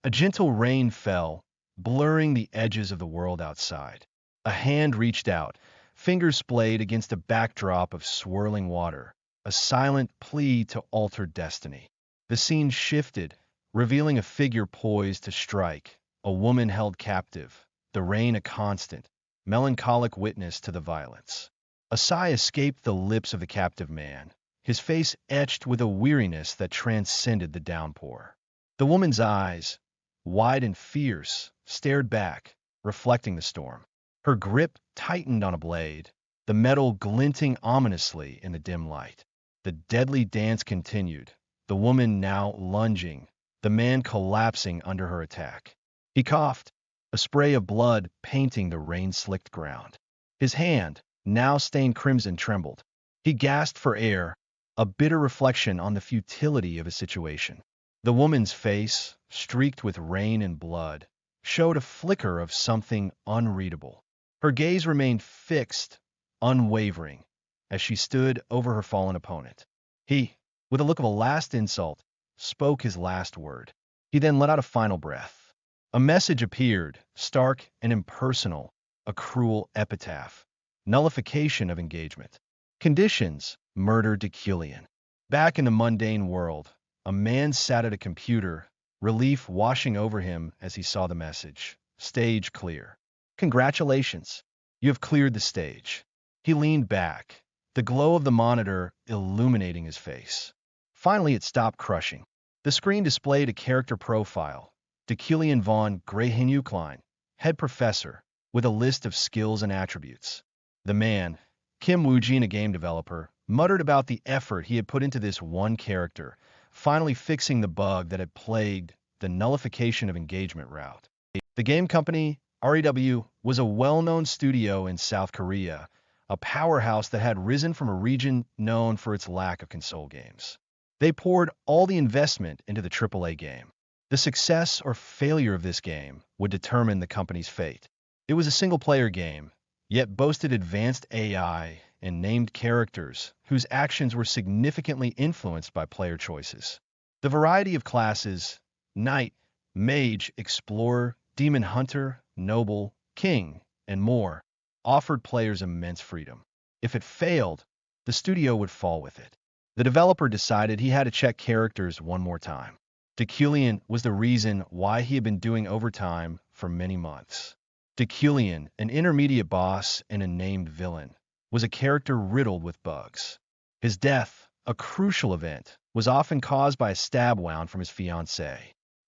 A gentle rain fell, blurring the edges of the world outside. A hand reached out, fingers splayed against a backdrop of swirling water, a silent plea to alter destiny. The scene shifted, revealing a figure poised to strike, a woman held captive, the rain a constant, melancholic witness to the violence. A sigh escaped the lips of the captive man, his face etched with a weariness that transcended the downpour. The woman's eyes, wide and fierce, stared back, reflecting the storm. Her grip tightened on a blade, the metal glinting ominously in the dim light. The deadly dance continued, the woman now lunging, the man collapsing under her attack. He coughed, a spray of blood painting the rain-slicked ground. His hand, now stained crimson, trembled. He gasped for air, a bitter reflection on the futility of his situation. The woman's face, streaked with rain and blood, showed a flicker of something unreadable. Her gaze remained fixed, unwavering, as she stood over her fallen opponent. He, with a look of a last insult, spoke his last word. He then let out a final breath. A message appeared, stark and impersonal, a cruel epitaph. Nullification of engagement. Conditions: murder Deucalion. Back in the mundane world, a man sat at a computer, relief washing over him as he saw the message. Stage clear. Congratulations. You have cleared the stage. He leaned back, the glow of the monitor illuminating his face. Finally, it stopped crushing. The screen displayed a character profile. Deucalion von Greyhenuklein, head professor, with a list of skills and attributes. The man, Kim Woojin, a game developer, muttered about the effort he had put into this one character, finally fixing the bug that had plagued the nullification of engagement route. The game company, REW, was a well-known studio in South Korea, a powerhouse that had risen from a region known for its lack of console games. They poured all the investment into the AAA game. The success or failure of this game would determine the company's fate. It was a single-player game, yet boasted advanced AI and named characters whose actions were significantly influenced by player choices. The variety of classes, knight, mage, explorer, demon hunter, noble, king, and more, offered players immense freedom. If it failed, the studio would fall with it. The developer decided he had to check characters one more time. Deucalion was the reason why he had been doing overtime for many months. Deucalion, an intermediate boss and a named villain, was a character riddled with bugs. His death, a crucial event, was often caused by a stab wound from his fiancée.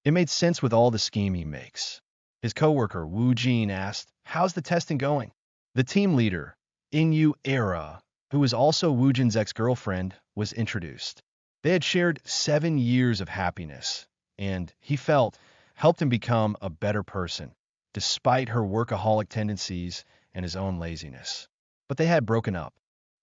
It made sense with all the scheme he makes. His coworker, Woojin, asked, "How's the testing going?" The team leader, Inyu Era, who was also Woojin's ex-girlfriend, was introduced. They had shared 7 years of happiness, and, he felt, helped him become a better person, despite her workaholic tendencies and his own laziness. But they had broken up.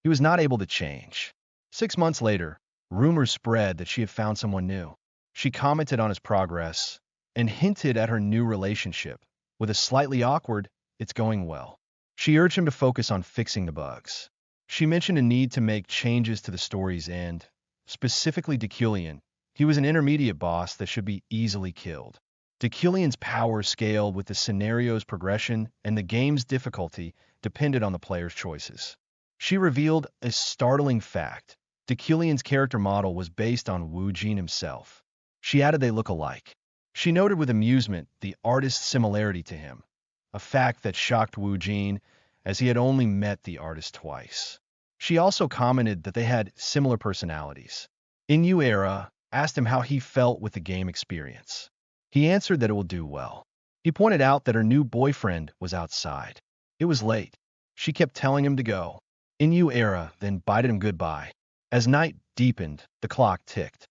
He was not able to change. 6 months later, rumors spread that she had found someone new. She commented on his progress and hinted at her new relationship, with a slightly awkward, "It's going well." She urged him to focus on fixing the bugs. She mentioned a need to make changes to the story's end, specifically Deucalion. He was an intermediate boss that should be easily killed. Deucalion's power scaled with the scenario's progression, and the game's difficulty depended on the player's choices. She revealed a startling fact. Deucalion's character model was based on Woojin himself. She added they look alike. She noted with amusement the artist's similarity to him, a fact that shocked Woojin, as he had only met the artist twice. She also commented that they had similar personalities. Inyu Era asked him how he felt with the game experience. He answered that it will do well. He pointed out that her new boyfriend was outside. It was late. She kept telling him to go. Inyu Era then bided him goodbye. As night deepened, the clock ticked.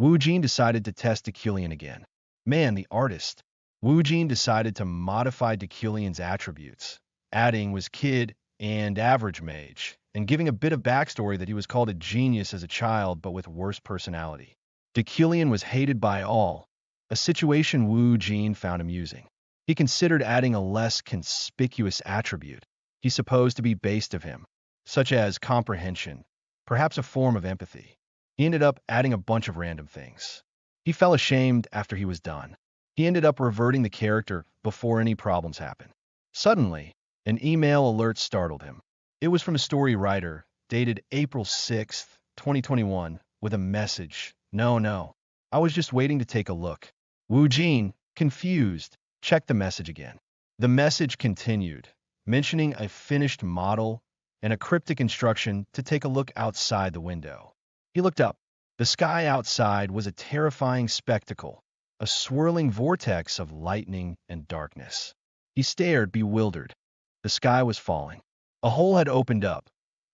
Woojin decided to test Deucalion again. Man, the artist. Woojin decided to modify Deucalion's attributes, adding was kid and average mage, and giving a bit of backstory that he was called a genius as a child but with worse personality. Deucalion was hated by all, a situation Woojin found amusing. He considered adding a less conspicuous attribute he supposed to be based of him, such as comprehension, perhaps a form of empathy. He ended up adding a bunch of random things. He felt ashamed after he was done. He ended up reverting the character before any problems happened. Suddenly, an email alert startled him. It was from a story writer, dated April 6th, 2021, with a message. No. I was just waiting to take a look. Wu Jin, confused, checked the message again. The message continued, mentioning a finished model and a cryptic instruction to take a look outside the window. He looked up. The sky outside was a terrifying spectacle, a swirling vortex of lightning and darkness. He stared, bewildered. The sky was falling. A hole had opened up,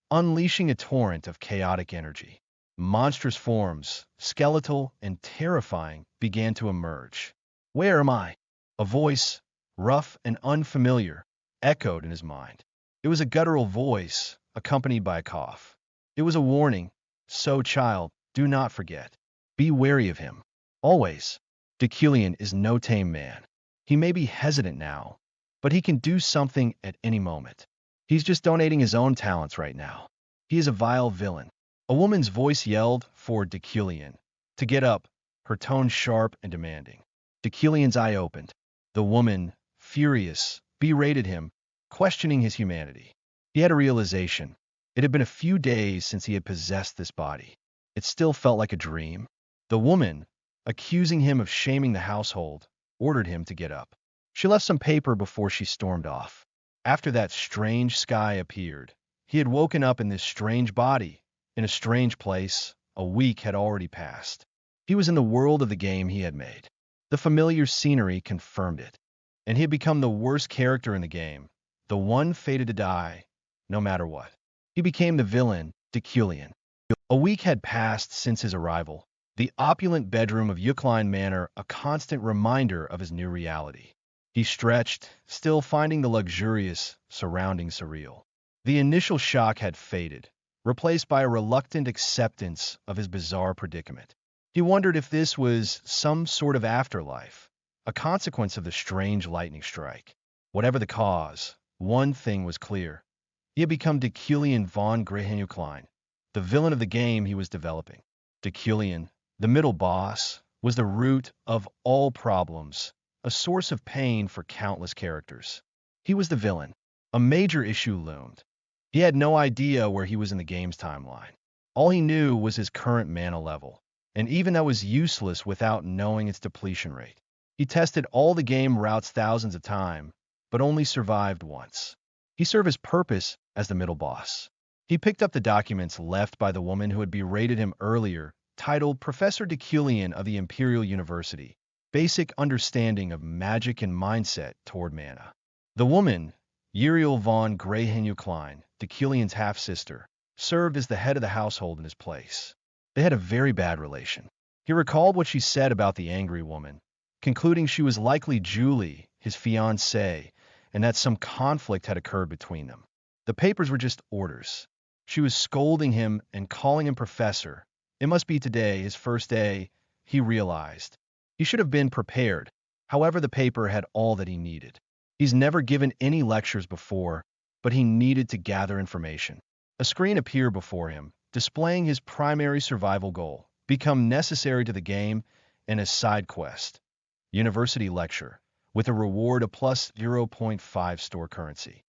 unleashing a torrent of chaotic energy. Monstrous forms, skeletal and terrifying, began to emerge. Where am I? A voice, rough and unfamiliar, echoed in his mind. It was a guttural voice, accompanied by a cough. It was a warning. So, child, do not forget. Be wary of him. Always. Decilion is no tame man. He may be hesitant now, but he can do something at any moment. He's just donating his own talents right now. He is a vile villain. A woman's voice yelled for Decilion to get up, her tone sharp and demanding. Decilion's eye opened. The woman, furious, berated him, questioning his humanity. He had a realization. It had been a few days since he had possessed this body. It still felt like a dream. The woman, accusing him of shaming the household, ordered him to get up. She left some paper before she stormed off. After that strange sky appeared, he had woken up in this strange body, in a strange place. A week had already passed. He was in the world of the game he had made. The familiar scenery confirmed it, and he had become the worst character in the game, the one fated to die, no matter what. He became the villain, Decilion. A week had passed since his arrival, the opulent bedroom of Yahello Manor a constant reminder of his new reality. He stretched, still finding the luxurious surroundings surreal. The initial shock had faded, replaced by a reluctant acceptance of his bizarre predicament. He wondered if this was some sort of afterlife, a consequence of the strange lightning strike. Whatever the cause, one thing was clear. He had become Decilion von Grehenuklein, the villain of the game he was developing. Decilion, the middle boss, was the root of all problems, a source of pain for countless characters. He was the villain. A major issue loomed. He had no idea where he was in the game's timeline. All he knew was his current mana level, and even that was useless without knowing its depletion rate. He tested all the game routes thousands of times, but only survived once. He served his purpose as the middle boss. He picked up the documents left by the woman who had berated him earlier, titled Professor Decilion of the Imperial University, Basic Understanding of Magic and Mindset Toward Mana. The woman, Uriel von Grehenuklein, Decilion's half-sister, served as the head of the household in his place. They had a very bad relation. He recalled what she said about the angry woman, concluding she was likely Julie, his fiancée, and that some conflict had occurred between them. The papers were just orders. She was scolding him and calling him professor. It must be today, his first day, he realized. He should have been prepared. However, the paper had all that he needed. He's never given any lectures before, but he needed to gather information. A screen appeared before him, displaying his primary survival goal, become necessary to the game, and a side quest. University lecture, with a reward of plus 0.5 store currency.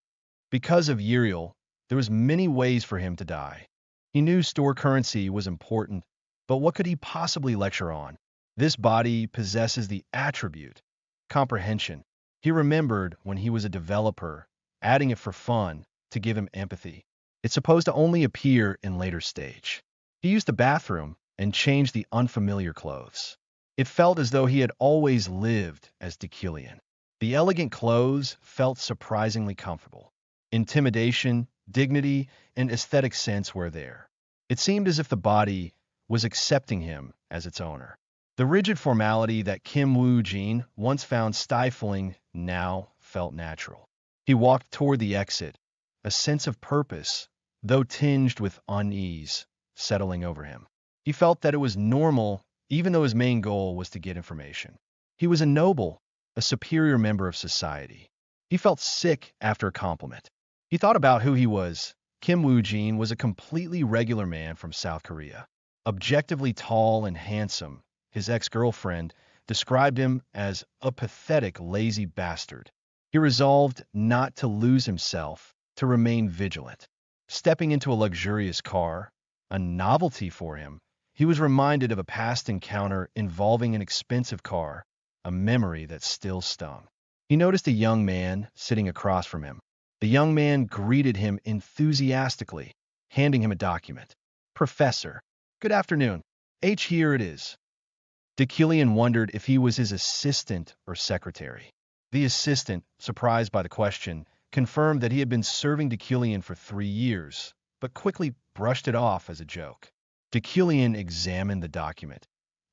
Because of Uriel, there was many ways for him to die. He knew store currency was important, but what could he possibly lecture on? This body possesses the attribute, comprehension. He remembered when he was a developer, adding it for fun, to give him empathy. It's supposed to only appear in later stage. He used the bathroom and changed the unfamiliar clothes. It felt as though he had always lived as Decilion. The elegant clothes felt surprisingly comfortable. Intimidation, dignity, and aesthetic sense were there. It seemed as if the body was accepting him as its owner. The rigid formality that Kim Woo-jin once found stifling now felt natural. He walked toward the exit, a sense of purpose, though tinged with unease, settling over him. He felt that it was normal, even though his main goal was to get information. He was a noble, a superior member of society. He felt sick after a compliment. He thought about who he was. Kim Woo-jin was a completely regular man from South Korea. Objectively tall and handsome, his ex-girlfriend, described him as a pathetic, lazy bastard. He resolved not to lose himself, to remain vigilant. Stepping into a luxurious car, a novelty for him, he was reminded of a past encounter involving an expensive car, a memory that still stung. He noticed a young man sitting across from him. The young man greeted him enthusiastically, handing him a document. "Professor, good afternoon. Here it is." Deucalion wondered if he was his assistant or secretary. The assistant, surprised by the question, confirmed that he had been serving Deucalion for 3 years, but quickly brushed it off as a joke. Deucalion examined the document,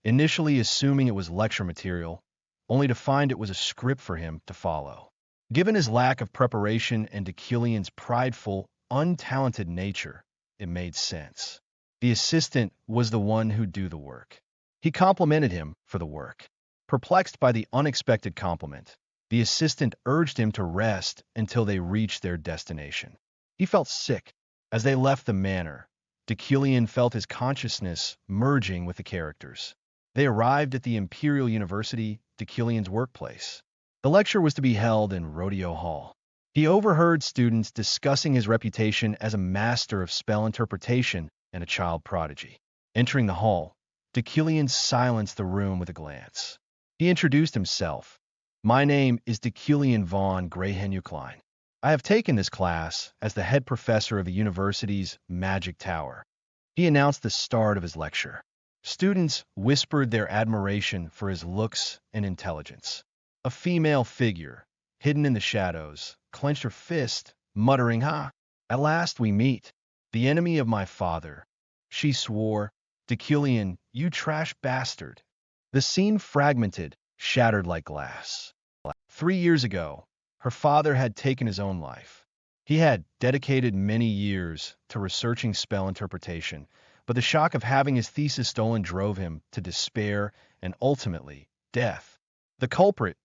initially assuming it was lecture material, only to find it was a script for him to follow. Given his lack of preparation and Deucalion's prideful, untalented nature, it made sense. The assistant was the one who'd do the work. He complimented him for the work. Perplexed by the unexpected compliment, the assistant urged him to rest until they reached their destination. He felt sick. As they left the manor, Deucalion felt his consciousness merging with the characters. They arrived at the Imperial University, Deucalion's workplace. The lecture was to be held in Rodeo Hall. He overheard students discussing his reputation as a master of spell interpretation and a child prodigy. Entering the hall, Deucalion silenced the room with a glance. He introduced himself. "My name is Deucalion von Greyhenuklein. I have taken this class as the head professor of the university's magic tower." He announced the start of his lecture. Students whispered their admiration for his looks and intelligence. A female figure, hidden in the shadows, clenched her fist, muttering, "Ha! At last we meet. The enemy of my father." She swore, "Deucalion, you trash bastard." The scene fragmented, shattered like glass. 3 years ago, her father had taken his own life. He had dedicated many years to researching spell interpretation, but the shock of having his thesis stolen drove him to despair and ultimately death. The culprit,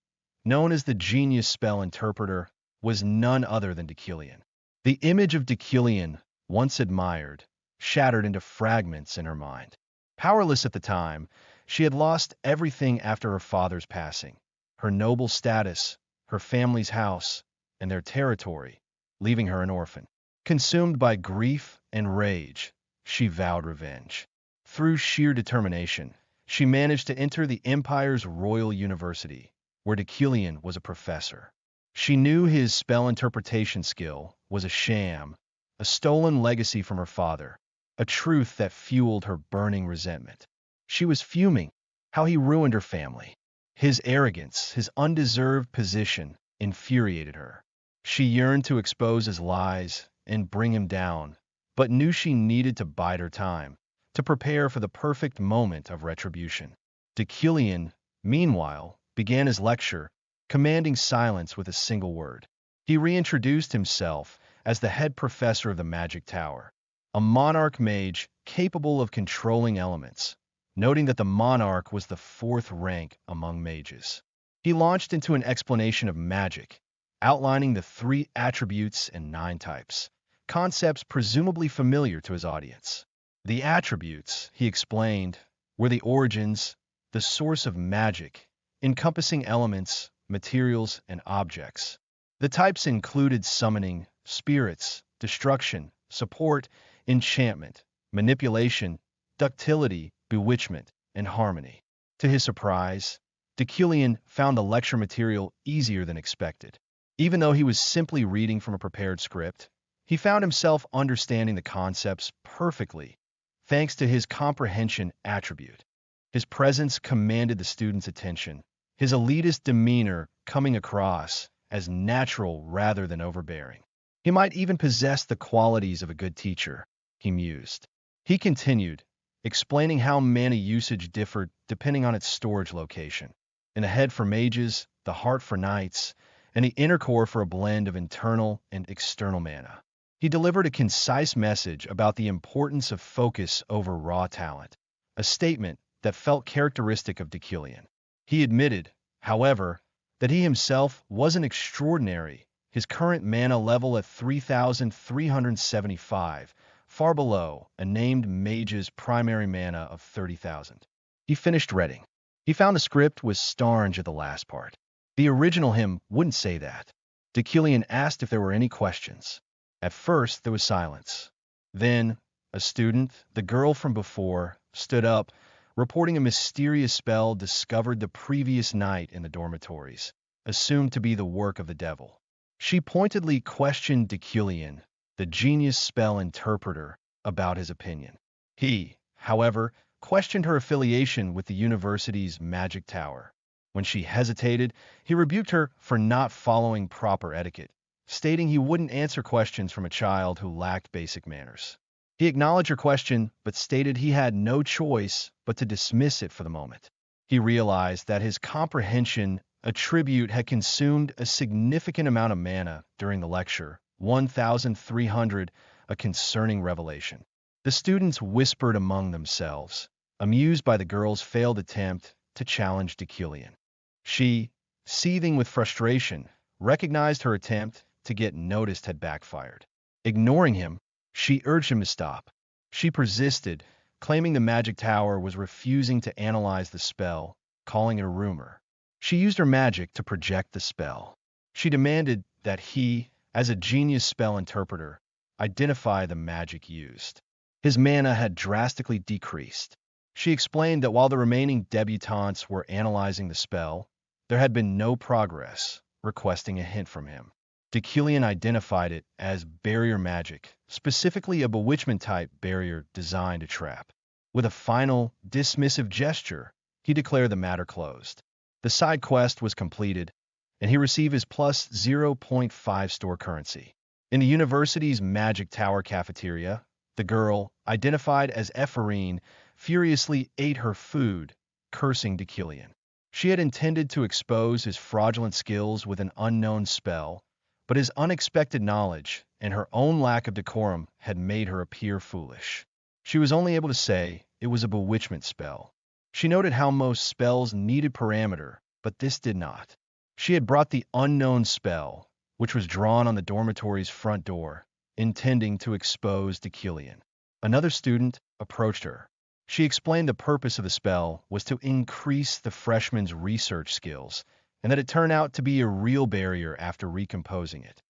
known as the genius spell interpreter, was none other than Deucalion. The image of Deucalion, once admired, shattered into fragments in her mind. Powerless at the time, she had lost everything after her father's passing: her noble status, her family's house, and their territory, leaving her an orphan. Consumed by grief and rage, she vowed revenge. Through sheer determination, she managed to enter the Empire's Royal University, where Deucalion was a professor. She knew his spell interpretation skill was a sham, a stolen legacy from her father, a truth that fueled her burning resentment. She was fuming. How he ruined her family. His arrogance, his undeserved position, infuriated her. She yearned to expose his lies and bring him down, but knew she needed to bide her time, to prepare for the perfect moment of retribution. Deucalion, meanwhile, began his lecture, commanding silence with a single word. He reintroduced himself as the head professor of the Magic Tower, a monarch mage capable of controlling elements, noting that the monarch was the 4th rank among mages. He launched into an explanation of magic, outlining the 3 attributes and 9 types, concepts presumably familiar to his audience. The attributes, he explained, were the origins, the source of magic, encompassing elements, materials, and objects. The types included summoning, spirits, destruction, support, enchantment, manipulation, ductility, bewitchment, and harmony. To his surprise, Deucalion found the lecture material easier than expected. Even though he was simply reading from a prepared script, he found himself understanding the concepts perfectly, thanks to his comprehension attribute. His presence commanded the students' attention, his elitist demeanor coming across as natural rather than overbearing. He might even possess the qualities of a good teacher, he mused. He continued, explaining how mana usage differed depending on its storage location. In the head for mages, the heart for knights, and the inner core for a blend of internal and external mana. He delivered a concise message about the importance of focus over raw talent, a statement that felt characteristic of Deucalion. He admitted, however, that he himself wasn't extraordinary, his current mana level at 3,375, far below a named mage's primary mana of 30,000. He finished reading. He found the script was strange at the last part. The original him wouldn't say that. Decilian asked if there were any questions. At first, there was silence. Then, a student, the girl from before, stood up, reporting a mysterious spell discovered the previous night in the dormitories, assumed to be the work of the devil. She pointedly questioned Decilian, the genius spell interpreter, about his opinion. He, however, questioned her affiliation with the university's magic tower. When she hesitated, he rebuked her for not following proper etiquette, stating he wouldn't answer questions from a child who lacked basic manners. He acknowledged her question, but stated he had no choice but to dismiss it for the moment. He realized that his comprehension attribute had consumed a significant amount of mana during the lecture, 1,300, a concerning revelation. The students whispered among themselves, amused by the girl's failed attempt to challenge Decilian. She, seething with frustration, recognized her attempt to get noticed had backfired. Ignoring him, she urged him to stop. She persisted, claiming the magic tower was refusing to analyze the spell, calling it a rumor. She used her magic to project the spell. She demanded that he, as a genius spell interpreter, identify the magic used. His mana had drastically decreased. She explained that while the remaining debutantes were analyzing the spell, there had been no progress, requesting a hint from him. Decilian identified it as barrier magic, specifically a bewitchment-type barrier designed to trap. With a final, dismissive gesture, he declared the matter closed. The side quest was completed, and he received his plus 0.5 store currency. In the university's magic tower cafeteria, the girl, identified as Ephorine, furiously ate her food, cursing Decilian. She had intended to expose his fraudulent skills with an unknown spell, but his unexpected knowledge and her own lack of decorum had made her appear foolish. She was only able to say it was a bewitchment spell. She noted how most spells needed parameter, but this did not. She had brought the unknown spell, which was drawn on the dormitory's front door, intending to expose Decilian. Another student approached her. She explained the purpose of the spell was to increase the freshman's research skills, and that it turned out to be a real barrier after recomposing it.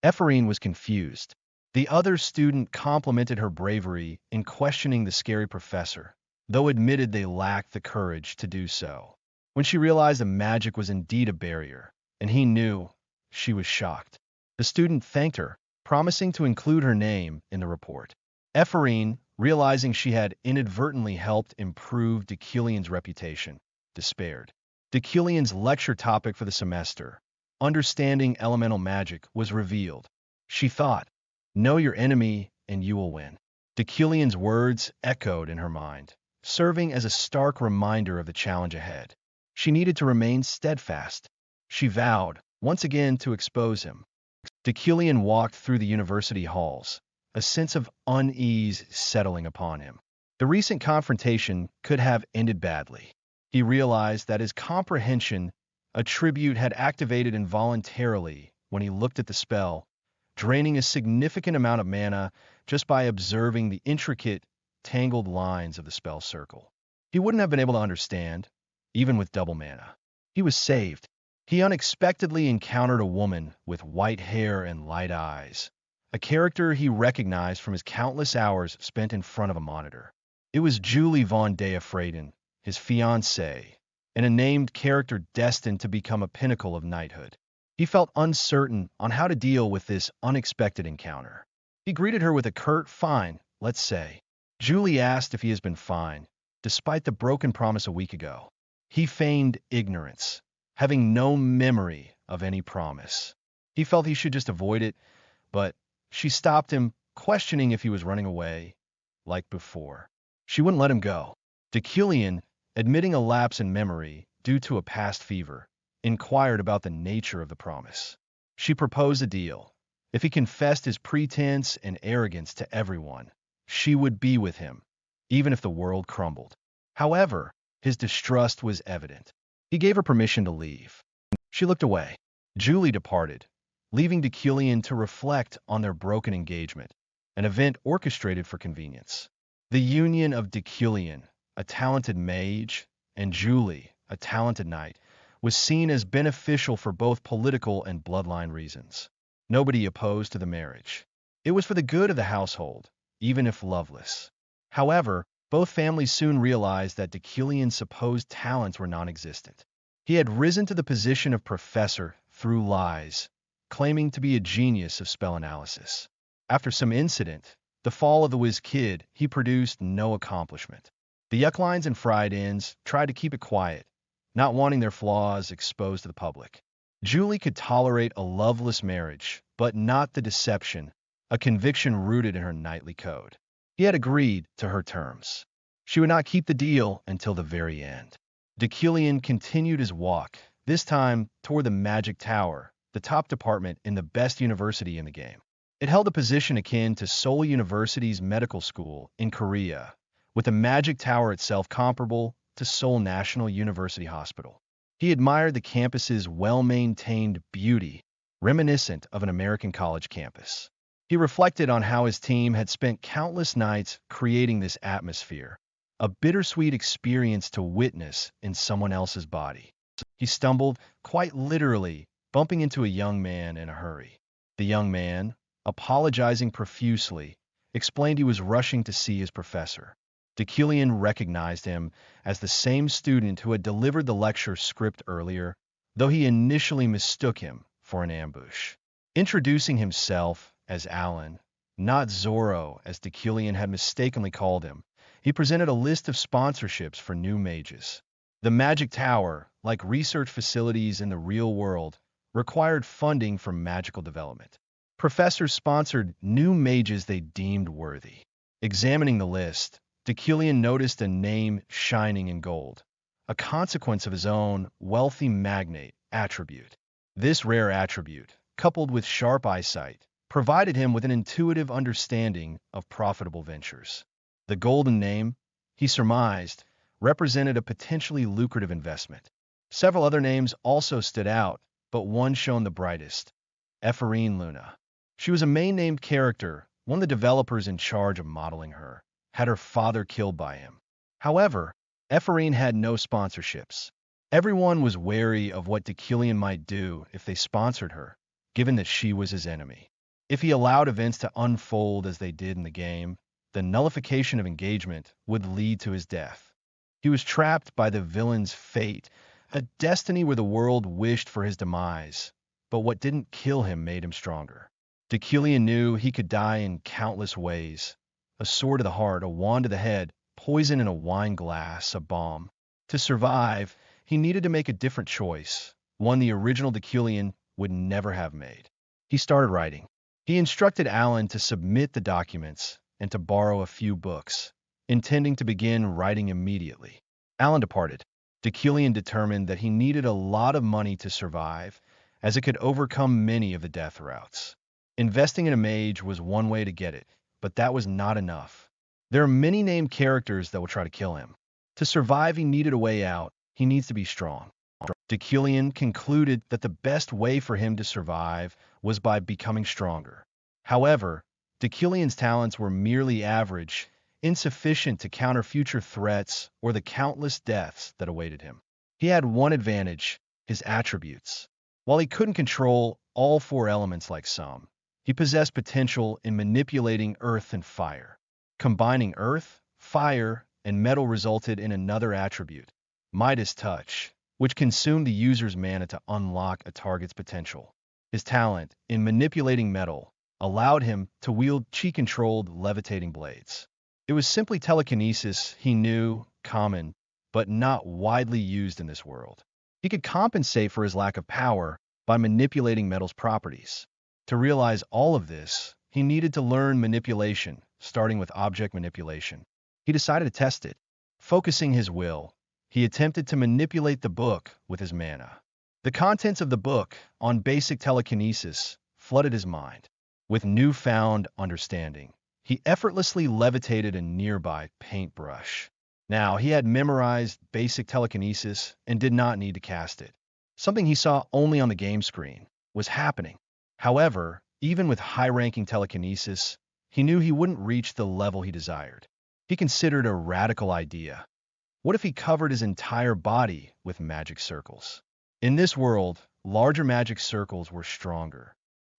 Ephorine was confused. The other student complimented her bravery in questioning the scary professor, though admitted they lacked the courage to do so. When she realized the magic was indeed a barrier, and he knew, she was shocked. The student thanked her, promising to include her name in the report. Ephorine, realizing she had inadvertently helped improve Decilian's reputation, despaired. Decilian's lecture topic for the semester, Understanding Elemental Magic, was revealed. She thought, know your enemy and you will win. Decilian's words echoed in her mind, serving as a stark reminder of the challenge ahead. She needed to remain steadfast. She vowed, once again, to expose him. Decilian walked through the university halls, a sense of unease settling upon him. The recent confrontation could have ended badly. He realized that his comprehension attribute had activated involuntarily when he looked at the spell, draining a significant amount of mana just by observing the intricate, tangled lines of the spell circle. He wouldn't have been able to understand, even with double mana. He was saved. He unexpectedly encountered a woman with white hair and light eyes, a character he recognized from his countless hours spent in front of a monitor. It was Julie von Deafraden, his fiancée, and a named character destined to become a pinnacle of knighthood. He felt uncertain on how to deal with this unexpected encounter. He greeted her with a curt, "Fine, let's say." Julie asked if he has been fine, despite the broken promise a week ago. He feigned ignorance, having no memory of any promise. He felt he should just avoid it, but she stopped him, questioning if he was running away, like before. She wouldn't let him go. Decilian, admitting a lapse in memory due to a past fever, inquired about the nature of the promise. She proposed a deal. If he confessed his pretense and arrogance to everyone, she would be with him, even if the world crumbled. However, his distrust was evident. He gave her permission to leave. She looked away. Julie departed, leaving Decilian to reflect on their broken engagement, an event orchestrated for convenience. The union of Decilian, a talented mage, and Julie, a talented knight, was seen as beneficial for both political and bloodline reasons. Nobody opposed to the marriage. It was for the good of the household, even if loveless. However, both families soon realized that Deucalion's supposed talents were non-existent. He had risen to the position of professor through lies, claiming to be a genius of spell analysis. After some incident, the fall of the whiz kid, he produced no accomplishment. The Yucklines and Fried Inns tried to keep it quiet, not wanting their flaws exposed to the public. Julie could tolerate a loveless marriage, but not the deception, a conviction rooted in her knightly code. He had agreed to her terms. She would not keep the deal until the very end. Deucalion continued his walk, this time toward the Magic Tower, the top department in the best university in the game. It held a position akin to Seoul University's medical school in Korea, with the Magic Tower itself comparable to Seoul National University Hospital. He admired the campus's well-maintained beauty, reminiscent of an American college campus. He reflected on how his team had spent countless nights creating this atmosphere, a bittersweet experience to witness in someone else's body. He stumbled, quite literally, bumping into a young man in a hurry. The young man, apologizing profusely, explained he was rushing to see his professor. Deucalion recognized him as the same student who had delivered the lecture script earlier, though he initially mistook him for an ambush. Introducing himself as Alan, not Zorro as Deucalion had mistakenly called him, he presented a list of sponsorships for new mages. The Magic Tower, like research facilities in the real world, required funding for magical development. Professors sponsored new mages they deemed worthy. Examining the list, Deucalion noticed a name shining in gold, a consequence of his own wealthy magnate attribute. This rare attribute, coupled with sharp eyesight, provided him with an intuitive understanding of profitable ventures. The golden name, he surmised, represented a potentially lucrative investment. Several other names also stood out, but one shone the brightest: Ephraim Luna. She was a main-named character, one of the developers in charge of modeling her, had her father killed by him. However, Ephraim had no sponsorships. Everyone was wary of what Deucalion might do if they sponsored her, given that she was his enemy. If he allowed events to unfold as they did in the game, the nullification of engagement would lead to his death. He was trapped by the villain's fate, a destiny where the world wished for his demise, but what didn't kill him made him stronger. Deucalion knew he could die in countless ways: a sword to the heart, a wand to the head, poison in a wine glass, a bomb. To survive, he needed to make a different choice, one the original Deucalion would never have made. He started writing. He instructed Alan to submit the documents and to borrow a few books, intending to begin writing immediately. Alan departed. Deucalion determined that he needed a lot of money to survive, as it could overcome many of the death routes. Investing in a mage was one way to get it, but that was not enough. There are many named characters that will try to kill him. To survive, he needed a way out. He needs to be strong. Deucalion concluded that the best way for him to survive was by becoming stronger. However, Deucalion's talents were merely average, insufficient to counter future threats or the countless deaths that awaited him. He had one advantage: his attributes. While he couldn't control all four elements like some, he possessed potential in manipulating earth and fire. Combining earth, fire, and metal resulted in another attribute: Midas Touch, which consumed the user's mana to unlock a target's potential. His talent in manipulating metal allowed him to wield chi-controlled levitating blades. It was simply telekinesis, he knew, common, but not widely used in this world. He could compensate for his lack of power by manipulating metal's properties. To realize all of this, he needed to learn manipulation, starting with object manipulation. He decided to test it. Focusing his will, he attempted to manipulate the book with his mana. The contents of the book, on basic telekinesis, flooded his mind. With newfound understanding, he effortlessly levitated a nearby paintbrush. Now, he had memorized basic telekinesis and did not need to cast it. Something he saw only on the game screen was happening. However, even with high-ranking telekinesis, he knew he wouldn't reach the level he desired. He considered a radical idea: What if he covered his entire body with magic circles? In this world, larger magic circles were stronger.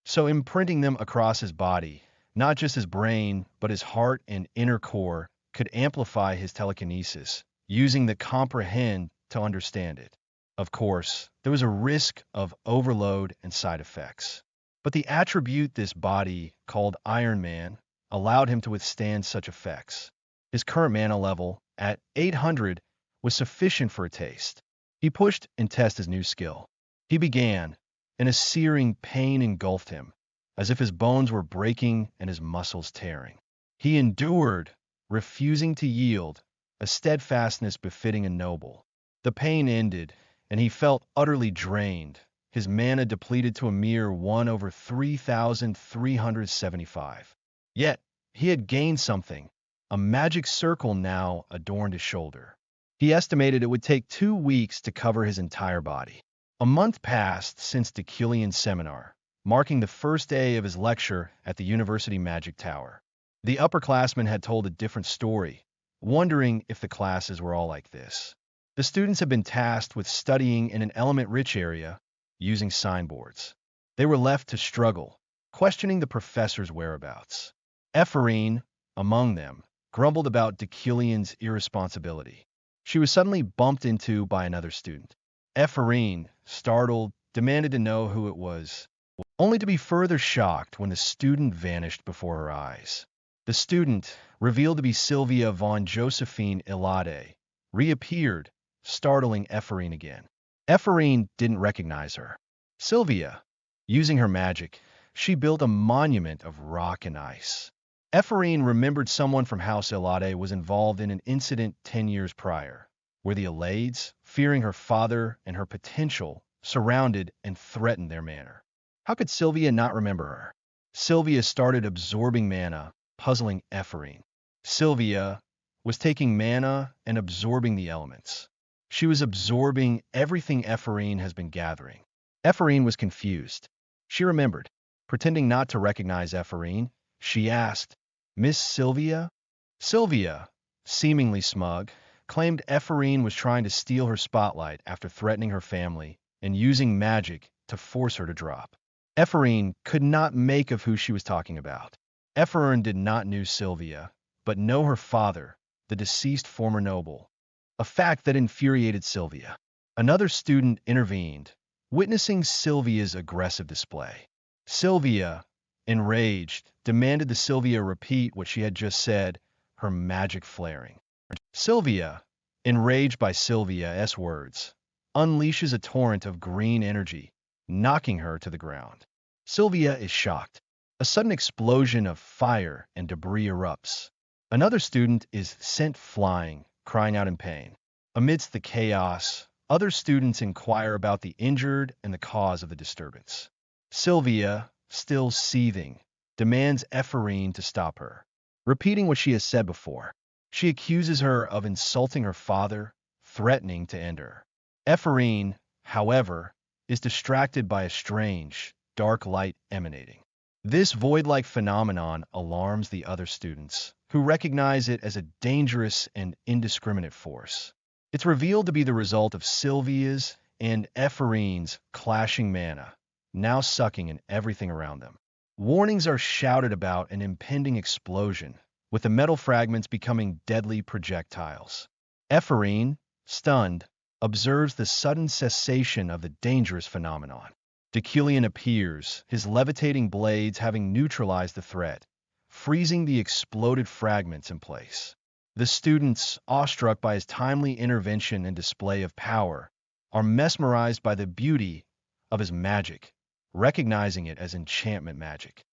So imprinting them across his body, not just his brain, but his heart and inner core, could amplify his telekinesis, using the comprehend to understand it. Of course, there was a risk of overload and side effects. But the attribute this body, called Iron Man, allowed him to withstand such effects. His current mana level, at 800, was sufficient for a taste. He pushed and tested his new skill. He began, and a searing pain engulfed him, as if his bones were breaking and his muscles tearing. He endured, refusing to yield, a steadfastness befitting a noble. The pain ended, and he felt utterly drained, his mana depleted to a mere 1/3,375. Yet, he had gained something. A magic circle now adorned his shoulder. He estimated it would take 2 weeks to cover his entire body. A month passed since Deucalion's seminar, marking the first day of his lecture at the University Magic Tower. The upperclassmen had told a different story, wondering if the classes were all like this. The students had been tasked with studying in an element-rich area, using signboards. They were left to struggle, questioning the professor's whereabouts. Ephraim, among them, grumbled about Deucalion's irresponsibility. She was suddenly bumped into by another student. Ephraim, startled, demanded to know who it was, only to be further shocked when the student vanished before her eyes. The student, revealed to be Sylvia von Josephine Ilade, reappeared, startling Ephraim again. Ephraim didn't recognize her. Sylvia, using her magic, she built a monument of rock and ice. Ephraim remembered someone from House Ilade was involved in an incident 10 years prior, where the Ilades, fearing her father and her potential, surrounded and threatened their manor. How could Sylvia not remember her? Sylvia started absorbing mana, puzzling Ephraim. Sylvia was taking mana and absorbing the elements. She was absorbing everything Ephraim has been gathering. Ephraim was confused. She remembered. Pretending not to recognize Ephraim, she asked, "Miss Sylvia?" Sylvia, seemingly smug, claimed Ephraim was trying to steal her spotlight after threatening her family and using magic to force her to drop. Ephraim could not make of who she was talking about. Ephraim did not know Sylvia, but know her father, the deceased former noble, a fact that infuriated Sylvia. Another student intervened, witnessing Sylvia's aggressive display. Sylvia, enraged, demanded that Sylvia repeat what she had just said, her magic flaring. Sylvia, enraged by Sylvia's words, unleashes a torrent of green energy, knocking her to the ground. Sylvia is shocked. A sudden explosion of fire and debris erupts. Another student is sent flying, crying out in pain. Amidst the chaos, other students inquire about the injured and the cause of the disturbance. Sylvia, still seething, demands Ephraim to stop her, repeating what she has said before. She accuses her of insulting her father, threatening to end her. Ephraim, however, is distracted by a strange, dark light emanating. This void-like phenomenon alarms the other students, who recognize it as a dangerous and indiscriminate force. It's revealed to be the result of Sylvia's and Ephraim's clashing mana, now sucking in everything around them. Warnings are shouted about an impending explosion, with the metal fragments becoming deadly projectiles. Ephraim, stunned, observes the sudden cessation of the dangerous phenomenon. Deucalion appears, his levitating blades having neutralized the threat, freezing the exploded fragments in place. The students, awestruck by his timely intervention and display of power, are mesmerized by the beauty of his magic, recognizing it as enchantment magic.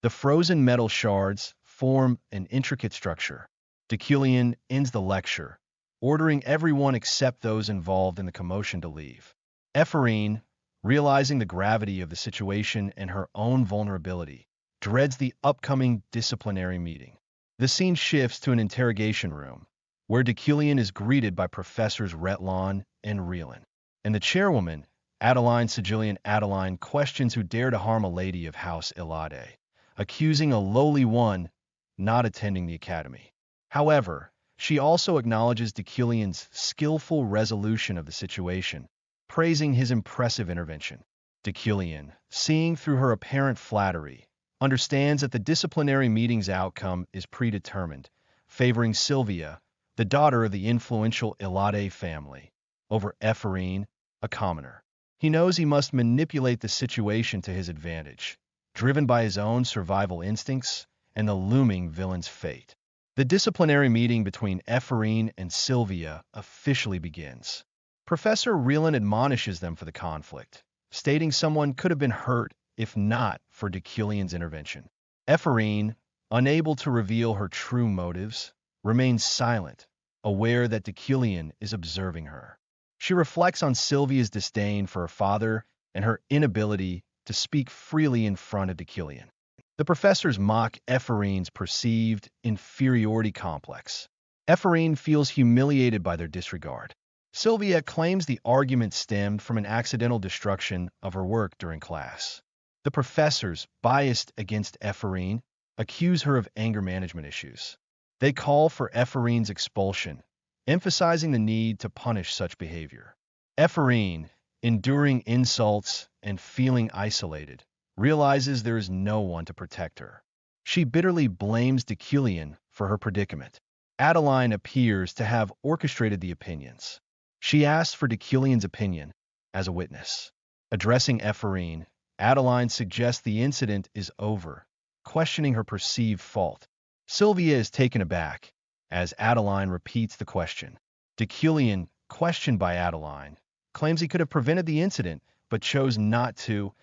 The frozen metal shards form an intricate structure. Deucalion ends the lecture, ordering everyone except those involved in the commotion to leave. Ephraim, realizing the gravity of the situation and her own vulnerability, dreads the upcoming disciplinary meeting. The scene shifts to an interrogation room, where Deucalion is greeted by Professors Retlon and Reelan, and the chairwoman, Adeline Sigillian Adeline, questions who dare to harm a lady of House Ilade, accusing a lowly one not attending the academy. However, She also acknowledges Deucalion's skillful resolution of the situation, praising his impressive intervention. Deucalion, seeing through her apparent flattery, understands that the disciplinary meeting's outcome is predetermined, favoring Sylvia, the daughter of the influential Elade family, over Ephraim, a commoner. He knows he must manipulate the situation to his advantage, driven by his own survival instincts and the looming villain's fate. The disciplinary meeting between Ephraim and Sylvia officially begins. Professor Reelan admonishes them for the conflict, stating someone could have been hurt if not for Deucalion's intervention. Ephraim, unable to reveal her true motives, remains silent, aware that Deucalion is observing her. She reflects on Sylvia's disdain for her father and her inability to speak freely in front of Deucalion. The professors mock Ephraim's perceived inferiority complex. Ephraim feels humiliated by their disregard. Sylvia claims the argument stemmed from an accidental destruction of her work during class. The professors, biased against Ephraim, accuse her of anger management issues. They call for Ephraim's expulsion, emphasizing the need to punish such behavior. Ephraim, enduring insults and feeling isolated, realizes there is no one to protect her. She bitterly blames Deucalion for her predicament. Adeline appears to have orchestrated the opinions. She asks for Deucalion's opinion as a witness. Addressing Ephraim, Adeline suggests the incident is over, questioning her perceived fault. Sylvia is taken aback as Adeline repeats the question. Deucalion, questioned by Adeline, claims he could have prevented the incident but chose not to,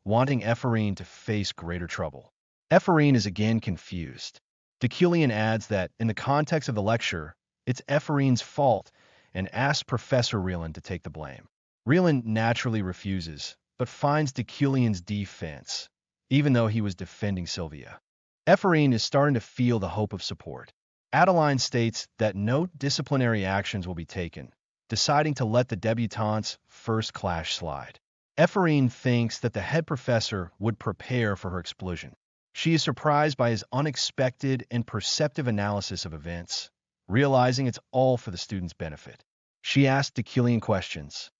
wanting Ephraim to face greater trouble. Ephraim is again confused. Deucalion adds that, in the context of the lecture, it's Ephraim's fault and asks Professor Reelan to take the blame. Reelan naturally refuses, but finds Deucalion's defense, even though he was defending Sylvia. Ephraim is starting to feel the hope of support. Adeline states that no disciplinary actions will be taken, deciding to let the debutante's first clash slide. Ephraim thinks that the head professor would prepare for her explosion. She is surprised by his unexpected and perceptive analysis of events, realizing it's all for the students' benefit. She asks Deucalion questions.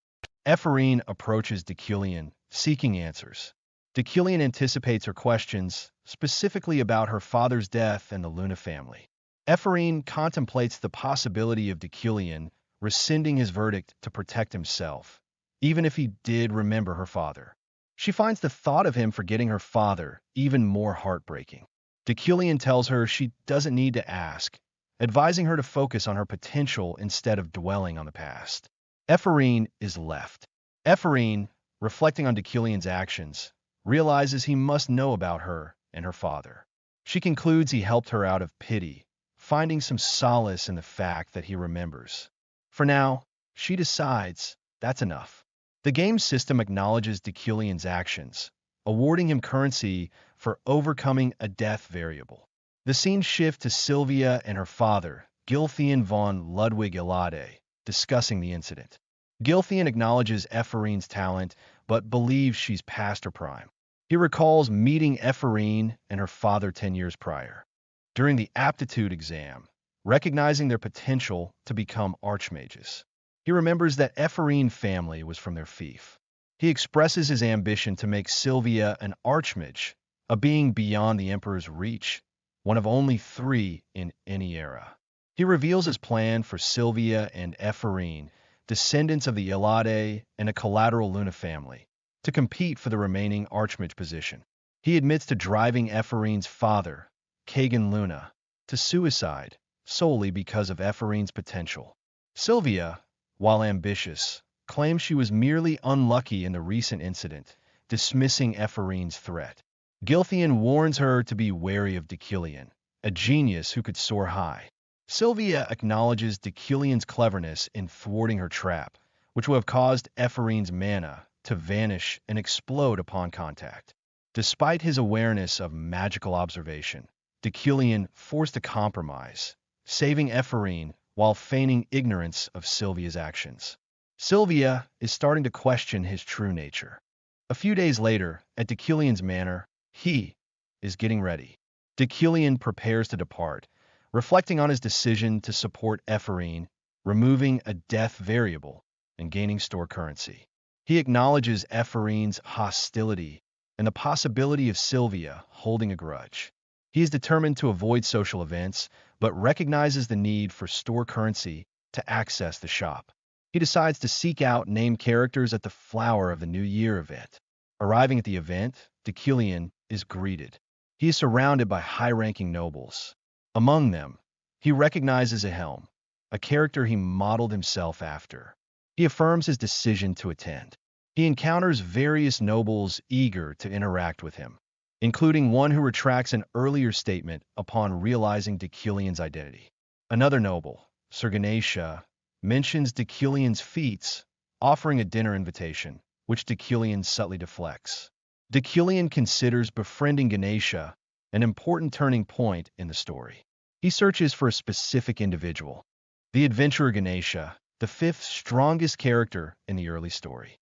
Ephraim approaches Deucalion, seeking answers. Deucalion anticipates her questions, specifically about her father's death and the Luna family. Ephraim contemplates the possibility of Deucalion rescinding his verdict to protect himself, even if he did remember her father. She finds the thought of him forgetting her father even more heartbreaking. Deucalion tells her she doesn't need to ask, advising her to focus on her potential instead of dwelling on the past. Ephraim is left. Ephraim, reflecting on Deucalion's actions, realizes he must know about her and her father. She concludes he helped her out of pity, finding some solace in the fact that he remembers. For now, she decides that's enough. The game system acknowledges Deucalion's actions, awarding him currency for overcoming a death variable. The scene shifts to Sylvia and her father, Gilthian von Ludwig Elade, discussing the incident. Gilthian acknowledges Ephraim's talent, but believes she's past her prime. He recalls meeting Ephraim and her father 10 years prior, during the aptitude exam, recognizing their potential to become archmages. He remembers that Ephraim family was from their fief. He expresses his ambition to make Sylvia an archmage, a being beyond the Emperor's reach, one of only 3 in any era. He reveals his plan for Sylvia and Ephraim, descendants of the Elade and a collateral Luna family, to compete for the remaining archmage position. He admits to driving Ephraim's father, Kagan Luna, to suicide solely because of Ephraim's potential. Sylvia, while ambitious, claims she was merely unlucky in the recent incident, dismissing Ephraim's threat. Gilthian warns her to be wary of Deucalion, a genius who could soar high. Sylvia acknowledges Deucalion's cleverness in thwarting her trap, which would have caused Ephraim's mana to vanish and explode upon contact. Despite his awareness of magical observation, Deucalion forced a compromise, saving Ephraim while feigning ignorance of Sylvia's actions. Sylvia is starting to question his true nature. A few days later, at Deucalion's manor, he is getting ready. Deucalion prepares to depart, reflecting on his decision to support Ephraim, removing a death variable and gaining store currency. He acknowledges Ephraim's hostility and the possibility of Sylvia holding a grudge. He is determined to avoid social events, but recognizes the need for store currency to access the shop. He decides to seek out named characters at the Flower of the New Year event. Arriving at the event, Deucalion is greeted. He is surrounded by high-ranking nobles. Among them, he recognizes Yahello, a character he modeled himself after. He affirms his decision to attend. He encounters various nobles eager to interact with him, including one who retracts an earlier statement upon realizing Deucalion's identity. Another noble, Sir Ganesha, mentions Deucalion's feats, offering a dinner invitation, which Deucalion subtly deflects. Deucalion considers befriending Ganesha an important turning point in the story. He searches for a specific individual, the adventurer Ganesha, the fifth strongest character in the early story.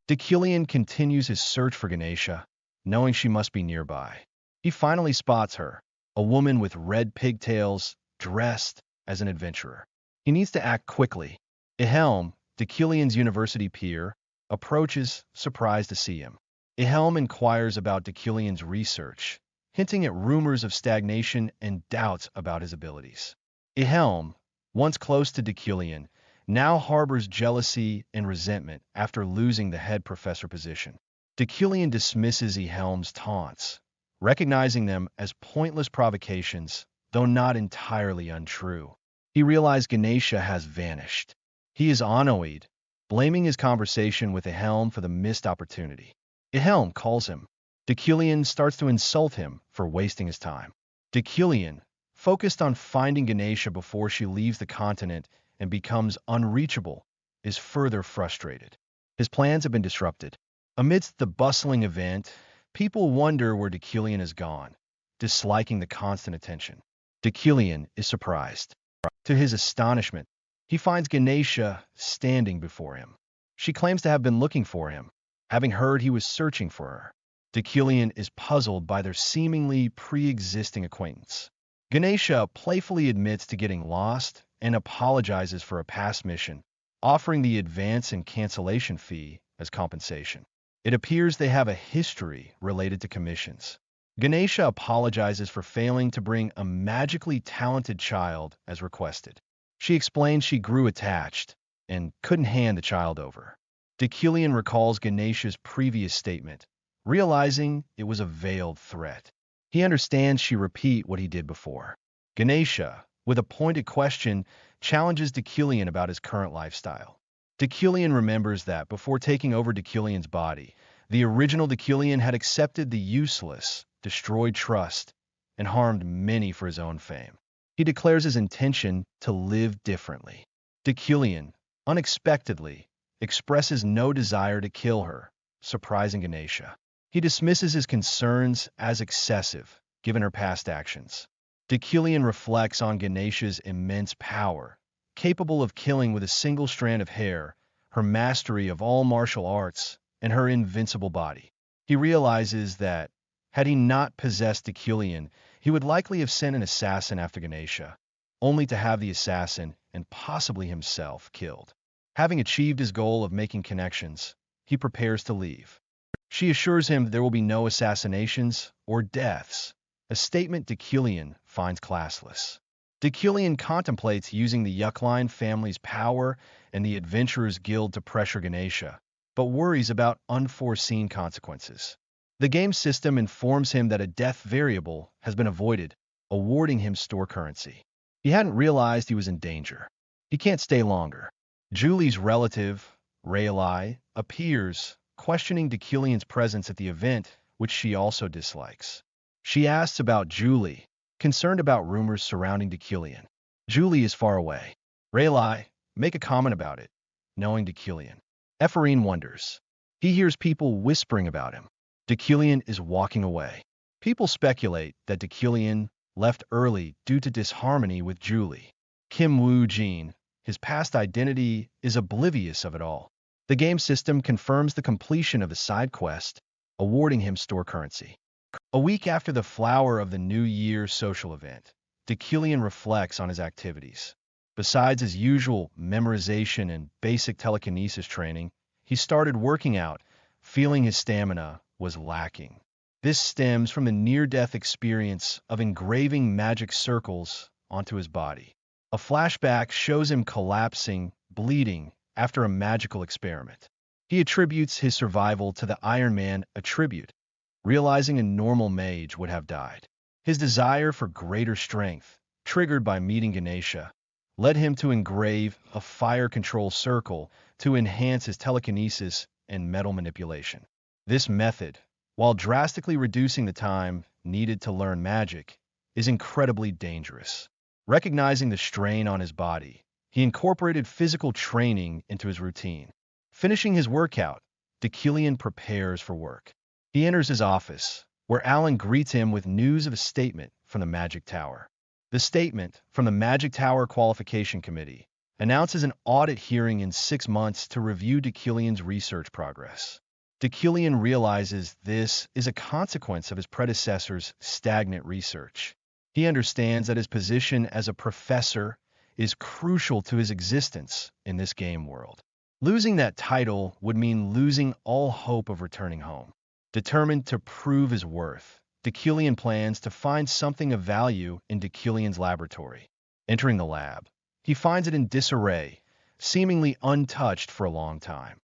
Deucalion continues his search for Ganesha, knowing she must be nearby. He finally spots her, a woman with red pigtails, dressed as an adventurer. He needs to act quickly. Yahello, Deucalion's university peer, approaches, surprised to see him. Yahello inquires about Deucalion's research, hinting at rumors of stagnation and doubts about his abilities. Yahello, once close to Deucalion, now harbors jealousy and resentment after losing the head professor position. Deucalion dismisses Yahello's taunts, recognizing them as pointless provocations, though not entirely untrue. He realizes Ganesha has vanished. He is annoyed, blaming his conversation with Yahello for the missed opportunity. Yahello calls him. Deucalion starts to insult him for wasting his time. Deucalion, focused on finding Ganesha before she leaves the continent and becomes unreachable, is further frustrated. His plans have been disrupted. Amidst the bustling event, people wonder where Deucalion has gone, disliking the constant attention. Deucalion is surprised. To his astonishment, he finds Ganesha standing before him. She claims to have been looking for him, having heard he was searching for her. Deucalion is puzzled by their seemingly pre-existing acquaintance. Ganesha playfully admits to getting lost and apologizes for a past mission, offering the advance and cancellation fee as compensation. It appears they have a history related to commissions. Ganesha apologizes for failing to bring a magically talented child as requested. She explains she grew attached and couldn't hand the child over. Deucalion recalls Ganesha's previous statement, realizing it was a veiled threat. He understands she repeat what he did before. Ganesha, with a pointed question, challenges Deucalion about his current lifestyle. Deucalion remembers that before taking over Deucalion's body, the original Deucalion had accepted the useless, destroyed trust, and harmed many for his own fame. He declares his intention to live differently. Deucalion, unexpectedly, expresses no desire to kill her, surprising Ganesha. He dismisses his concerns as excessive, given her past actions. Deucalion reflects on Ganesha's immense power, capable of killing with a single strand of hair, her mastery of all martial arts, and her invincible body. He realizes that, had he not possessed Deucalion, he would likely have sent an assassin after Ganesha, only to have the assassin, and possibly himself, killed. Having achieved his goal of making connections, he prepares to leave. She assures him that there will be no assassinations or deaths, a statement Deucalion finds classless. Deucalion contemplates using the Yuckline family's power and the Adventurers Guild to pressure Ganesha, but worries about unforeseen consequences. The game system informs him that a death variable has been avoided, awarding him store currency. He hadn't realized he was in danger. He can't stay longer. Julie's relative, Rayleigh, appears, questioning Deucalion's presence at the event, which she also dislikes. She asks about Julie, concerned about rumors surrounding Deucalion. Julie is far away. Rayleigh, make a comment about it, knowing Deucalion. Ephraim wonders. He hears people whispering about him. Deucalion is walking away. People speculate that Deucalion left early due to disharmony with Julie. Kim Woo-jin, his past identity, is oblivious of it all. The game system confirms the completion of a side quest, awarding him store currency. A week after the Flower of the New Year social event, Deucalion reflects on his activities. Besides his usual memorization and basic telekinesis training, he started working out, feeling his stamina was lacking. This stems from the near-death experience of engraving magic circles onto his body. A flashback shows him collapsing, bleeding, after a magical experiment. He attributes his survival to the Iron Man attribute, realizing a normal mage would have died. His desire for greater strength, triggered by meeting Ganesha, led him to engrave a fire control circle to enhance his telekinesis and metal manipulation. This method, while drastically reducing the time needed to learn magic, is incredibly dangerous. Recognizing the strain on his body, he incorporated physical training into his routine. Finishing his workout, Deucalion prepares for work. He enters his office, where Alan greets him with news of a statement from the Magic Tower. The statement from the Magic Tower Qualification Committee announces an audit hearing in 6 months to review Deucalion's research progress. Deucalion realizes this is a consequence of his predecessor's stagnant research. He understands that his position as a professor is crucial to his existence in this game world. Losing that title would mean losing all hope of returning home. Determined to prove his worth, Deucalion plans to find something of value in Deucalion's laboratory. Entering the lab, he finds it in disarray, seemingly untouched for a long time.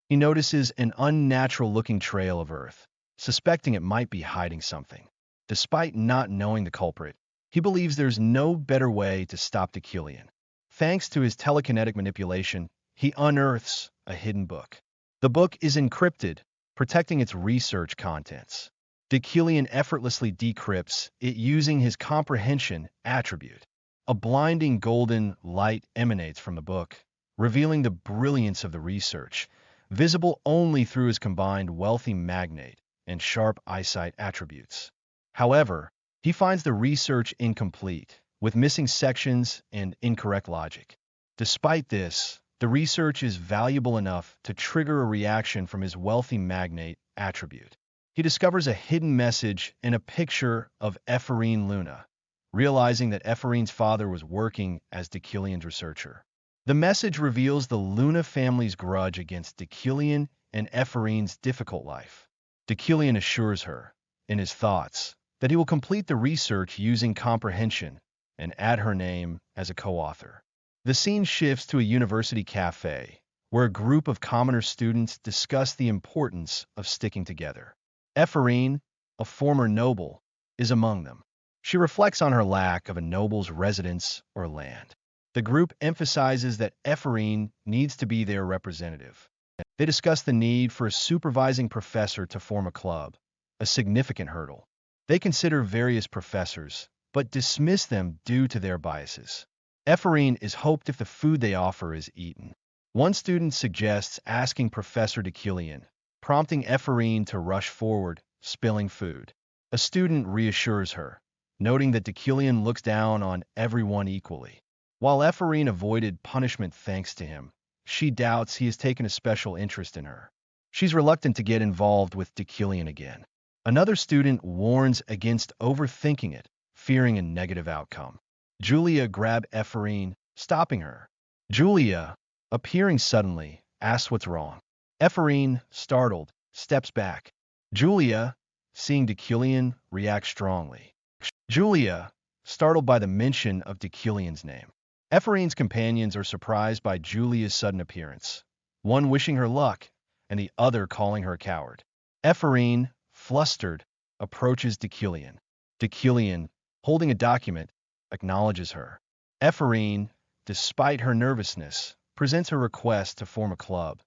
He notices an unnatural-looking trail of earth, suspecting it might be hiding something. Despite not knowing the culprit, he believes there's no better way to stop Deucalion. Thanks to his telekinetic manipulation, he unearths a hidden book. The book is encrypted, protecting its research contents. Deucalion effortlessly decrypts it using his comprehension attribute. A blinding golden light emanates from the book, revealing the brilliance of the research, visible only through his combined wealthy magnate and sharp eyesight attributes. However, he finds the research incomplete, with missing sections and incorrect logic. Despite this, the research is valuable enough to trigger a reaction from his wealthy magnate attribute. He discovers a hidden message in a picture of Ephraim Luna, realizing that Ephraim's father was working as Deucalion's researcher. The message reveals the Luna family's grudge against Deucalion and Ephraim's difficult life. Deucalion assures her, in his thoughts, that he will complete the research using comprehension and add her name as a co-author. The scene shifts to a university cafe, where a group of commoner students discuss the importance of sticking together. Ephraim, a former noble, is among them. She reflects on her lack of a noble's residence or land. The group emphasizes that Ephraim needs to be their representative. They discuss the need for a supervising professor to form a club, a significant hurdle. They consider various professors, but dismiss them due to their biases. Ephraim is hoped if the food they offer is eaten. One student suggests asking Professor Deucalion, prompting Ephraim to rush forward, spilling food. A student reassures her, noting that Deucalion looks down on everyone equally. While Ephraim avoided punishment thanks to him, she doubts he has taken a special interest in her. She's reluctant to get involved with Deucalion again. Another student warns against overthinking it, fearing a negative outcome. Julia grabs Ephraim, stopping her. Julia, appearing suddenly, asks what's wrong. Ephraim, startled, steps back. Julia, seeing Deucalion, reacts strongly. Julia, startled by the mention of Deucalion's name. Ephraim's companions are surprised by Julia's sudden appearance, one wishing her luck, and the other calling her a coward. Ephraim, flustered, approaches Deucalion. Deucalion, holding a document, acknowledges her. Ephraim, despite her nervousness, presents her request to form a club,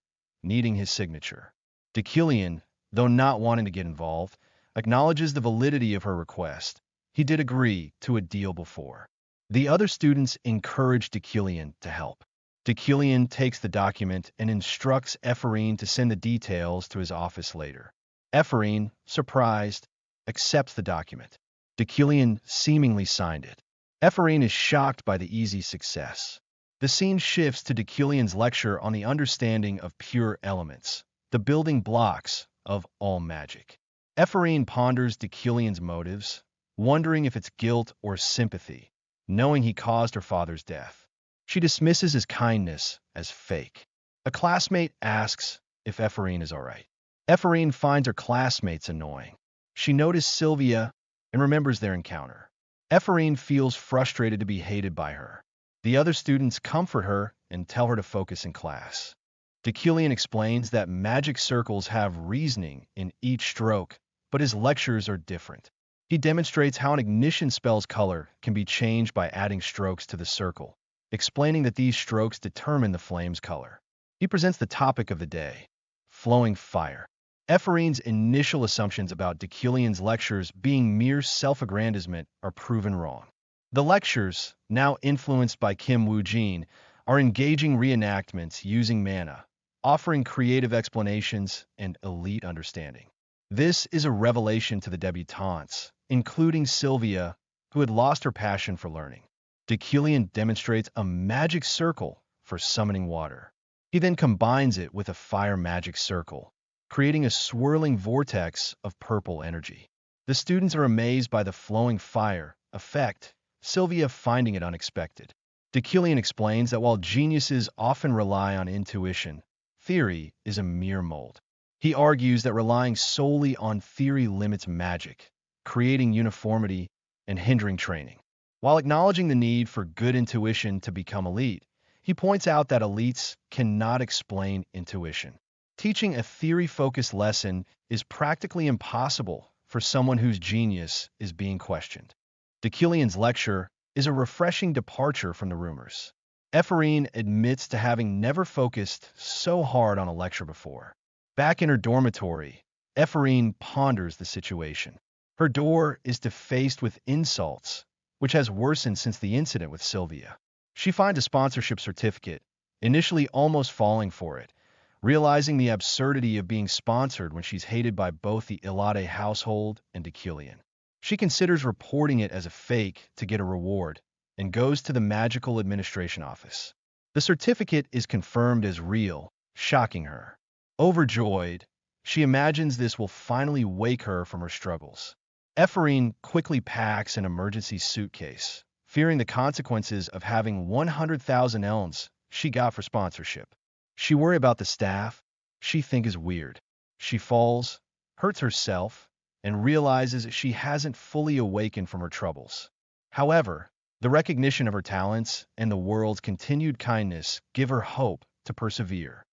needing his signature. Deucalion, though not wanting to get involved, acknowledges the validity of her request. He did agree to a deal before. The other students encourage Deucalion to help. Deucalion takes the document and instructs Ephraim to send the details to his office later. Ephraim, surprised, accepts the document. Deucalion seemingly signed it. Ephraim is shocked by the easy success. The scene shifts to Deucalion's lecture on the understanding of pure elements, the building blocks of all magic. Ephraim ponders Deucalion's motives, wondering if it's guilt or sympathy. knowing he caused her father's death. She dismisses his kindness as fake. A classmate asks if Ephraim is all right. Ephraim finds her classmates annoying. She notices Sylvia and remembers their encounter. Ephraim feels frustrated to be hated by her. The other students comfort her and tell her to focus in class. Deucalion explains that magic circles have reasoning in each stroke, but his lectures are different. He demonstrates how an ignition spell's color can be changed by adding strokes to the circle, explaining that these strokes determine the flame's color. He presents the topic of the day, flowing fire. Ephraim's initial assumptions about Deucalion's lectures being mere self-aggrandizement are proven wrong. The lectures, now influenced by Kim Woo-jin, are engaging reenactments using mana, offering creative explanations and elite understanding. This is a revelation to the debutantes, including Sylvia, who had lost her passion for learning. Deucalion demonstrates a magic circle for summoning water. He then combines it with a fire magic circle, creating a swirling vortex of purple energy. The students are amazed by the flowing fire effect, Sylvia finding it unexpected. Deucalion explains that while geniuses often rely on intuition, theory is a mere mold. He argues that relying solely on theory limits magic, creating uniformity and hindering training. While acknowledging the need for good intuition to become elite, he points out that elites cannot explain intuition. Teaching a theory-focused lesson is practically impossible for someone whose genius is being questioned. Deucalion's lecture is a refreshing departure from the rumors. Ephraim admits to having never focused so hard on a lecture before. Back in her dormitory, Ephraim ponders the situation. Her door is defaced with insults, which has worsened since the incident with Sylvia. She finds a sponsorship certificate, initially almost falling for it, realizing the absurdity of being sponsored when she's hated by both the Ilade household and Deucalion. She considers reporting it as a fake to get a reward and goes to the magical administration office. The certificate is confirmed as real, shocking her. Overjoyed, she imagines this will finally wake her from her struggles. Ephraim quickly packs an emergency suitcase, fearing the consequences of having 100,000 elms she got for sponsorship. She worries about the staff she thinks is weird. She falls, hurts herself, and realizes she hasn't fully awakened from her troubles. However, the recognition of her talents and the world's continued kindness give her hope to persevere.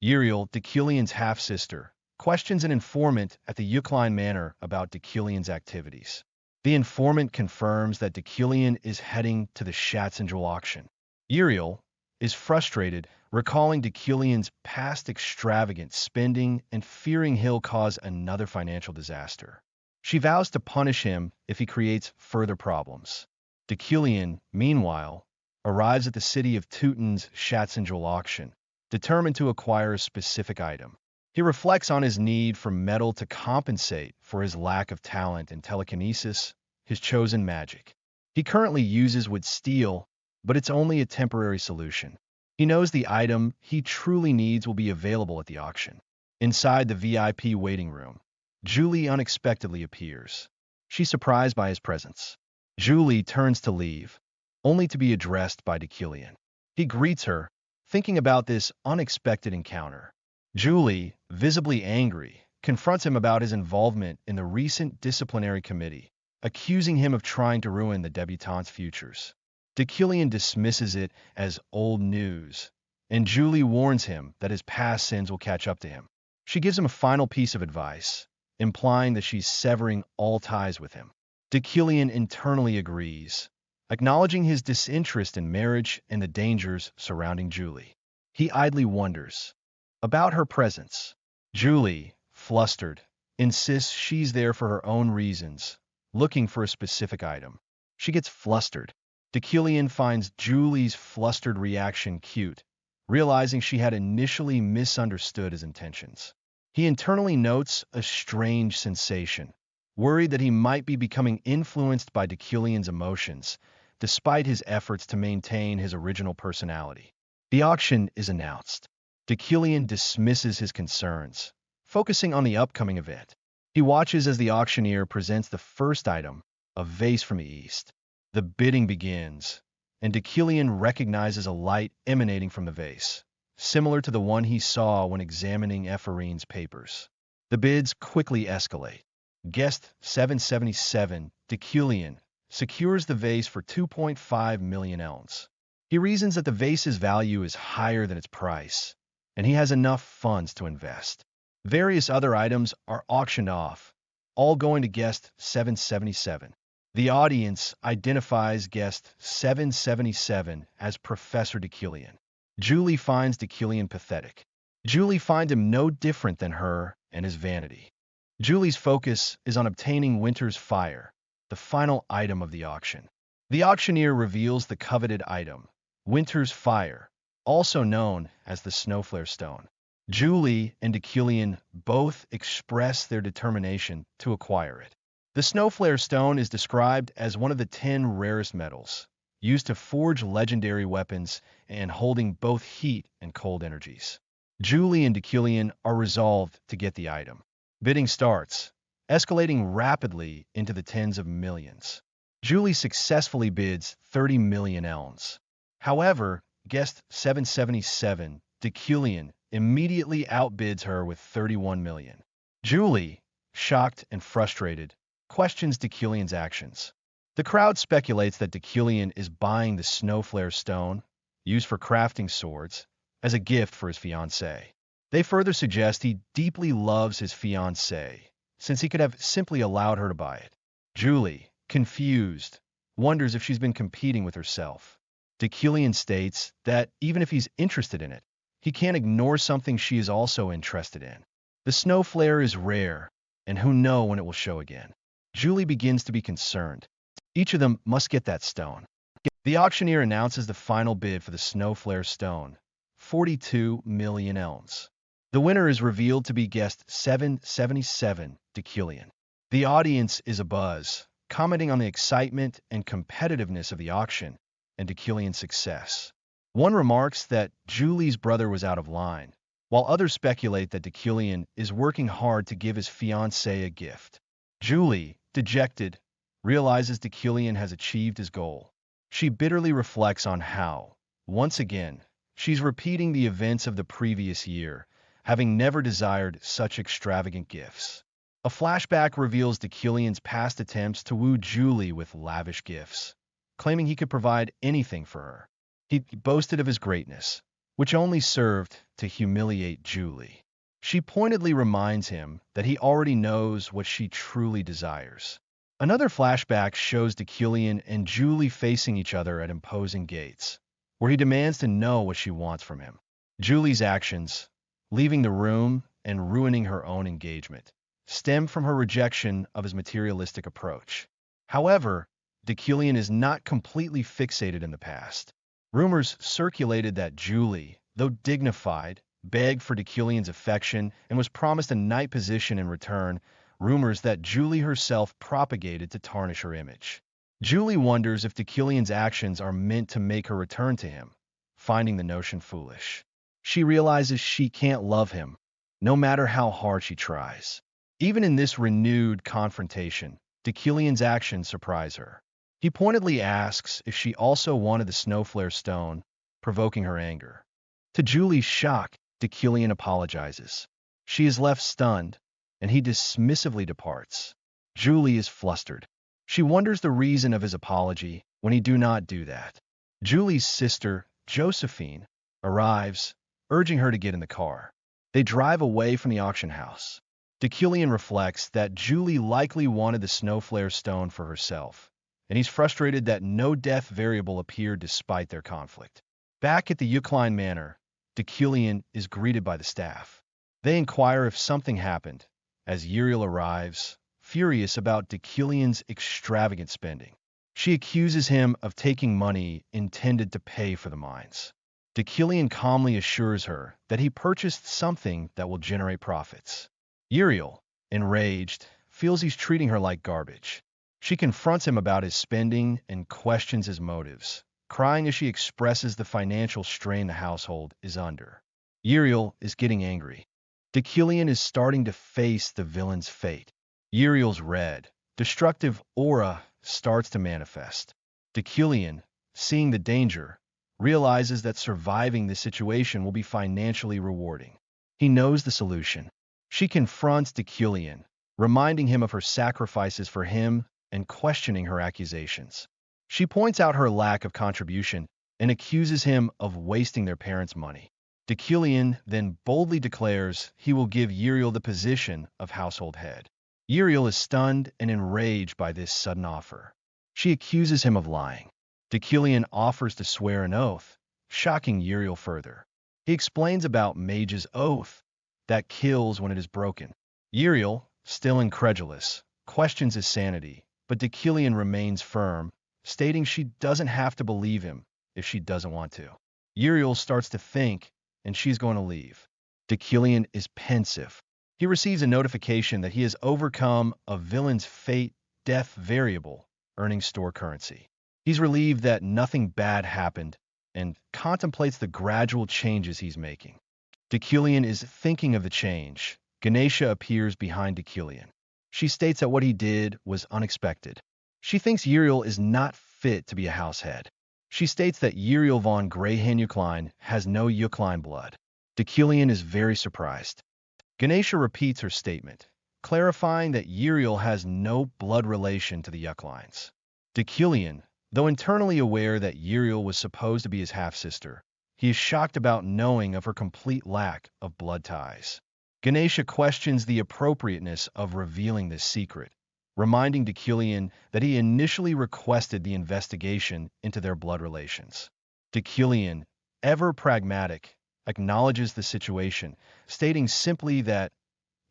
Uriel, Deucalion's half-sister, questions an informant at the Yucline Manor about Deucalion's activities. The informant confirms that Deucalion is heading to the Schatzenjewel auction. Uriel is frustrated, recalling Deucalion's past extravagant spending and fearing he'll cause another financial disaster. She vows to punish him if he creates further problems. Deucalion, meanwhile, arrives at the city of Teuton's Schatzenjewel auction, determined to acquire a specific item. He reflects on his need for metal to compensate for his lack of talent in telekinesis, his chosen magic. He currently uses wood steel, but it's only a temporary solution. He knows the item he truly needs will be available at the auction. Inside the VIP waiting room, Julie unexpectedly appears. She's surprised by his presence. Julie turns to leave, only to be addressed by Deucalion. He greets her, thinking about this unexpected encounter. Julie, visibly angry, confronts him about his involvement in the recent disciplinary committee, accusing him of trying to ruin the debutante's futures. Deucalion dismisses it as old news, and Julie warns him that his past sins will catch up to him. She gives him a final piece of advice, implying that she's severing all ties with him. Deucalion internally agrees, acknowledging his disinterest in marriage and the dangers surrounding Julie. He idly wonders about her presence. Julie, flustered, insists she's there for her own reasons, looking for a specific item. She gets flustered. Deucalion finds Julie's flustered reaction cute, realizing she had initially misunderstood his intentions. He internally notes a strange sensation, worried that he might be becoming influenced by Deucalion's emotions, despite his efforts to maintain his original personality. The auction is announced. Deucalion dismisses his concerns, focusing on the upcoming event. He watches as the auctioneer presents the first item, a vase from the east. The bidding begins, and Deucalion recognizes a light emanating from the vase, similar to the one he saw when examining Ephorine's papers. The bids quickly escalate. Guest 777, Deucalion, secures the vase for 2.5 million elms. He reasons that the vase's value is higher than its price, and he has enough funds to invest. Various other items are auctioned off, all going to guest 777. The audience identifies guest 777 as Professor Deucalion. Julie finds Deucalion pathetic. Julie finds him no different than her and his vanity. Julie's focus is on obtaining Winter's Fire, the final item of the auction. The auctioneer reveals the coveted item, Winter's Fire, also known as the Snowflare Stone. Julie and Deucalion both express their determination to acquire it. The Snowflare Stone is described as one of the 10 rarest metals, used to forge legendary weapons and holding both heat and cold energies. Julie and Deucalion are resolved to get the item. Bidding starts, escalating rapidly into the tens of millions. Julie successfully bids 30 million elms. However, guest 777, Deucalion, immediately outbids her with 31 million. Julie, shocked and frustrated, questions Deucalion's actions. The crowd speculates that Deucalion is buying the Snowflare Stone, used for crafting swords, as a gift for his fiancée. They further suggest he deeply loves his fiancée, since he could have simply allowed her to buy it. Julie, confused, wonders if she's been competing with herself. Deucalion states that even if he's interested in it, he can't ignore something she is also interested in. The Snowflare is rare, and who knows when it will show again. Julie begins to be concerned. Each of them must get that stone. The auctioneer announces the final bid for the Snowflare Stone, 42 million elms. The winner is revealed to be guest 777, Deucalion. The audience is abuzz, commenting on the excitement and competitiveness of the auction and Deucalion's success. One remarks that Julie's brother was out of line, while others speculate that Deucalion is working hard to give his fiancée a gift. Julie, dejected, realizes Deucalion has achieved his goal. She bitterly reflects on how, once again, she's repeating the events of the previous year, having never desired such extravagant gifts. A flashback reveals Deucalion's past attempts to woo Julie with lavish gifts, claiming he could provide anything for her. He boasted of his greatness, which only served to humiliate Julie. She pointedly reminds him that he already knows what she truly desires. Another flashback shows Deucalion and Julie facing each other at imposing gates, where he demands to know what she wants from him. Julie's actions, leaving the room and ruining her own engagement, stem from her rejection of his materialistic approach. However, Deucalion is not completely fixated in the past. Rumors circulated that Julie, though dignified, begged for Deucalion's affection and was promised a knight position in return, rumors that Julie herself propagated to tarnish her image. Julie wonders if Deucalion's actions are meant to make her return to him, finding the notion foolish. She realizes she can't love him, no matter how hard she tries. Even in this renewed confrontation, Deucalion's actions surprise her. He pointedly asks if she also wanted the Snowflare Stone, provoking her anger. To Julie's shock, Deucalion apologizes. She is left stunned, and he dismissively departs. Julie is flustered. She wonders the reason of his apology when he do not do that. Julie's sister, Josephine, arrives, urging her to get in the car. They drive away from the auction house. Deucalion reflects that Julie likely wanted the Snowflare Stone for herself, and he's frustrated that no death variable appeared despite their conflict. Back at the Yahello Manor, Deucalion is greeted by the staff. They inquire if something happened, as Uriel arrives, furious about Deucalion's extravagant spending. She accuses him of taking money intended to pay for the mines. Deucalion calmly assures her that he purchased something that will generate profits. Uriel, enraged, feels he's treating her like garbage. She confronts him about his spending and questions his motives, crying as she expresses the financial strain the household is under. Uriel is getting angry. Deucalion is starting to face the villain's fate. Uriel's red, destructive aura starts to manifest. Deculian, seeing the danger, realizes that surviving this situation will be financially rewarding. He knows the solution. She confronts Deculian, reminding him of her sacrifices for him and questioning her accusations. She points out her lack of contribution and accuses him of wasting their parents' money. Deculian then boldly declares he will give Uriel the position of household head. Uriel is stunned and enraged by this sudden offer. She accuses him of lying. Deculian offers to swear an oath, shocking Uriel further. He explains about Mage's oath that kills when it is broken. Uriel, still incredulous, questions his sanity, but Deculian remains firm, stating she doesn't have to believe him if she doesn't want to. Uriel starts to think, and she's going to leave. Deculian is pensive. He receives a notification that he has overcome a villain's fate death variable, earning store currency. He's relieved that nothing bad happened and contemplates the gradual changes he's making. Deculian is thinking of the change. Ganesha appears behind Deculian. She states that what he did was unexpected. She thinks Uriel is not fit to be a househead. She states that Uriel von Greyhan-Yucklein has no Yucklein blood. Deculian is very surprised. Ganesha repeats her statement, clarifying that Uriel has no blood relation to the Yuckleins. Deculian, though internally aware that Uriel was supposed to be his half-sister, he is shocked about knowing of her complete lack of blood ties. Ganesha questions the appropriateness of revealing this secret, reminding Deculian that he initially requested the investigation into their blood relations. Deculian, ever pragmatic, acknowledges the situation, stating simply that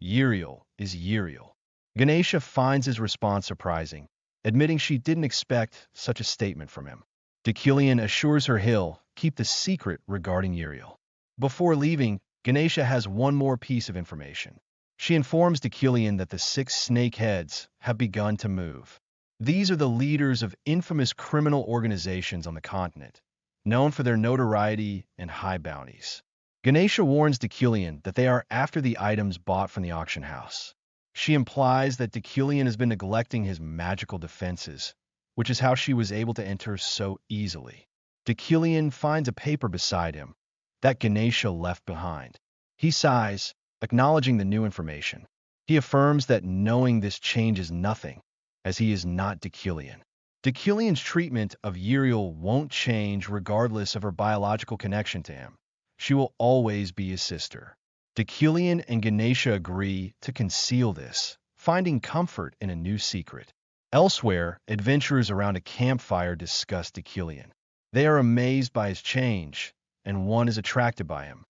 Uriel is Uriel. Ganesha finds his response surprising, admitting she didn't expect such a statement from him. Deculian assures her he'll keep the secret regarding Uriel. Before leaving, Ganesha has one more piece of information. She informs Deculian that the 6 snake heads have begun to move. These are the leaders of infamous criminal organizations on the continent, known for their notoriety and high bounties. Ganesha warns Deculian that they are after the items bought from the auction house. She implies that Deculian has been neglecting his magical defenses, which is how she was able to enter so easily. Deculian finds a paper beside him that Ganesha left behind. He sighs, acknowledging the new information. He affirms that knowing this changes nothing, as he is not Deculian. Deculian's treatment of Uriel won't change regardless of her biological connection to him. She will always be his sister. Deculian and Ganesha agree to conceal this, finding comfort in a new secret. Elsewhere, adventurers around a campfire discuss Deculian. They are amazed by his change, and one is attracted by him.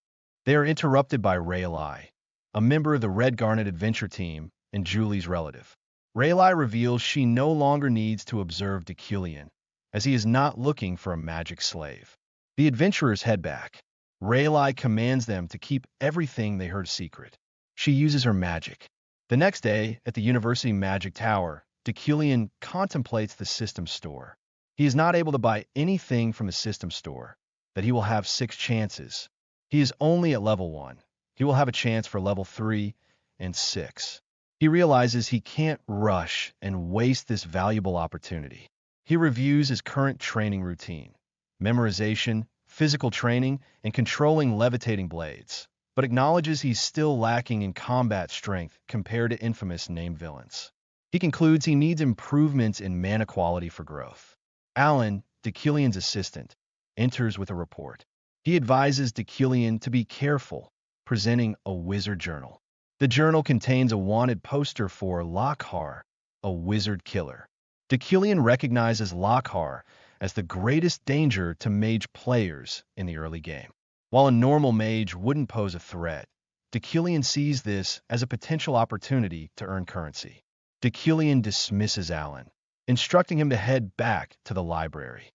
They are interrupted by Rayleigh, a member of the Red Garnet adventure team and Julie's relative. Rayleigh reveals she no longer needs to observe Deculian, as he is not looking for a magic slave. The adventurers head back. Rayleigh commands them to keep everything they heard secret. She uses her magic. The next day, at the University Magic Tower, Deculian contemplates the system store. He is not able to buy anything from the system store, that he will have 6 chances. He is only at level 1. He will have a chance for level 3 and 6. He realizes he can't rush and waste this valuable opportunity. He reviews his current training routine, memorization, physical training, and controlling levitating blades, but acknowledges he's still lacking in combat strength compared to infamous named villains. He concludes he needs improvements in mana quality for growth. Alan, Deculian's assistant, enters with a report. He advises Deculian to be careful, presenting a wizard journal. The journal contains a wanted poster for Lockhar, a wizard killer. Deculian recognizes Lockhar as the greatest danger to mage players in the early game. While a normal mage wouldn't pose a threat, Deculian sees this as a potential opportunity to earn currency. Deculian dismisses Alan, instructing him to head back to the library.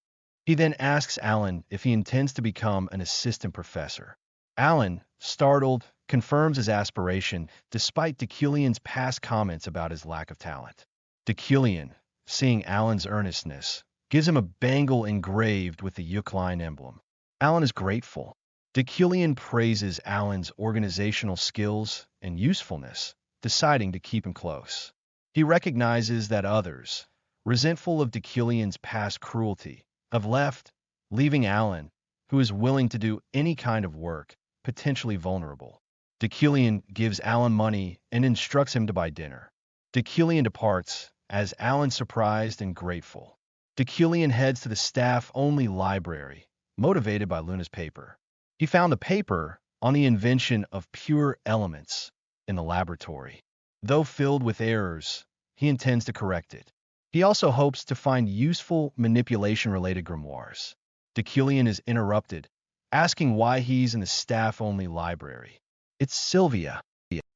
He then asks Alan if he intends to become an assistant professor. Alan, startled, confirms his aspiration despite Deculian's past comments about his lack of talent. Deculian, seeing Alan's earnestness, gives him a bangle engraved with the Yucklein emblem. Alan is grateful. Deculian praises Alan's organizational skills and usefulness, deciding to keep him close. He recognizes that others, resentful of Deucalion's past cruelty, have left, leaving Alan, who is willing to do any kind of work, potentially vulnerable. Deucalion gives Alan money and instructs him to buy dinner. Deucalion departs, as Alan surprised and grateful. Deucalion heads to the staff-only library, motivated by Luna's paper. He found the paper on the invention of pure elements in the laboratory. Though filled with errors, he intends to correct it. He also hopes to find useful manipulation-related grimoires. Deucalion is interrupted, asking why he's in the staff-only library. It's Sylvia.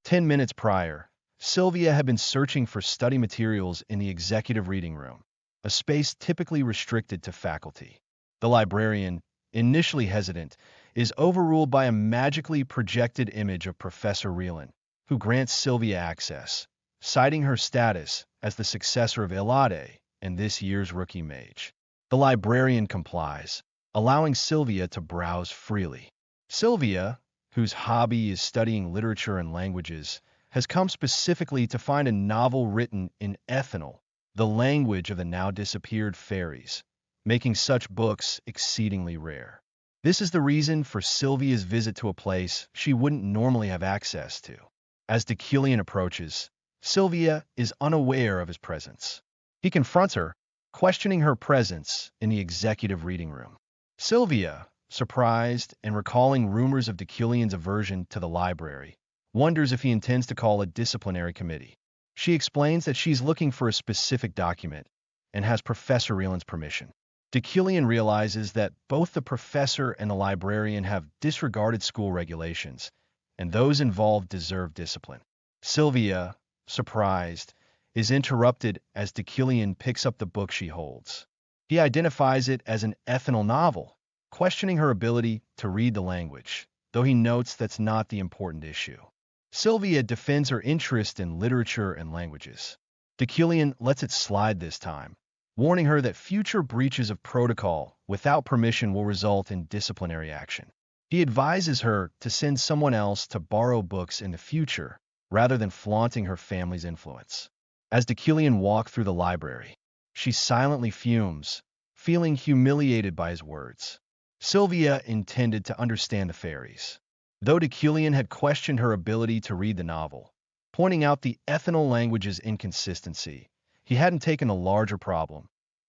10 minutes prior, Sylvia had been searching for study materials in the executive reading room, a space typically restricted to faculty. The librarian, initially hesitant, is overruled by a magically projected image of Professor Reelan, who grants Sylvia access, citing her status as the successor of Elade and this year's rookie mage. The librarian complies, allowing Sylvia to browse freely. Sylvia, whose hobby is studying literature and languages, has come specifically to find a novel written in Ethanol, the language of the now-disappeared fairies, making such books exceedingly rare. This is the reason for Sylvia's visit to a place she wouldn't normally have access to. As Deucalion approaches, Sylvia is unaware of his presence. He confronts her, questioning her presence in the executive reading room. Sylvia, surprised and recalling rumors of Deucalion's aversion to the library, wonders if he intends to call a disciplinary committee. She explains that she's looking for a specific document and has Professor Reelan's permission. Deucalion realizes that both the professor and the librarian have disregarded school regulations, and those involved deserve discipline. Sylvia, surprised, is interrupted as Deucalion picks up the book she holds. He identifies it as an Ethanol novel, questioning her ability to read the language, though he notes that's not the important issue. Sylvia defends her interest in literature and languages. Deucalion lets it slide this time, warning her that future breaches of protocol without permission will result in disciplinary action. He advises her to send someone else to borrow books in the future, rather than flaunting her family's influence. As Deucalion walks through the library, she silently fumes, feeling humiliated by his words. Sylvia intended to understand the fairies, though Deucalion had questioned her ability to read the novel, pointing out the Ethanol language's inconsistency. He hadn't taken the larger problem,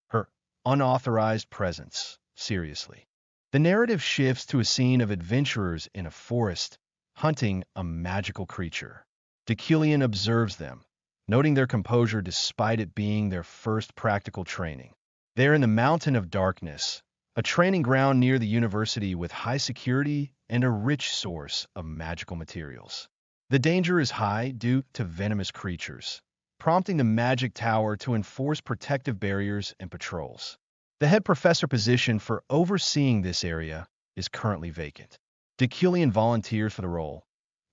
her unauthorized presence, seriously. The narrative shifts to a scene of adventurers in a forest, hunting a magical creature. Deucalion observes them, noting their composure despite it being their first practical training. They're in the Mountain of Darkness, a training ground near the university with high security and a rich source of magical materials. The danger is high due to venomous creatures, prompting the Magic Tower to enforce protective barriers and patrols. The head professor position for overseeing this area is currently vacant. Deucalion volunteers for the role,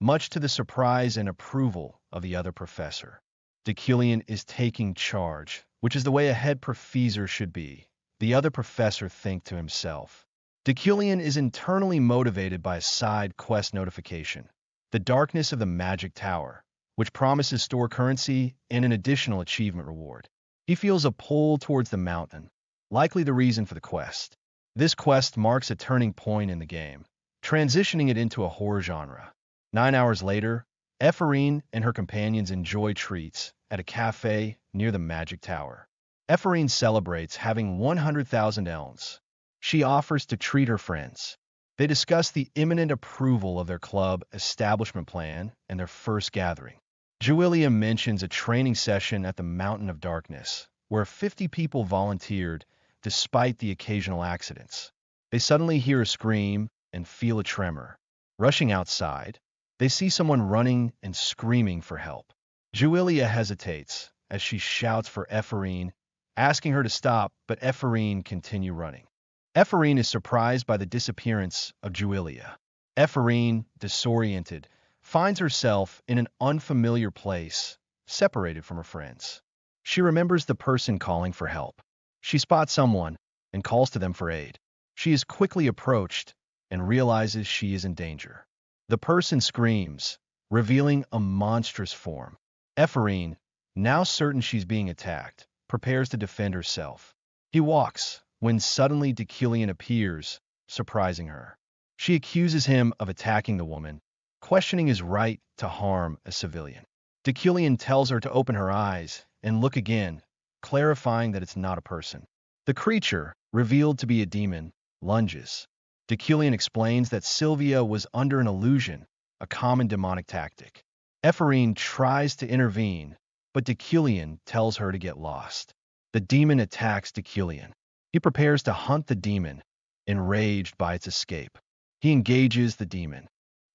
much to the surprise and approval of the other professor. Deucalion is taking charge, which is the way a head professor should be, the other professor thinks to himself. Deucalion is internally motivated by a side quest notification, the darkness of the Magic Tower, which promises store currency and an additional achievement reward. He feels a pull towards the mountain, likely the reason for the quest. This quest marks a turning point in the game, transitioning it into a horror genre. 9 hours later, Ephraim and her companions enjoy treats at a cafe near the Magic Tower. Ephraim celebrates having 100,000 elms. She offers to treat her friends. They discuss the imminent approval of their club establishment plan and their first gathering. Julia mentions a training session at the Mountain of Darkness, where 50 people volunteered despite the occasional accidents. They suddenly hear a scream and feel a tremor. Rushing outside, they see someone running and screaming for help. Julia hesitates as she shouts for Ephraim, asking her to stop, but Ephraim continues running. Ephraim is surprised by the disappearance of Julia. Ephraim, disoriented, finds herself in an unfamiliar place, separated from her friends. She remembers the person calling for help. She spots someone and calls to them for aid. She is quickly approached and realizes she is in danger. The person screams, revealing a monstrous form. Ephraim, now certain she's being attacked, prepares to defend herself. He walks, when suddenly Deucalion appears, surprising her. She accuses him of attacking the woman, questioning his right to harm a civilian. Deucalion tells her to open her eyes and look again, clarifying that it's not a person. The creature, revealed to be a demon, lunges. Deucalion explains that Sylvia was under an illusion, a common demonic tactic. Ephraim tries to intervene, but Deucalion tells her to get lost. The demon attacks Deucalion. He prepares to hunt the demon, enraged by its escape. He engages the demon,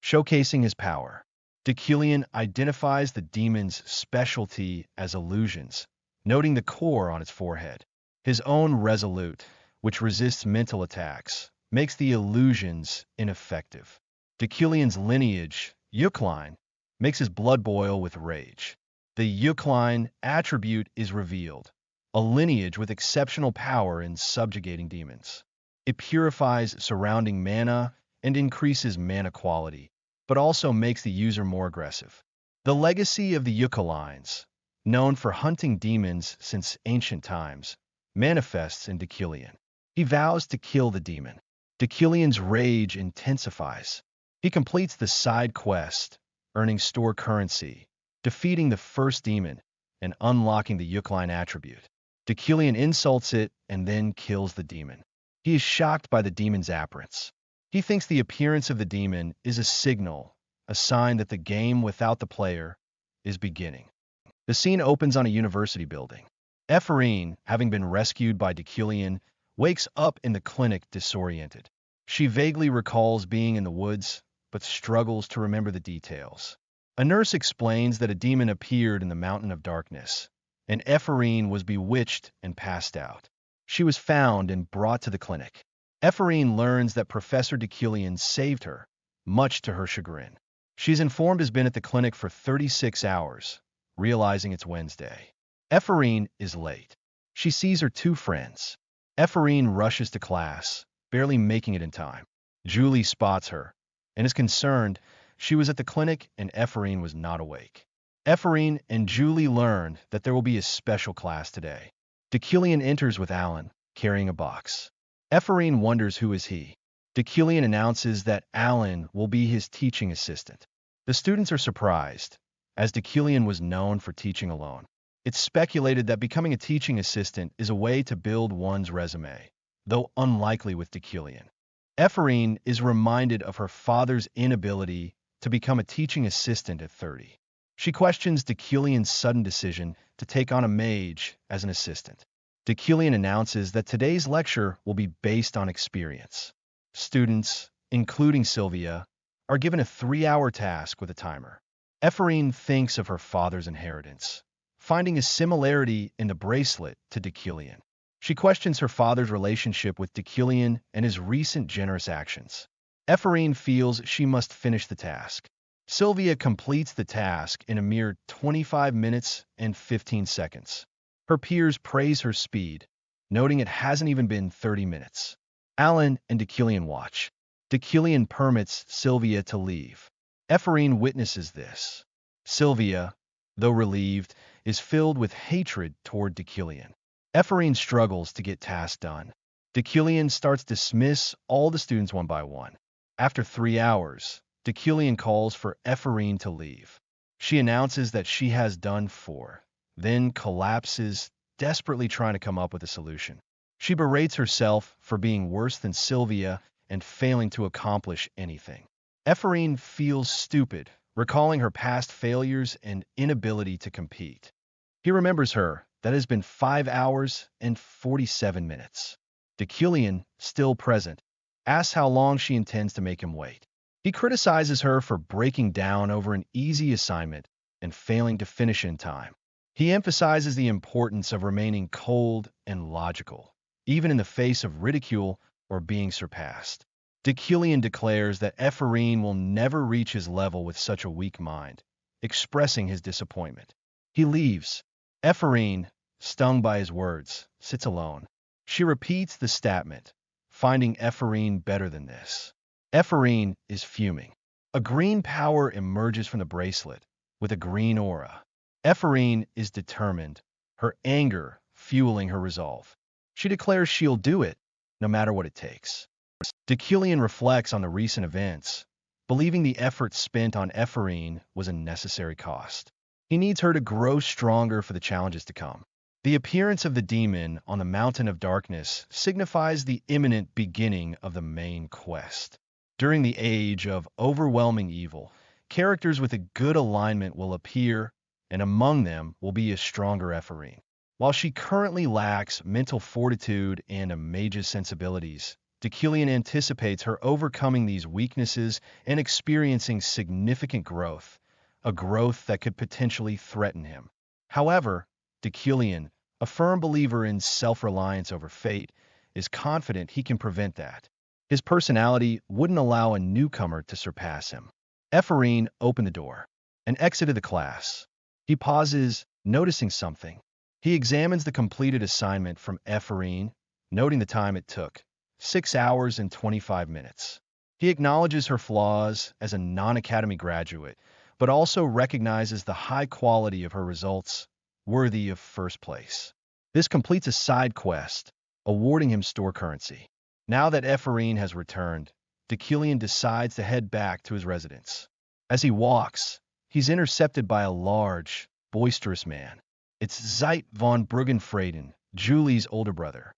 showcasing his power. Deucalion identifies the demon's specialty as illusions, noting the core on its forehead. His own resolute, which resists mental attacks, makes the illusions ineffective. Deucalion's lineage, Yukline, makes his blood boil with rage. The Yukline attribute is revealed, a lineage with exceptional power in subjugating demons. It purifies surrounding mana and increases mana quality, but also makes the user more aggressive. The legacy of the Yukalines, known for hunting demons since ancient times, manifests in Deucalion. He vows to kill the demon. Deucalion's rage intensifies. He completes the side quest, earning store currency, defeating the first demon, and unlocking the Yukaline attribute. Deucalion insults it and then kills the demon. He is shocked by the demon's appearance. He thinks the appearance of the demon is a signal, a sign that the game without the player is beginning. The scene opens on a university building. Ephraim, having been rescued by Deucalion, wakes up in the clinic disoriented. She vaguely recalls being in the woods, but struggles to remember the details. A nurse explains that a demon appeared in the Mountain of Darkness, and Ephraim was bewitched and passed out. She was found and brought to the clinic. Ephraim learns that Professor Deucalion saved her, much to her chagrin. She's informed has been at the clinic for 36 hours, realizing it's Wednesday. Ephraim is late. She sees her two friends. Ephraim rushes to class, barely making it in time. Julie spots her and is concerned. She was at the clinic and Ephraim was not awake. Ephraim and Julie learn that there will be a special class today. Deucalion enters with Alan, carrying a box. Ephraim wonders who is he. Deucalion announces that Alan will be his teaching assistant. The students are surprised, as Deucalion was known for teaching alone. It's speculated that becoming a teaching assistant is a way to build one's resume, though unlikely with Deucalion. Ephraim is reminded of her father's inability to become a teaching assistant at 30. She questions Deucalion's sudden decision to take on a mage as an assistant. Deucalion announces that today's lecture will be based on experience. Students, including Sylvia, are given a 3-hour task with a timer. Ephraim thinks of her father's inheritance, finding a similarity in the bracelet to Deucalion. She questions her father's relationship with Deucalion and his recent generous actions. Ephraim feels she must finish the task. Sylvia completes the task in a mere 25 minutes and 15 seconds. Her peers praise her speed, noting it hasn't even been 30 minutes. Alan and Deucalion watch. Deucalion permits Sylvia to leave. Ephraim witnesses this. Sylvia, though relieved, is filled with hatred toward Deucalion. Ephraim struggles to get tasks done. Deucalion starts to dismiss all the students one by one. After 3 hours, Deucalion calls for Ephraim to leave. She announces that she has done 4, then collapses, desperately trying to come up with a solution. She berates herself for being worse than Sylvia and failing to accomplish anything. Ephraim feels stupid, recalling her past failures and inability to compete. He remembers her. That has been 5 hours and 47 minutes. Deucalion, still present, asks how long she intends to make him wait. He criticizes her for breaking down over an easy assignment and failing to finish in time. He emphasizes the importance of remaining cold and logical, even in the face of ridicule or being surpassed. Deucalion declares that Ephraim will never reach his level with such a weak mind, expressing his disappointment. He leaves. Ephraim, stung by his words, sits alone. She repeats the statement, finding Ephraim better than this. Ephraim is fuming. A green power emerges from the bracelet, with a green aura. Ephraim is determined, her anger fueling her resolve. She declares she'll do it, no matter what it takes. Deucalion reflects on the recent events, believing the effort spent on Ephraim was a necessary cost. He needs her to grow stronger for the challenges to come. The appearance of the demon on the Mountain of Darkness signifies the imminent beginning of the main quest. During the age of overwhelming evil, characters with a good alignment will appear, and among them will be a stronger Ephraim. While she currently lacks mental fortitude and a mage's sensibilities, Deucalion anticipates her overcoming these weaknesses and experiencing significant growth, a growth that could potentially threaten him. However, Deucalion, a firm believer in self-reliance over fate, is confident he can prevent that. His personality wouldn't allow a newcomer to surpass him. Ephraim opened the door and exited the class. He pauses, noticing something. He examines the completed assignment from Ephraim, noting the time it took, 6 hours and 25 minutes. He acknowledges her flaws as a non-academy graduate, but also recognizes the high quality of her results, worthy of first place. This completes a side quest, awarding him store currency. Now that Ephraim has returned, Deucalion decides to head back to his residence. As he walks, he's intercepted by a large, boisterous man. It's Zeit von Bruggenfraden, Julie's older brother,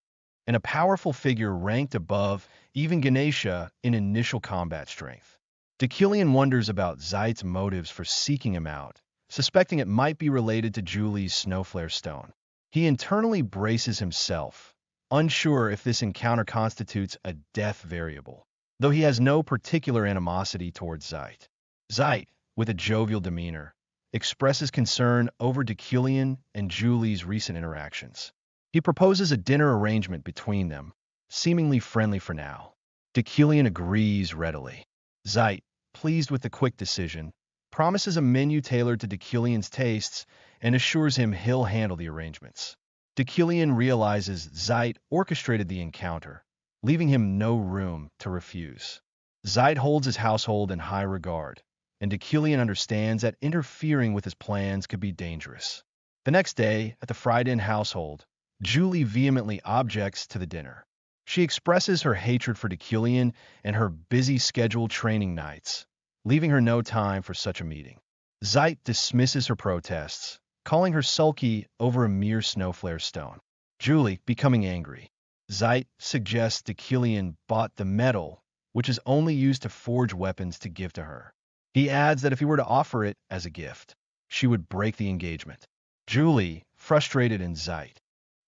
and a powerful figure ranked above even Ganesha in initial combat strength. Deucalion wonders about Zeit's motives for seeking him out, suspecting it might be related to Julie's Snowflare Stone. He internally braces himself, unsure if this encounter constitutes a death variable, though he has no particular animosity towards Zeit. Zeit, with a jovial demeanor, expresses concern over Deucalion and Julie's recent interactions. He proposes a dinner arrangement between them, seemingly friendly for now. Deucalion agrees readily. Zeit, pleased with the quick decision, promises a menu tailored to Deucalion's tastes and assures him he'll handle the arrangements. Deucalion realizes Zeit orchestrated the encounter, leaving him no room to refuse. Zeit holds his household in high regard, and Deucalion understands that interfering with his plans could be dangerous. The next day, at the Frieden household, Julie vehemently objects to the dinner. She expresses her hatred for Deucalion and her busy scheduled training nights, leaving her no time for such a meeting. Zeit dismisses her protests, calling her sulky over a mere snowflare stone. Julie, becoming angry, Zeit suggests Deucalion bought the metal, which is only used to forge weapons, to give to her. He adds that if he were to offer it as a gift, she would break the engagement. Julie, frustrated in Zeit.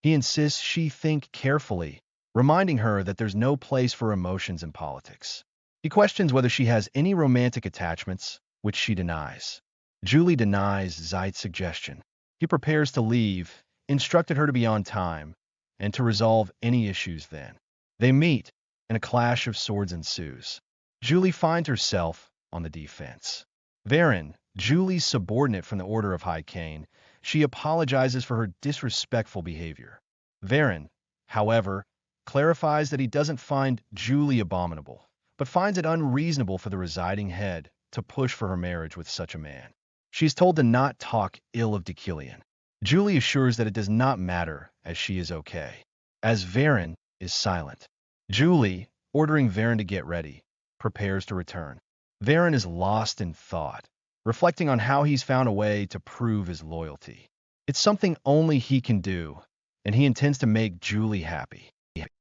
He insists she think carefully, reminding her that there's no place for emotions in politics. He questions whether she has any romantic attachments, which she denies. Julie denies Zeit's suggestion. He prepares to leave, instructed her to be on time, and to resolve any issues then. They meet, and a clash of swords ensues. Julie finds herself on the defense. Varen, Julie's subordinate from the Order of High Cane, she apologizes for her disrespectful behavior. Varen, however, clarifies that he doesn't find Julie abominable, but finds it unreasonable for the residing head to push for her marriage with such a man. She's told to not talk ill of Deucalion. Julie assures that it does not matter, as she is okay. As Varen is silent, Julie, ordering Varen to get ready, prepares to return. Varen is lost in thought, reflecting on how he's found a way to prove his loyalty. It's something only he can do, and he intends to make Julie happy.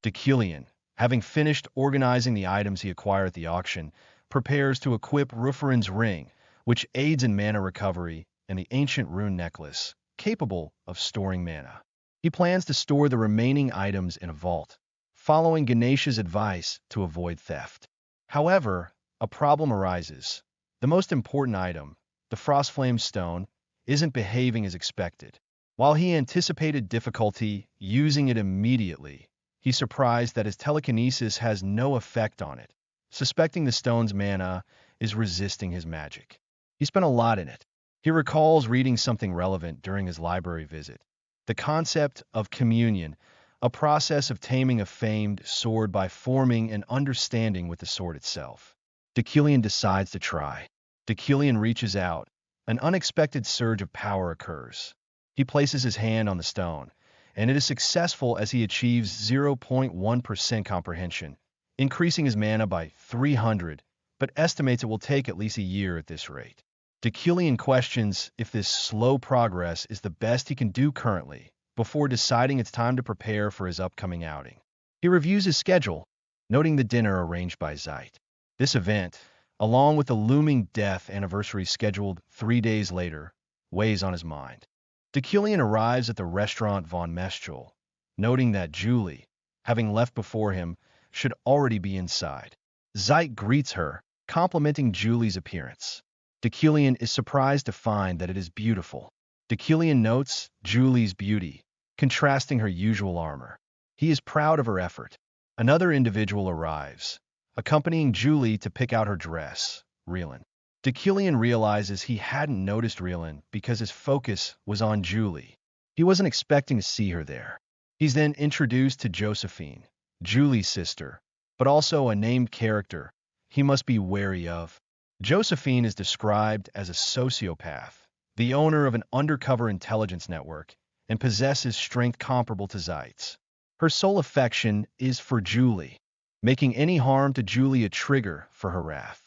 Deucalion, having finished organizing the items he acquired at the auction, prepares to equip Rufarin's ring, which aids in mana recovery, and the ancient rune necklace, capable of storing mana. He plans to store the remaining items in a vault, following Ganesha's advice to avoid theft. However, a problem arises. The most important item, the Frostflame Stone, isn't behaving as expected. While he anticipated difficulty using it immediately, he's surprised that his telekinesis has no effect on it, suspecting the stone's mana is resisting his magic. He spent a lot in it. He recalls reading something relevant during his library visit. The concept of communion, a process of taming a famed sword by forming an understanding with the sword itself. Deucalion decides to try. Deucalion reaches out. An unexpected surge of power occurs. He places his hand on the stone, and it is successful as he achieves 0.1% comprehension, increasing his mana by 300, but estimates it will take at least a year at this rate. Deucalion questions if this slow progress is the best he can do currently, before deciding it's time to prepare for his upcoming outing. He reviews his schedule, noting the dinner arranged by Zeit. This event, along with the looming death anniversary scheduled 3 days later, weighs on his mind. Deucalion arrives at the restaurant Von Meschel, noting that Julie, having left before him, should already be inside. Zeit greets her, complimenting Julie's appearance. Deucalion is surprised to find that it is beautiful. Deucalion notes Julie's beauty, contrasting her usual armor. He is proud of her effort. Another individual arrives, accompanying Julie to pick out her dress, Rylan. Deucalion realizes he hadn't noticed Rylan because his focus was on Julie. He wasn't expecting to see her there. He's then introduced to Josephine, Julie's sister, but also a named character he must be wary of. Josephine is described as a sociopath, the owner of an undercover intelligence network, and possesses strength comparable to Zeit's. Her sole affection is for Julie, making any harm to Julie a trigger for her wrath.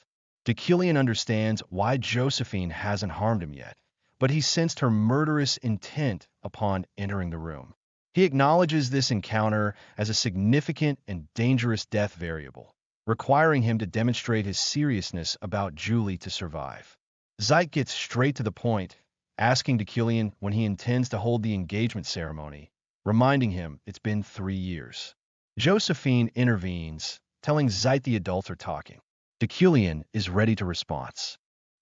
Deucalion understands why Josephine hasn't harmed him yet, but he sensed her murderous intent upon entering the room. He acknowledges this encounter as a significant and dangerous death variable, requiring him to demonstrate his seriousness about Julie to survive. Zeit gets straight to the point, asking Deucalion when he intends to hold the engagement ceremony, reminding him it's been 3 years. Josephine intervenes, telling Zeit the adults are talking. Deucalion is ready to respond.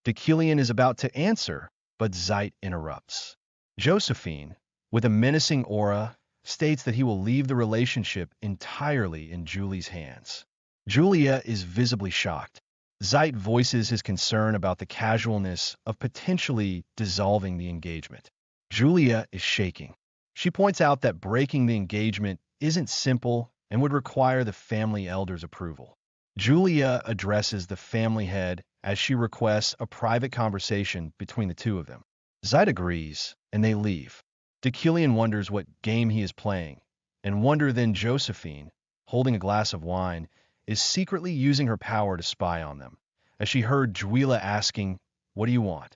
Deucalion is about to answer, but Zeit interrupts. Josephine, with a menacing aura, states that he will leave the relationship entirely in Julie's hands. Julia is visibly shocked. Zeit voices his concern about the casualness of potentially dissolving the engagement. Julia is shaking. She points out that breaking the engagement isn't simple and would require the family elder's approval. Julia addresses the family head as she requests a private conversation between the two of them. Zeit agrees, and they leave. Deucalion wonders what game he is playing, and wonder then Josephine, holding a glass of wine, is secretly using her power to spy on them, as she heard Julia asking, "What do you want?"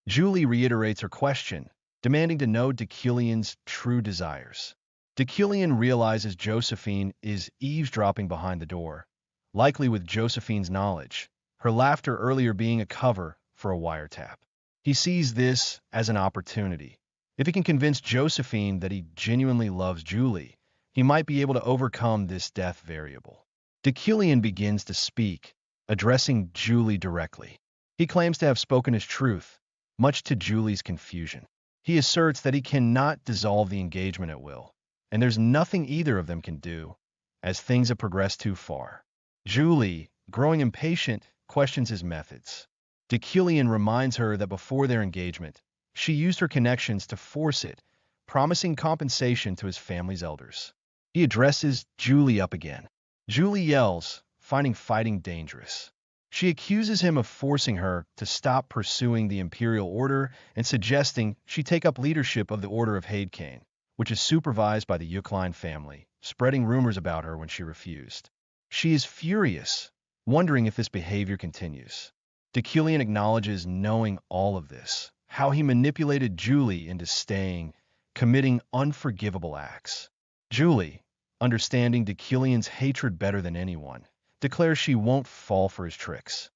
Julie reiterates her question, demanding to know Deucalion's true desires. Deucalion realizes Josephine is eavesdropping behind the door, likely with Josephine's knowledge, her laughter earlier being a cover for a wiretap. He sees this as an opportunity. If he can convince Josephine that he genuinely loves Julie, he might be able to overcome this death variable. Deucalion begins to speak, addressing Julie directly. He claims to have spoken his truth, much to Julie's confusion. He asserts that he cannot dissolve the engagement at will, and there's nothing either of them can do, as things have progressed too far. Julie, growing impatient, questions his methods. Deucalion reminds her that before their engagement, she used her connections to force it, promising compensation to his family's elders. He addresses Julie up again. Julie yells, finding fighting dangerous. She accuses him of forcing her to stop pursuing the Imperial Order and suggesting she take up leadership of the Order of Hadekane, which is supervised by the Yucline family, spreading rumors about her when she refused. She is furious, wondering if this behavior continues. Deucalion acknowledges knowing all of this, how he manipulated Julie into staying, committing unforgivable acts. Julie, understanding Deucalion's hatred better than anyone, declares she won't fall for his tricks.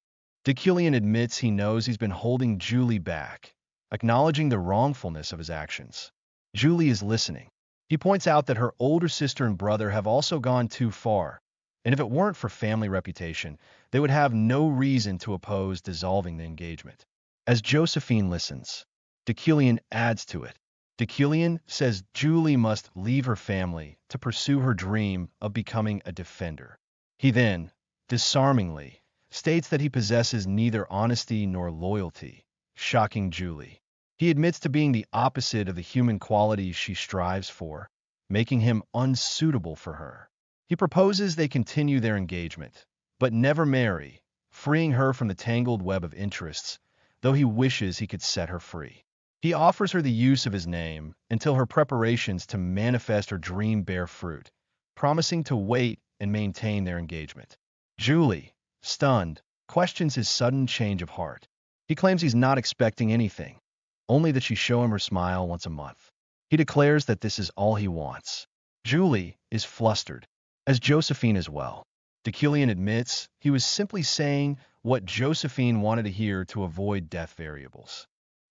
Deucalion admits he knows he's been holding Julie back, acknowledging the wrongfulness of his actions. Julie is listening. He points out that her older sister and brother have also gone too far, and if it weren't for family reputation, they would have no reason to oppose dissolving the engagement. As Josephine listens, Deucalion adds to it. Deucalion says Julie must leave her family to pursue her dream of becoming a defender. He then, disarmingly, states that he possesses neither honesty nor loyalty, shocking Julie. He admits to being the opposite of the human qualities she strives for, making him unsuitable for her. He proposes they continue their engagement, but never marry, freeing her from the tangled web of interests, though he wishes he could set her free. He offers her the use of his name until her preparations to manifest her dream bear fruit, promising to wait and maintain their engagement. Julie, stunned, questions his sudden change of heart. He claims he's not expecting anything, only that she show him her smile once a month. He declares that this is all he wants. Julie is flustered, as Josephine as well. Deucalion admits he was simply saying what Josephine wanted to hear to avoid death variables.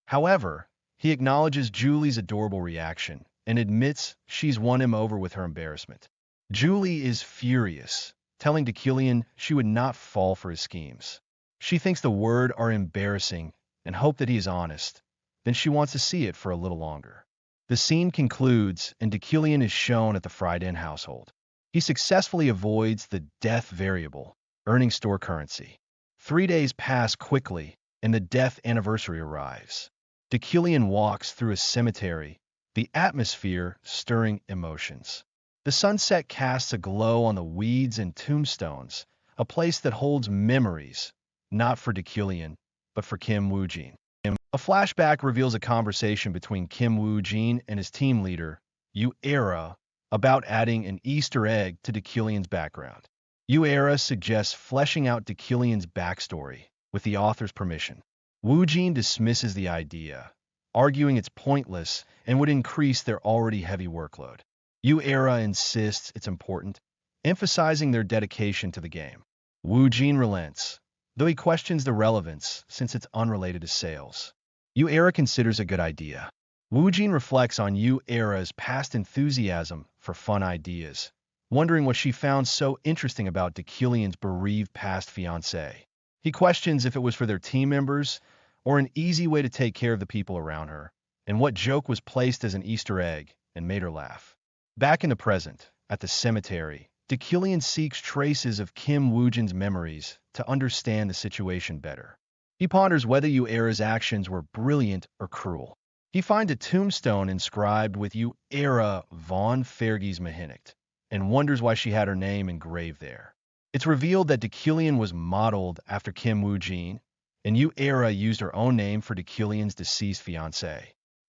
However, he acknowledges Julie's adorable reaction and admits she's won him over with her embarrassment. Julie is furious, telling Deucalion she would not fall for his schemes. She thinks the word are embarrassing and hope that he is honest. Then she wants to see it for a little longer. The scene concludes and Deucalion is shown at the Frieden household. He successfully avoids the death variable, earning store currency. 3 days pass quickly and the death anniversary arrives. Deucalion walks through a cemetery, the atmosphere stirring emotions. The sunset casts a glow on the weeds and tombstones, a place that holds memories, not for Deucalion, but for Kim Woo-jin. A flashback reveals a conversation between Kim Woo-jin and his team leader, Yahello, about adding an Easter egg to Deucalion's background. Yahello suggests fleshing out Deucalion's backstory, with the author's permission. Woo-jin dismisses the idea, arguing it's pointless and would increase their already heavy workload. Yahello insists it's important, emphasizing their dedication to the game. Woo-jin relents, though he questions the relevance since it's unrelated to sales. Yahello considers a good idea. Woo-jin reflects on Yahello's past enthusiasm for fun ideas, wondering what she found so interesting about Deucalion's bereaved past fiancé. He questions if it was for their team members or an easy way to take care of the people around her, and what joke was placed as an Easter egg and made her laugh. Back in the present, at the cemetery, Deucalion seeks traces of Kim Woo-jin's memories to understand the situation better. He ponders whether Yahello's actions were brilliant or cruel. He finds a tombstone inscribed with Yahello von Fergie's Mahinicht, and wonders why she had her name engraved there. It's revealed that Deucalion was modeled after Kim Woo-jin, and Yahello used her own name for Deucalion's deceased fiancé.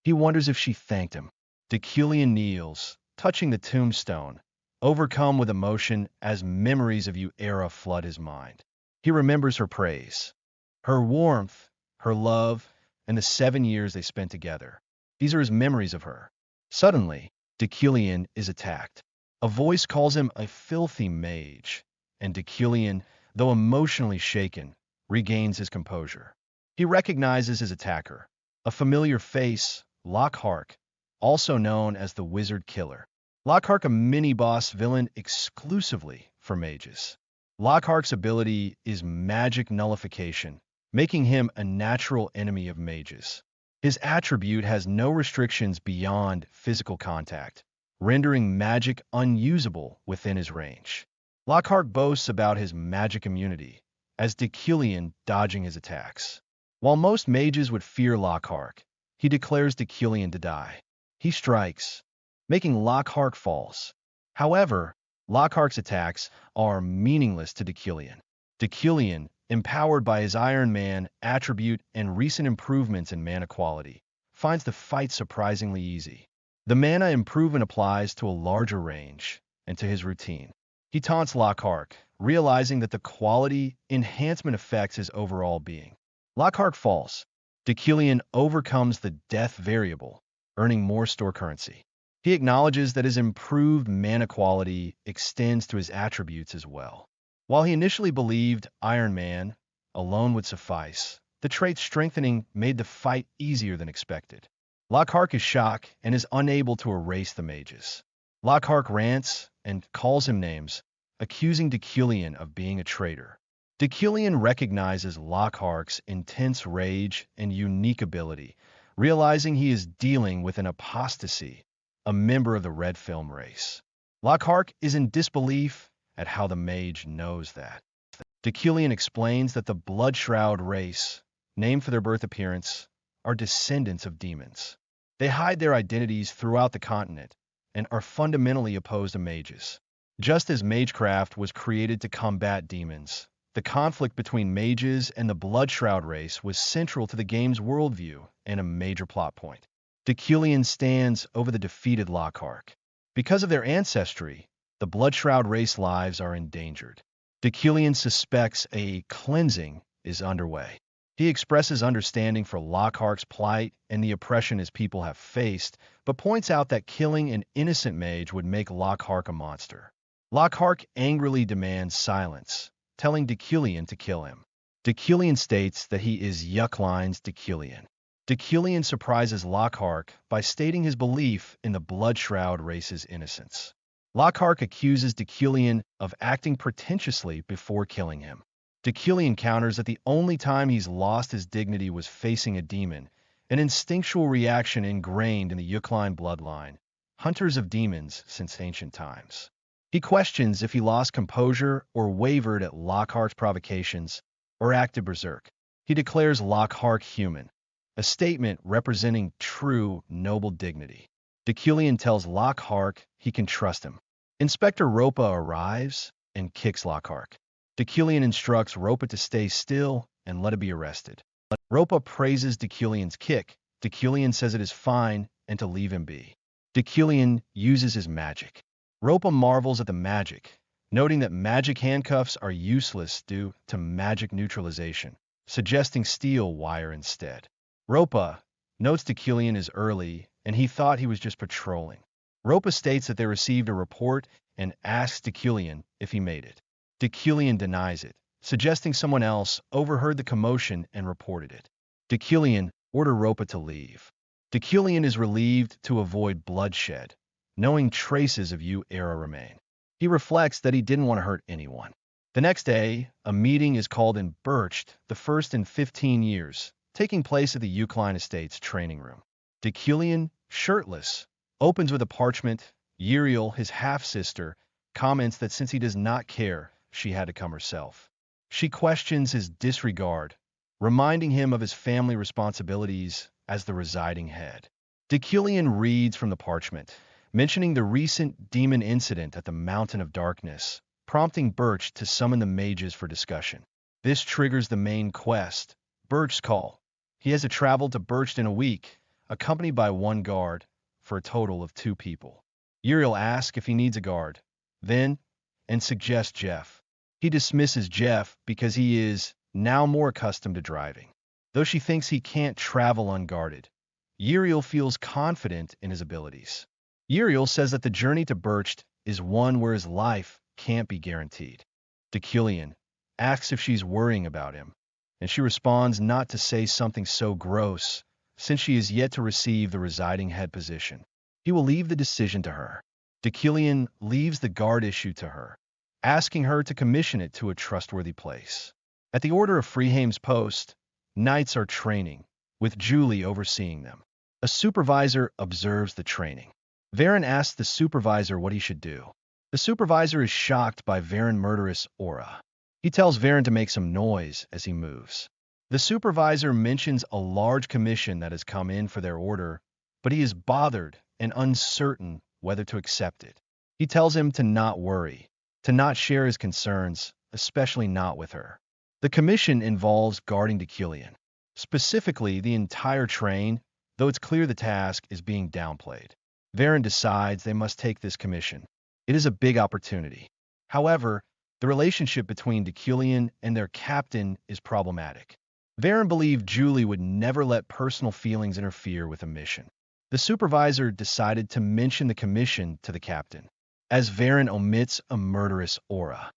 He wonders if she thanked him. Deucalion kneels, touching the tombstone, overcome with emotion as memories of Yahello flood his mind. He remembers her praise, her warmth, her love, and the 7 years they spent together. These are his memories of her. Suddenly, Deucalion is attacked. A voice calls him a filthy mage, and Deucalion, though emotionally shaken, regains his composure. He recognizes his attacker, a familiar face, Lockhart, also known as the Wizard Killer. Lockhart, a mini-boss villain exclusively for mages. Lockhart's ability is magic nullification, making him a natural enemy of mages. His attribute has no restrictions beyond physical contact, rendering magic unusable within his range. Lockhart boasts about his magic immunity, as Deucalion dodging his attacks. While most mages would fear Lockhart, he declares Deucalion to die. He strikes, making Lockhart falls. However, Lockhart's attacks are meaningless to Deucalion. Deucalion, empowered by his Iron Man attribute and recent improvements in mana quality, finds the fight surprisingly easy. The mana improvement applies to a larger range and to his routine. He taunts Lockhart, realizing that the quality enhancement affects his overall being. Lockhart falls. Deucalion overcomes the death variable, earning more store currency. He acknowledges that his improved mana quality extends to his attributes as well. While he initially believed Iron Man alone would suffice, the trait strengthening made the fight easier than expected. Lockhart is shocked and is unable to erase the mages. Lockhart rants and calls him names, accusing Deucalion of being a traitor. Deucalion recognizes Lockhart's intense rage and unique ability, realizing he is dealing with an apostasy, a member of the Red Film race. Lockhart is in disbelief at how the mage knows that. Deucalion explains that the Bloodshroud race, named for their birth appearance, are descendants of demons. They hide their identities throughout the continent and are fundamentally opposed to mages. Just as magecraft was created to combat demons, the The conflict between mages and the Bloodshroud race was central to the game's worldview and a major plot point. Deucalion stands over the defeated Lockhart. Because of their ancestry, the Bloodshroud race lives are endangered. Deucalion suspects a cleansing is underway. He expresses understanding for Lockhart's plight and the oppression his people have faced, but points out that killing an innocent mage would make Lockhart a monster. Lockhart angrily demands silence, telling Deucalion to kill him. Deucalion states that he is Yuckline's Deucalion. Deucalion surprises Lockhart by stating his belief in the Bloodshroud race's innocence. Lockhart accuses Deucalion of acting pretentiously before killing him. Deucalion counters that the only time he's lost his dignity was facing a demon, an instinctual reaction ingrained in the Yuckline bloodline, hunters of demons since ancient times. He questions if he lost composure or wavered at Lockhart's provocations or acted berserk. He declares Lockhart human, a statement representing true, noble dignity. Deucalion tells Lockhart he can trust him. Inspector Ropa arrives and kicks Lockhart. Deucalion instructs Ropa to stay still and let him be arrested. Ropa praises Deucalion's kick. Deucalion says it is fine and to leave him be. Deucalion uses his magic. Ropa marvels at the magic, noting that magic handcuffs are useless due to magic neutralization, suggesting steel wire instead. Ropa notes Deucalion is early and he thought he was just patrolling. Ropa states that they received a report and asks Deucalion if he made it. Deucalion denies it, suggesting someone else overheard the commotion and reported it. Deucalion orders Ropa to leave. Deucalion is relieved to avoid bloodshed, knowing traces of era remain. He reflects that he didn't want to hurt anyone. The next day, a meeting is called in Birched, the first in 15 years, taking place at the Yuckline Estate's training room. Deucalion, shirtless, opens with a parchment. Uriel, his half-sister, comments that since he does not care, she had to come herself. She questions his disregard, reminding him of his family responsibilities as the residing head. Deucalion reads from the parchment, mentioning the recent demon incident at the Mountain of Darkness, prompting Birch to summon the mages for discussion. This triggers the main quest, Birch's Call. He has to travel to Birch in a week, accompanied by one guard, for a total of 2 people. Uriel asks if he needs a guard, and suggests Jeff. He dismisses Jeff because he is now more accustomed to driving. Though she thinks he can't travel unguarded, Uriel feels confident in his abilities. Uriel says that the journey to Birched is one where his life can't be guaranteed. Deucalion asks if she's worrying about him, and she responds not to say something so gross, since she is yet to receive the residing head position. He will leave the decision to her. Deucalion leaves the guard issue to her, asking her to commission it to a trustworthy place. At the order of Freehame's post, knights are training, with Julie overseeing them. A supervisor observes the training. Varen asks the supervisor what he should do. The supervisor is shocked by Varen's murderous aura. He tells Varen to make some noise as he moves. The supervisor mentions a large commission that has come in for their order, but he is bothered and uncertain whether to accept it. He tells him to not worry, to not share his concerns, especially not with her. The commission involves guarding Deucalion, specifically the entire train, though it's clear the task is being downplayed. Varen decides they must take this commission. It is a big opportunity. However, the relationship between Deucalion and their captain is problematic. Varen believed Julie would never let personal feelings interfere with a mission. The supervisor decided to mention the commission to the captain, as Varen omits a murderous aura.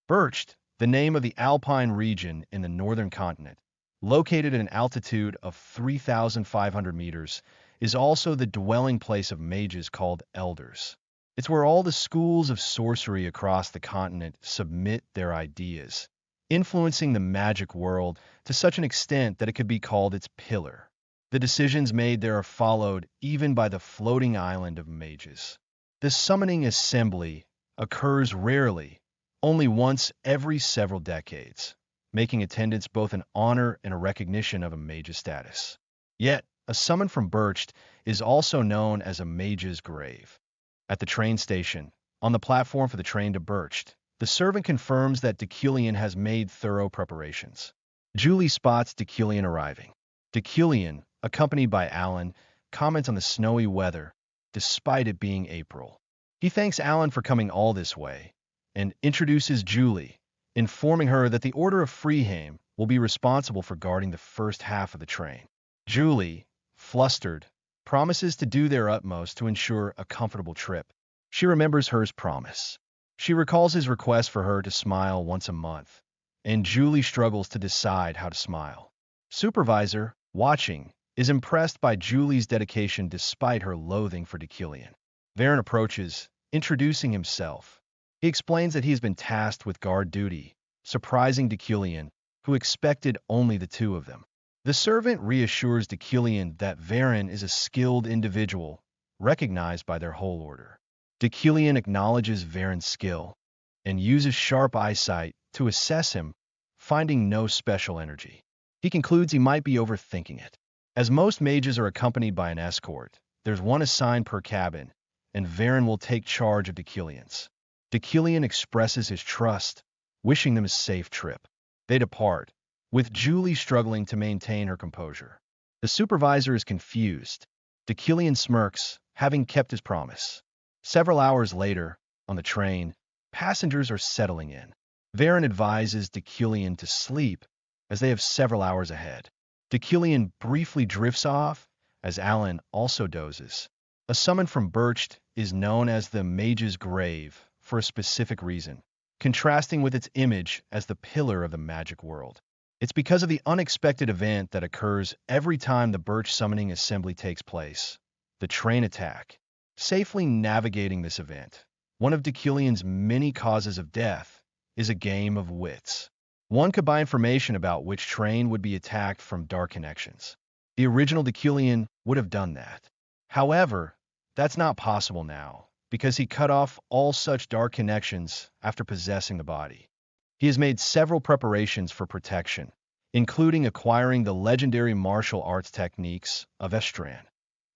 Birched, the name of the Alpine region in the northern continent, located at an altitude of 3,500 meters, is also the dwelling place of mages called elders. It's where all the schools of sorcery across the continent submit their ideas, influencing the magic world to such an extent that it could be called its pillar. The decisions made there are followed even by the floating island of mages. The summoning assembly occurs rarely, only once every several decades, making attendance both an honor and a recognition of a mage's status. Yet, a summon from Birched is also known as a mage's grave. At the train station, on the platform for the train to Birched, The servant confirms that Deucalion has made thorough preparations. Julie spots Deucalion arriving. Deucalion, accompanied by Alan, comments on the snowy weather, despite it being April. He thanks Alan for coming all this way, and introduces Julie, informing her that the Order of Freeheim will be responsible for guarding the first half of the train. Julie, flustered, promises to do their utmost to ensure a comfortable trip. She remembers Her's promise. She recalls his request for her to smile once a month, and Julie struggles to decide how to smile. Supervisor, watching, is impressed by Julie's dedication despite her loathing for Deucalion. Varen approaches, introducing himself. He explains that he has been tasked with guard duty, surprising Deucalion, who expected only the two of them. The servant reassures Deucalion that Varen is a skilled individual, recognized by their whole order. Deucalion acknowledges Varen's skill and uses sharp eyesight to assess him, finding no special energy. He concludes he might be overthinking it. As most mages are accompanied by an escort, there's one assigned per cabin, and Varen will take charge of Deucalion's. Deucalion expresses his trust, wishing them a safe trip. They depart, with Julie struggling to maintain her composure. The supervisor is confused. Deucalion smirks, having kept his promise. Several hours later, on the train, passengers are settling in. Varen advises Deucalion to sleep, as they have several hours ahead. Deucalion briefly drifts off, as Alan also dozes. A summon from Birched is known as the Mage's Grave for a specific reason, contrasting with its image as the pillar of the magic world. It's because of the unexpected event that occurs every time the Birch summoning assembly takes place, the train attack. Safely navigating this event, one of Deucalion's many causes of death, is a game of wits. One could buy information about which train would be attacked from dark connections. The original Deucalion would have done that. However, that's not possible now, because he cut off all such dark connections after possessing the body. He has made several preparations for protection, including acquiring the legendary martial arts techniques of Estran,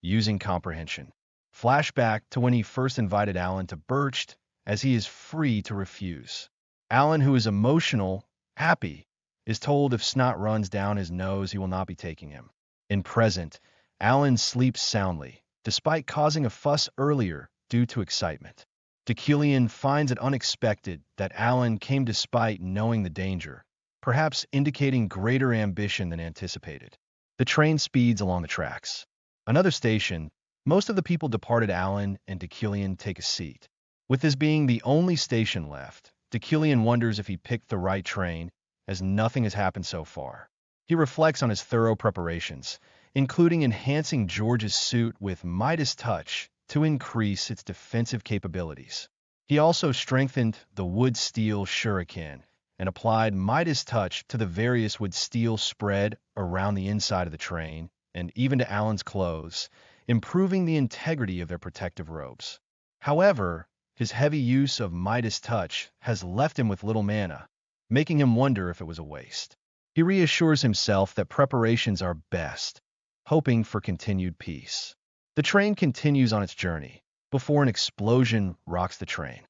using comprehension. Flashback to when he first invited Alan to Birched, as he is free to refuse. Alan, who is emotional, happy, is told if snot runs down his nose he will not be taking him. In present, Alan sleeps soundly, despite causing a fuss earlier due to excitement. Deucalion finds it unexpected that Alan came despite knowing the danger, perhaps indicating greater ambition than anticipated. The train speeds along the tracks. Another station. Most of the people departed. Alan and Deucalion take a seat. With this being the only station left, Deucalion wonders if he picked the right train, as nothing has happened so far. He reflects on his thorough preparations, including enhancing George's suit with Midas Touch to increase its defensive capabilities. He also strengthened the wood-steel shuriken and applied Midas Touch to the various wood-steel spread around the inside of the train, and even to Alan's clothes, improving the integrity of their protective robes. However, his heavy use of Midas Touch has left him with little mana, making him wonder if it was a waste. He reassures himself that preparations are best, hoping for continued peace. The train continues on its journey, before an explosion rocks the train.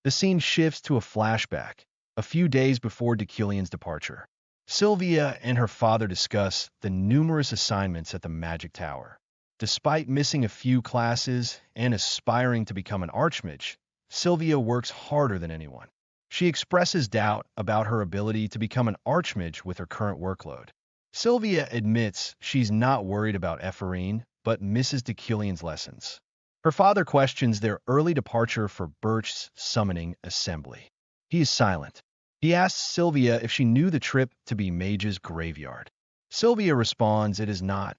The scene shifts to a flashback, a few days before Deucalion's departure. Sylvia and her father discuss the numerous assignments at the Magic Tower. Despite missing a few classes and aspiring to become an archmage, Sylvia works harder than anyone. She expresses doubt about her ability to become an archmage with her current workload. Sylvia admits she's not worried about Ephraim, but misses Deucalion's lessons. Her father questions their early departure for Birch's summoning assembly. He is silent. He asks Sylvia if she knew the trip to be Mage's graveyard. Sylvia responds it is not,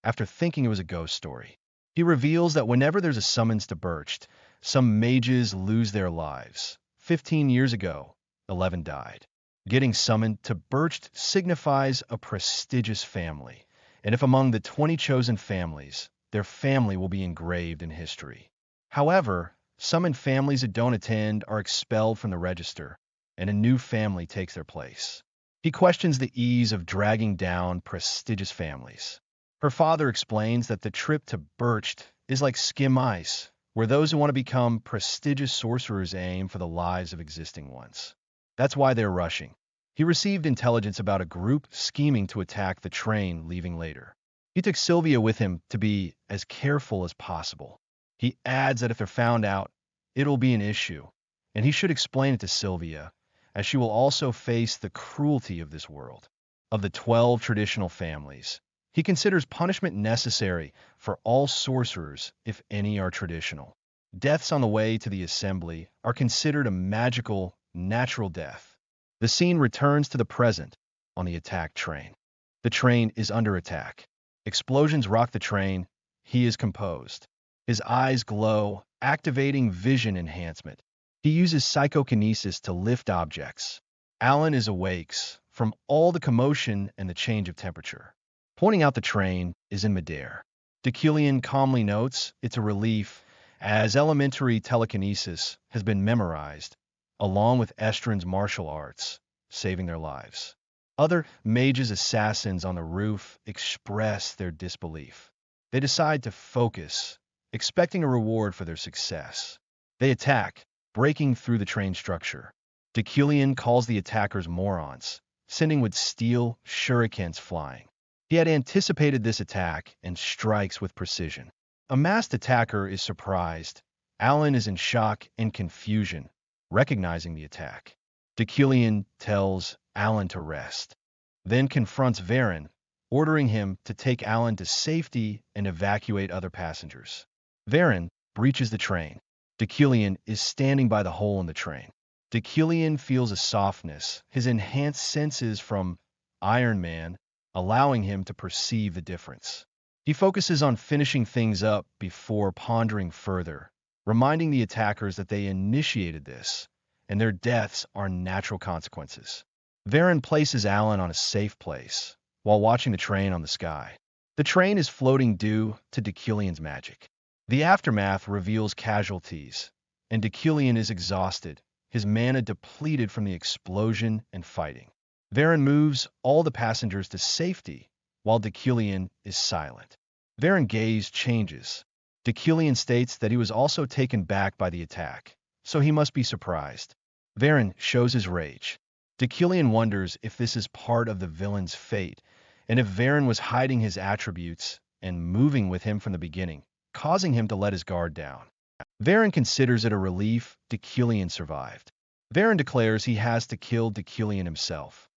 after thinking it was a ghost story. He reveals that whenever there's a summons to Birched, some mages lose their lives. 15 years ago, 11 died. Getting summoned to Birched signifies a prestigious family, and if among the 20 chosen families, their family will be engraved in history. However, summoned families that don't attend are expelled from the register, and a new family takes their place. He questions the ease of dragging down prestigious families. Her father explains that the trip to Birched is like skim ice, where those who want to become prestigious sorcerers aim for the lives of existing ones. That's why they're rushing. He received intelligence about a group scheming to attack the train leaving later. He took Sylvia with him to be as careful as possible. He adds that if they're found out, it'll be an issue, and he should explain it to Sylvia, as she will also face the cruelty of this world. Of the 12 traditional families, he considers punishment necessary for all sorcerers if any are traditional. Deaths on the way to the assembly are considered a magical, natural death. The scene returns to the present on the attack train. The train is under attack. Explosions rock the train. He is composed. His eyes glow, activating vision enhancement. He uses psychokinesis to lift objects. Alan is awakes from all the commotion and the change of temperature. Pointing out the train is in midair. Deucalion calmly notes it's a relief, as elementary telekinesis has been memorized, along with Estrin's martial arts, saving their lives. Other mages assassins on the roof express their disbelief. They decide to focus, expecting a reward for their success. They attack, breaking through the train structure. Deucalion calls the attackers morons, sending with steel shurikens flying. He had anticipated this attack and strikes with precision. A masked attacker is surprised. Alan is in shock and confusion, recognizing the attack. Deucalion tells Alan to rest, then confronts Varen, ordering him to take Alan to safety and evacuate other passengers. Varen breaches the train. Deucalion is standing by the hole in the train. Deucalion feels a softness, his enhanced senses from Iron Man, allowing him to perceive the difference. He focuses on finishing things up before pondering further, reminding the attackers that they initiated this, and their deaths are natural consequences. Varen places Alan on a safe place, while watching the train on the sky. The train is floating due to Deucalion's magic. The aftermath reveals casualties, and Deucalion is exhausted, his mana depleted from the explosion and fighting. Varen moves all the passengers to safety, while Deucalion is silent. Varen's gaze changes. Deucalion states that he was also taken back by the attack, so he must be surprised. Varen shows his rage. Deucalion wonders if this is part of the villain's fate, and if Varen was hiding his attributes and moving with him from the beginning, causing him to let his guard down. Varen considers it a relief Deucalion survived. Varen declares he has to kill Deucalion himself.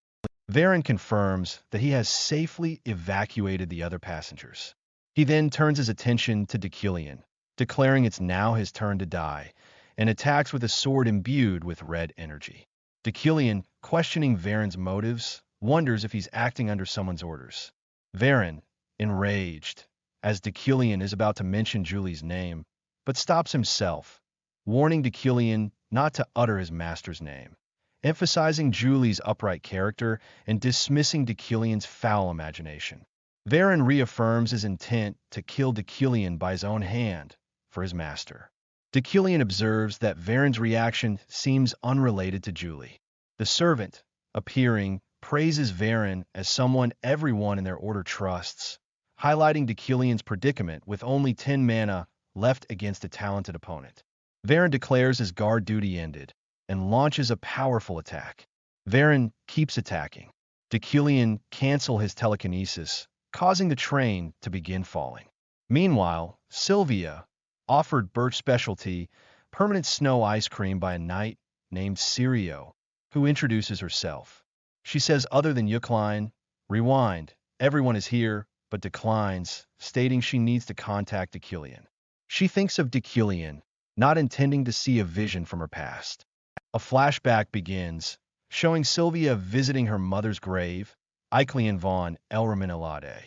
Varen confirms that he has safely evacuated the other passengers. He then turns his attention to Deucalion, declaring it's now his turn to die, and attacks with a sword imbued with red energy. Deucalion, questioning Varen's motives, wonders if he's acting under someone's orders. Varen, enraged, as Deucalion is about to mention Julie's name, but stops himself, warning Deucalion not to utter his master's name, emphasizing Julie's upright character and dismissing Deucalion's foul imagination. Varen reaffirms his intent to kill Deucalion by his own hand for his master. Deucalion observes that Varen's reaction seems unrelated to Julie. The servant, appearing, praises Varen as someone everyone in their order trusts, highlighting Deucalion's predicament with only 10 mana left against a talented opponent. Varen declares his guard duty ended and launches a powerful attack. Varen keeps attacking. Deucalion cancels his telekinesis, causing the train to begin falling. Meanwhile, Sylvia, offered birch specialty, permanent snow ice cream by a knight named Sirio, who introduces herself. She says other than Yuckline, rewind, everyone is here, but declines, stating she needs to contact Deucalion. She thinks of Deucalion, not intending to see a vision from her past. A flashback begins, showing Sylvia visiting her mother's grave, Iclian von Elraminalade.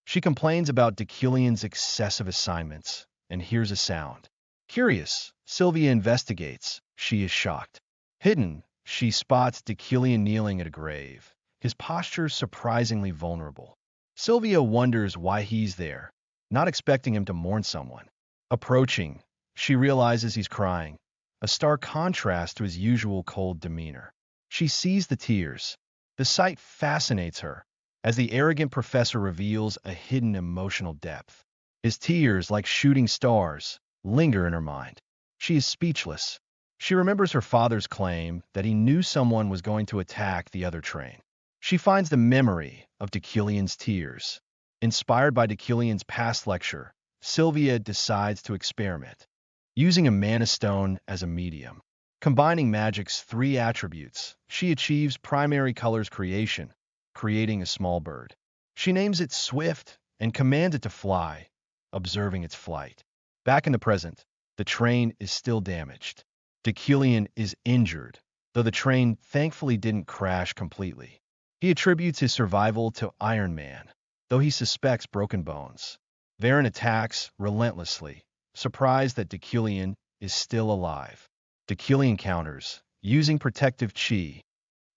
She complains about Deucalion's excessive assignments, and hears a sound. Curious, Sylvia investigates. She is shocked. Hidden, she spots Deucalion kneeling at a grave, his posture surprisingly vulnerable. Sylvia wonders why he's there, not expecting him to mourn someone. Approaching, she realizes he's crying, a stark contrast to his usual cold demeanor. She sees the tears. The sight fascinates her, as the arrogant professor reveals a hidden emotional depth. His tears, like shooting stars, linger in her mind. She is speechless. She remembers her father's claim that he knew someone was going to attack the other train. She finds the memory of Deucalion's tears. Inspired by Deucalion's past lecture, Sylvia decides to experiment, using a mana stone as a medium. Combining magic's three attributes, she achieves primary colors creation, creating a small bird. She names it Swift and commands it to fly, observing its flight. Back in the present, the train is still damaged. Deucalion is injured, though the train thankfully didn't crash completely. He attributes his survival to Iron Man, though he suspects broken bones. Varen attacks relentlessly, surprised that Deucalion is still alive. Deucalion counters, using protective chi.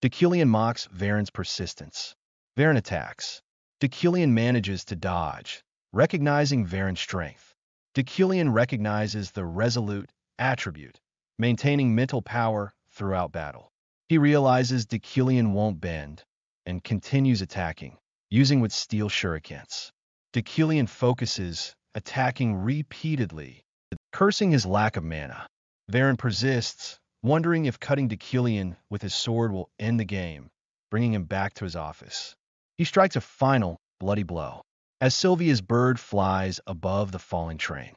Deucalion mocks Varen's persistence. Varen attacks. Deucalion manages to dodge, recognizing Varen's strength. Deucalion recognizes the resolute attribute, maintaining mental power throughout battle. He realizes Deucalion won't bend, and continues attacking, using with steel shurikens. Deucalion focuses, attacking repeatedly, cursing his lack of mana. Varen persists, wondering if cutting Deucalion with his sword will end the game, bringing him back to his office. He strikes a final, bloody blow, as Sylvia's bird flies above the falling train.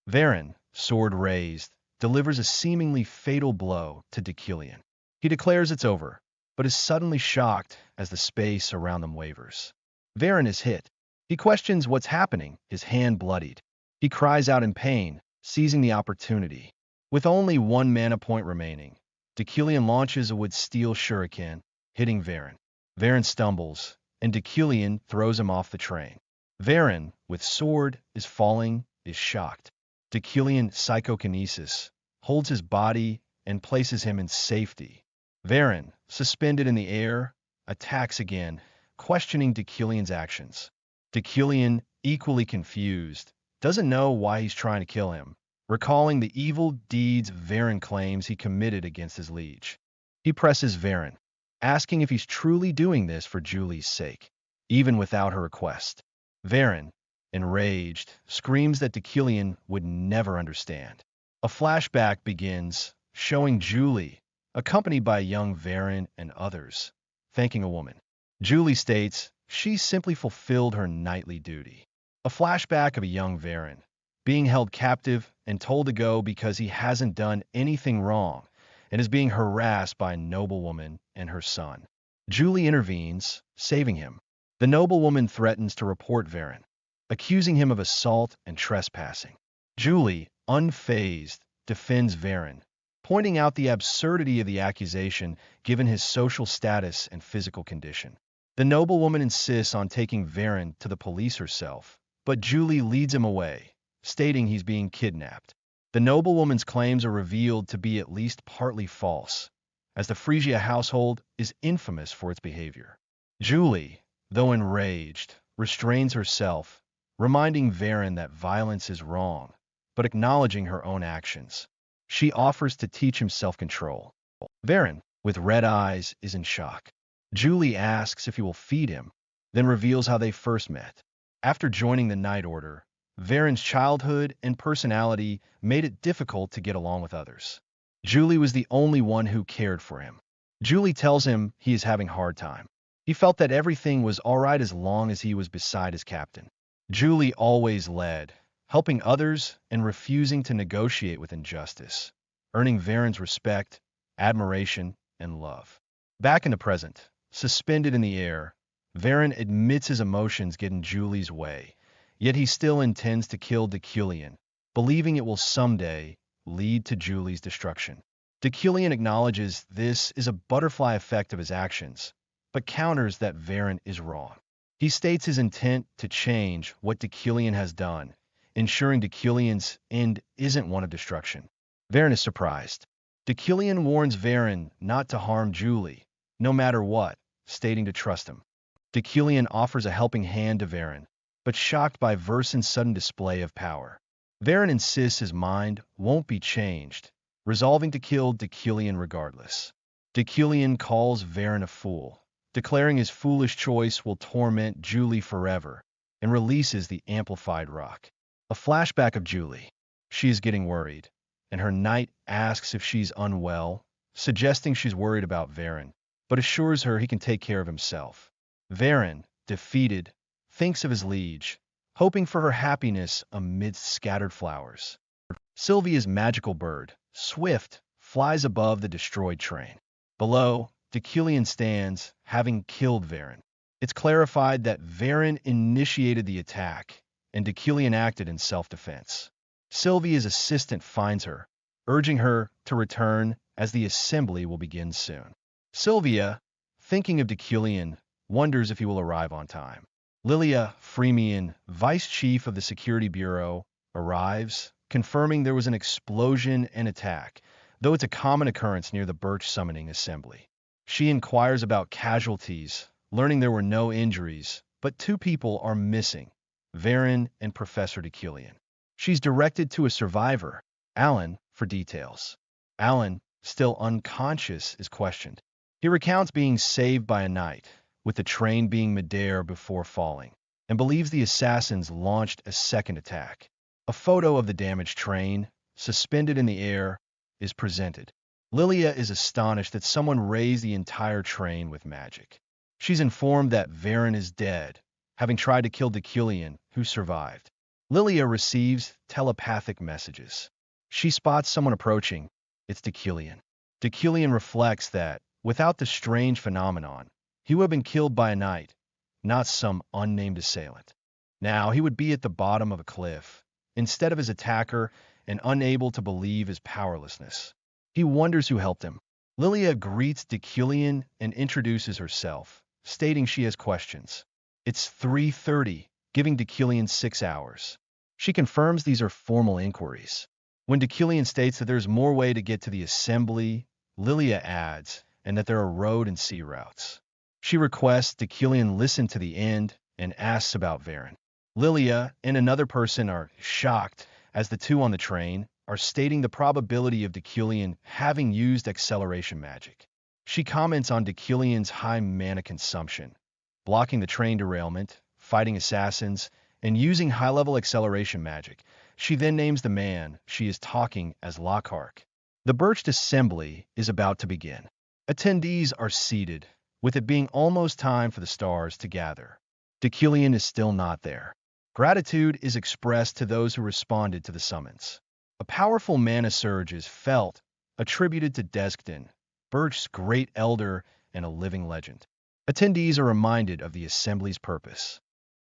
Varen, sword raised, delivers a seemingly fatal blow to Deucalion. He declares it's over, but is suddenly shocked as the space around them wavers. Varen is hit. He questions what's happening, his hand bloodied. He cries out in pain, seizing the opportunity. With only one mana point remaining, Deucalion launches a wood steel shuriken, hitting Varen. Varen stumbles, and Deucalion throws him off the train. Varen, with sword, is shocked. Deucalion psychokinesis, holds his body and places him in safety. Varen, suspended in the air, attacks again, questioning Deucalion's actions. Deucalion, equally confused, doesn't know why he's trying to kill him, recalling the evil deeds Varen claims he committed against his liege. He presses Varen, asking if he's truly doing this for Julie's sake, even without her request. Varen, enraged, screams that Deucalion would never understand. A flashback begins, showing Julie, accompanied by young Varen and others, thanking a woman. Julie states she simply fulfilled her knightly duty. A flashback of a young Varen, being held captive and told to go because he hasn't done anything wrong and is being harassed by a noblewoman and her son. Julie intervenes, saving him. The noblewoman threatens to report Varen, accusing him of assault and trespassing. Julie, unfazed, defends Varen, pointing out the absurdity of the accusation given his social status and physical condition. The noblewoman insists on taking Varen to the police herself, but Julie leads him away, stating he's being kidnapped. The noblewoman's claims are revealed to be at least partly false, as the Phrygia household is infamous for its behavior. Julie, though enraged, restrains herself, reminding Varen that violence is wrong, but acknowledging her own actions. She offers to teach him self-control. Varen, with red eyes, is in shock. Julie asks if he will feed him, then reveals how they first met. After joining the Night Order, Varen's childhood and personality made it difficult to get along with others. Julie was the only one who cared for him. Julie tells him he is having a hard time. He felt that everything was all right as long as he was beside his captain. Julie always led, helping others and refusing to negotiate with injustice, earning Varen's respect, admiration, and love. Back in the present, suspended in the air, Varen admits his emotions get in Julie's way, yet he still intends to kill Deucalion, believing it will someday lead to Julie's destruction. Deucalion acknowledges this is a butterfly effect of his actions, but counters that Varen is wrong. He states his intent to change what Deucalion has done, ensuring Deucalion's end isn't one of destruction. Varen is surprised. Deucalion warns Varen not to harm Julie, no matter what, stating to trust him. Deucalion offers a helping hand to Varen, but shocked by Versen's sudden display of power. Varen insists his mind won't be changed, resolving to kill Deucalion regardless. Deucalion calls Varen a fool, declaring his foolish choice will torment Julie forever, and releases the amplified rock. A flashback of Julie. She is getting worried, and her knight asks if she's unwell, suggesting she's worried about Varen, but assures her he can take care of himself. Varen, defeated, thinks of his liege, hoping for her happiness amidst scattered flowers. Sylvia's magical bird, Swift, flies above the destroyed train. Below, Deculian stands, having killed Varen. It's clarified that Varen initiated the attack, and Deculian acted in self-defense. Sylvia's assistant finds her, urging her to return as the assembly will begin soon. Sylvia, thinking of Deculian, wonders if he will arrive on time. Lilia Freemian, vice chief of the Security Bureau, arrives, confirming there was an explosion and attack, though it's a common occurrence near the Birch Summoning Assembly. She inquires about casualties, learning there were no injuries, but 2 people are missing, Varen and Professor Deculian. She's directed to a survivor, Alan, for details. Alan, still unconscious, is questioned. He recounts being saved by a knight, with the train being midair before falling, and believes the assassins launched a second attack. A photo of the damaged train, suspended in the air, is presented. Lilia is astonished that someone raised the entire train with magic. She's informed that Varen is dead, having tried to kill Deculian, who survived. Lilia receives telepathic messages. She spots someone approaching. It's Deculian. Deculian reflects that, without the strange phenomenon, he would have been killed by a knight, not some unnamed assailant. Now he would be at the bottom of a cliff, instead of his attacker, and unable to believe his powerlessness. He wonders who helped him. Lilia greets Deculian and introduces herself, stating she has questions. It's 3:30, giving Deculian 6 hours. She confirms these are formal inquiries. When Deculian states that there's more way to get to the assembly, Lilia adds, and that there are road and sea routes. She requests Deculian listen to the end and asks about Varen. Lilia and another person are shocked as the 2 on the train are stating the probability of Deculian having used acceleration magic. She comments on Deculian's high mana consumption, blocking the train derailment, fighting assassins, and using high-level acceleration magic. She then names the man she is talking as Lockhart. The Birched Assembly is about to begin. Attendees are seated, with it being almost time for the stars to gather. Deculian is still not there. Gratitude is expressed to those who responded to the summons. A powerful mana surge is felt, attributed to Deskden, Birch's great elder and a living legend. Attendees are reminded of the assembly's purpose.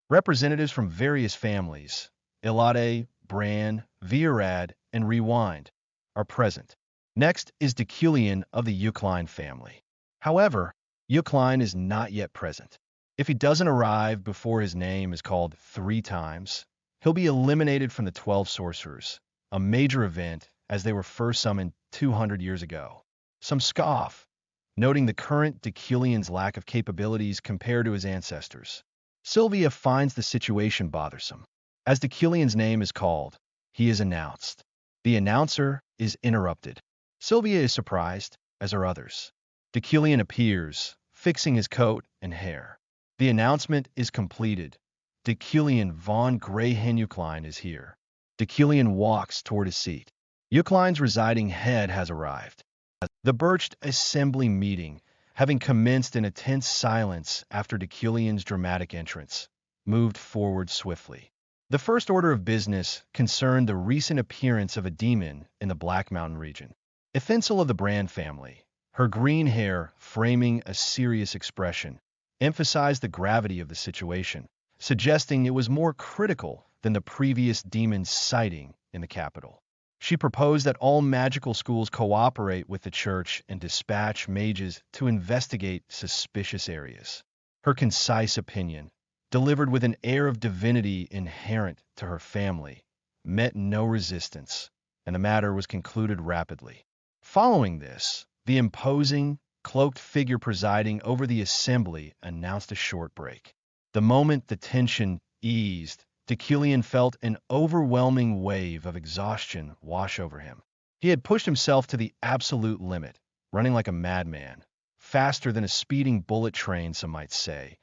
Representatives from various families, Ilade, Bran, Virad, and Rewind, are present. Next is Deculian of the Eucline family. However, Eucline is not yet present. If he doesn't arrive before his name is called 3 times, he'll be eliminated from the 12 sorcerers, a major event as they were first summoned 200 years ago. Some scoff, noting the current Deculian's lack of capabilities compared to his ancestors. Sylvia finds the situation bothersome. As Deculian's name is called, he is announced. The announcer is interrupted. Sylvia is surprised, as are others. Deculian appears, fixing his coat and hair. The announcement is completed. Deculian von Greyhen Eucline is here. Deculian walks toward his seat. Eucline's residing head has arrived. The Birched Assembly meeting, having commenced in a tense silence after Deculian's dramatic entrance, moved forward swiftly. The first order of business concerned the recent appearance of a demon in the Black Mountain region. Ethinsel of the Brand family, her green hair framing a serious expression, emphasized the gravity of the situation, suggesting it was more critical than the previous demon's sighting in the capital. She proposed that all magical schools cooperate with the church and dispatch mages to investigate suspicious areas. Her concise opinion, delivered with an air of divinity inherent to her family, met no resistance, and the matter was concluded rapidly. Following this, the imposing, cloaked figure presiding over the assembly announced a short break. The moment the tension eased, Deculian felt an overwhelming wave of exhaustion wash over him. He had pushed himself to the absolute limit, running like a madman, faster than a speeding bullet train, some might say,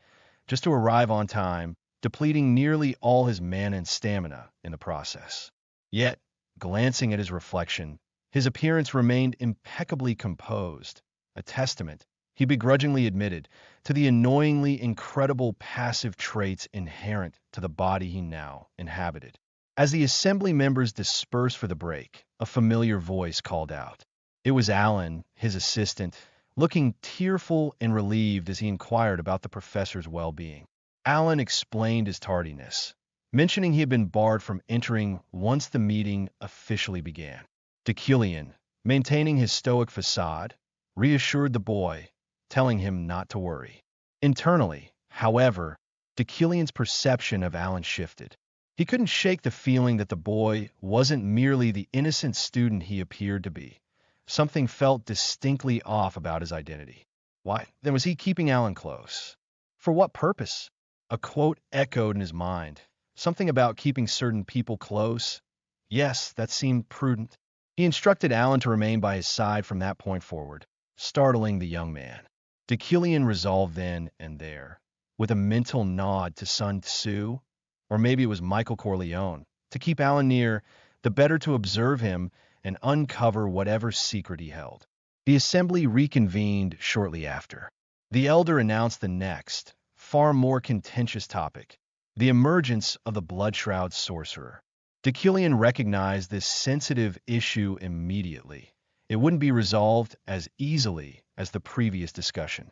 just to arrive on time, depleting nearly all his mana and stamina in the process. Yet, glancing at his reflection. His appearance remained impeccably composed, a testament, he begrudgingly admitted, to the annoyingly incredible passive traits inherent to the body he now inhabited. As the assembly members dispersed for the break, a familiar voice called out. It was Alan, his assistant, looking tearful and relieved as he inquired about the professor's well-being. Alan explained his tardiness, mentioning he had been barred from entering once the meeting officially began. Deucalion, maintaining his stoic facade, reassured the boy, telling him not to worry. Internally, however, Deucalion's perception of Alan shifted. He couldn't shake the feeling that the boy wasn't merely the innocent student he appeared to be. Something felt distinctly off about his identity. Why, then was he keeping Alan close? For what purpose? A quote echoed in his mind. Something about keeping certain people close? Yes, that seemed prudent. He instructed Alan to remain by his side from that point forward, startling the young man. Deucalion resolved then and there, with a mental nod to Sun Tzu, or maybe it was Michael Corleone, to keep Alan near, the better to observe him and uncover whatever secret he held. The assembly reconvened shortly after. The elder announced the next, far more contentious topic, the emergence of the blood-shroud sorcerer. Deucalion recognized this sensitive issue immediately. It wouldn't be resolved as easily as the previous discussion.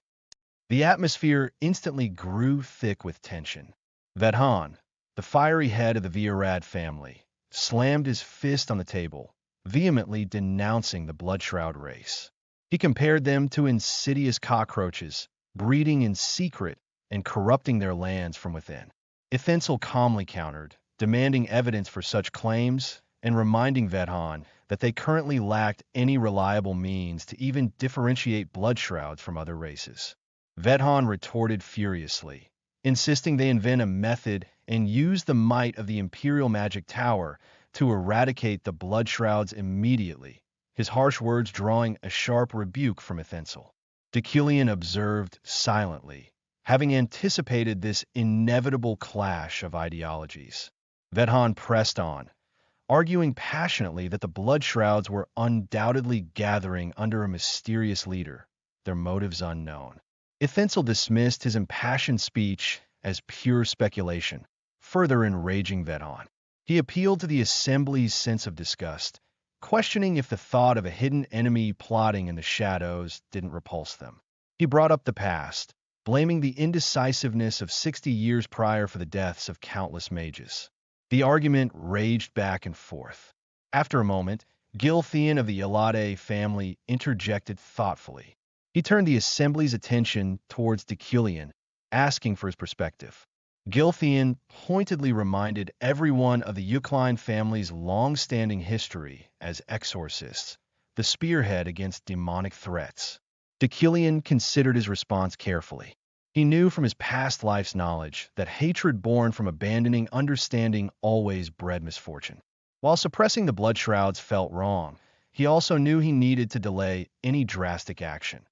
The atmosphere instantly grew thick with tension. Vedhan, the fiery head of the Viorad family, slammed his fist on the table, vehemently denouncing the blood-shroud race. He compared them to insidious cockroaches, breeding in secret and corrupting their lands from within. Ithensel calmly countered, demanding evidence for such claims and reminding Vedhan that they currently lacked any reliable means to even differentiate blood-shrouds from other races. Vedhan retorted furiously, insisting they invent a method and use the might of the Imperial Magic Tower to eradicate the blood-shrouds immediately, his harsh words drawing a sharp rebuke from Ithensel. Deucalion observed silently, having anticipated this inevitable clash of ideologies. Vedhan pressed on, arguing passionately that the blood-shrouds were undoubtedly gathering under a mysterious leader, their motives unknown. Ithensel dismissed his impassioned speech as pure speculation, further enraging Vedhan. He appealed to the assembly's sense of disgust, questioning if the thought of a hidden enemy plotting in the shadows didn't repulse them. He brought up the past, blaming the indecisiveness of 60 years prior for the deaths of countless mages. The argument raged back and forth. After a moment, Giltheon of the Yalade family interjected thoughtfully. He turned the assembly's attention towards Deucalion, asking for his perspective. Giltheon pointedly reminded everyone of the Yucline family's long-standing history as exorcists, the spearhead against demonic threats. Deucalion considered his response carefully. He knew from his past life's knowledge that hatred born from abandoning understanding always bred misfortune. While suppressing the blood-shrouds felt wrong, he also knew he needed to delay any drastic action.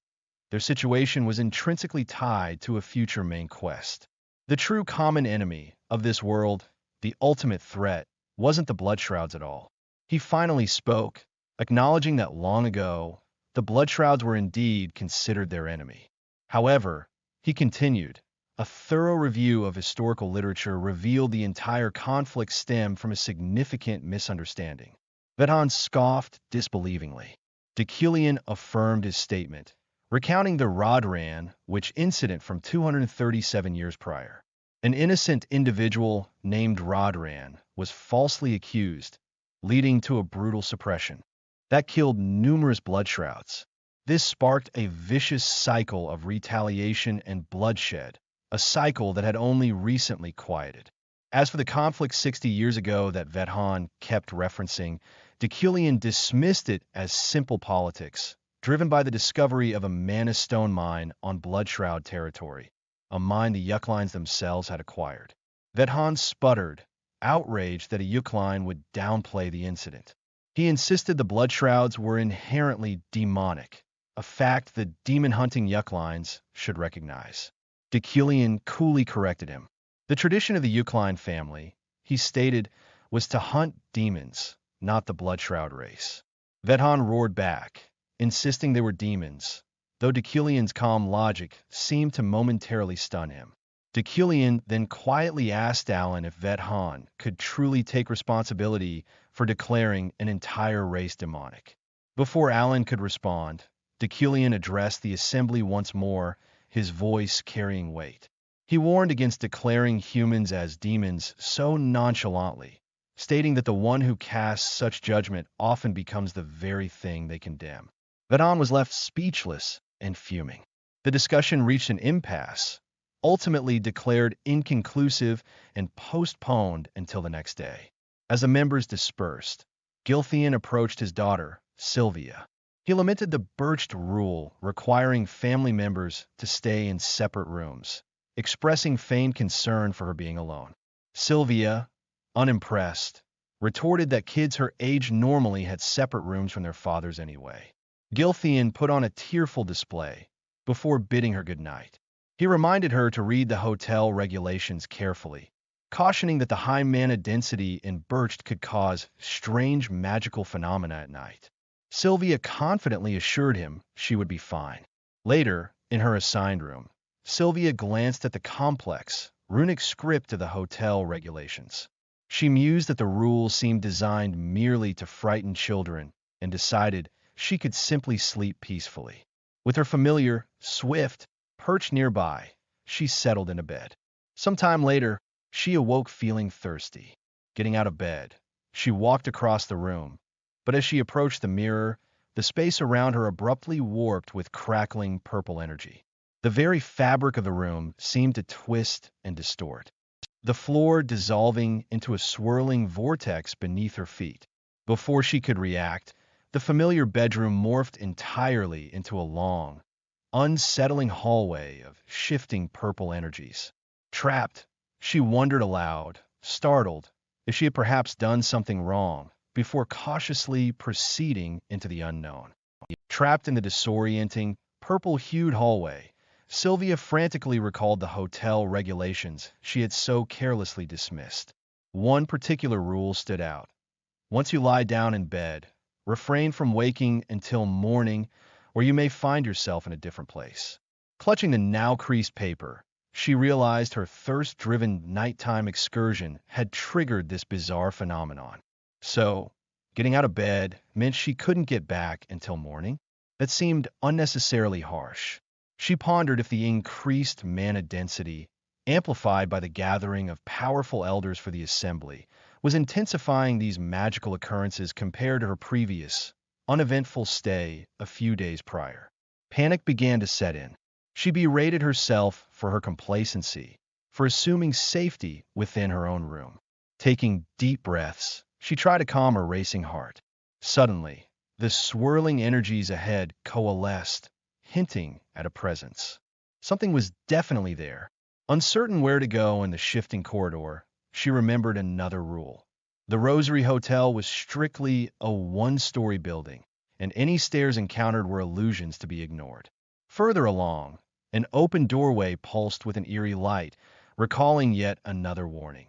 Their situation was intrinsically tied to a future main quest. The true common enemy of this world, the ultimate threat, wasn't the blood-shrouds at all. He finally spoke, acknowledging that long ago, the blood-shrouds were indeed considered their enemy. However, he continued, a thorough review of historical literature revealed the entire conflict stemmed from a significant misunderstanding. Vedhan scoffed disbelievingly. Deucalion affirmed his statement, recounting the Rodran, which incident from 237 years prior. An innocent individual named Rodran was falsely accused, leading to a brutal suppression. That killed numerous blood-shrouds. This sparked a vicious cycle of retaliation and bloodshed, a cycle that had only recently quieted. As for the conflict 60 years ago that Vedhan kept referencing, Deucalion dismissed it as simple politics, driven by the discovery of a mana stone mine on Bloodshroud territory, a mine the Yuclines themselves had acquired. Vedhan sputtered, outraged that a Yucline would downplay the incident. He insisted the Bloodshrouds were inherently demonic, a fact the demon-hunting Yuclines should recognize. Deucalion coolly corrected him. The tradition of the Yucline family, he stated, was to hunt demons, not the Bloodshroud race. Vethan roared back, insisting they were demons, though Deculian's calm logic seemed to momentarily stun him. Deculian then quietly asked Alan if Vethan could truly take responsibility for declaring an entire race demonic. Before Alan could respond, Deculian addressed the assembly once more, his voice carrying weight. He warned against declaring humans as demons so nonchalantly, stating that the one who casts such judgment often becomes the very thing they condemn. Vethan was left speechless and fuming. The discussion reached an impasse, ultimately declared inconclusive and postponed until the next day. As the members dispersed, Gilthian approached his daughter, Sylvia. He lamented the birched rule requiring family members to stay in separate rooms, expressing feigned concern for her being alone. Sylvia, unimpressed, retorted that kids her age normally had separate rooms from their fathers anyway. Gilthian put on a tearful display before bidding her good night. He reminded her to read the hotel regulations carefully, cautioning that the high mana density in birched could cause strange magical phenomena at night. Sylvia confidently assured him she would be fine. Later, in her assigned room, Sylvia glanced at the complex, runic script of the hotel regulations. She mused that the rules seemed designed merely to frighten children and decided she could simply sleep peacefully. With her familiar, Swift, perched nearby, she settled into bed. Sometime later, she awoke feeling thirsty. Getting out of bed, she walked across the room, but as she approached the mirror, the space around her abruptly warped with crackling purple energy. The very fabric of the room seemed to twist and distort, the floor dissolving into a swirling vortex beneath her feet. Before she could react, the familiar bedroom morphed entirely into a long, unsettling hallway of shifting purple energies. Trapped, she wondered aloud, startled, if she had perhaps done something wrong, before cautiously proceeding into the unknown. Trapped in the disorienting, purple-hued hallway, Sylvia frantically recalled the hotel regulations she had so carelessly dismissed. One particular rule stood out. Once you lie down in bed, refrain from waking until morning, or you may find yourself in a different place. Clutching the now creased paper, she realized her thirst-driven nighttime excursion had triggered this bizarre phenomenon. So, getting out of bed meant she couldn't get back until morning? That seemed unnecessarily harsh. She pondered if the increased mana density, amplified by the gathering of powerful elders for the assembly, was intensifying these magical occurrences compared to her previous, uneventful stay a few days prior. Panic began to set in. She berated herself for her complacency, for assuming safety within her own room. Taking deep breaths, she tried to calm her racing heart. Suddenly, the swirling energies ahead coalesced, hinting at a presence. Something was definitely there. Uncertain where to go in the shifting corridor, she remembered another rule. The Rosary Hotel was strictly a one-story building, and any stairs encountered were illusions to be ignored. Further along, an open doorway pulsed with an eerie light, recalling yet another warning.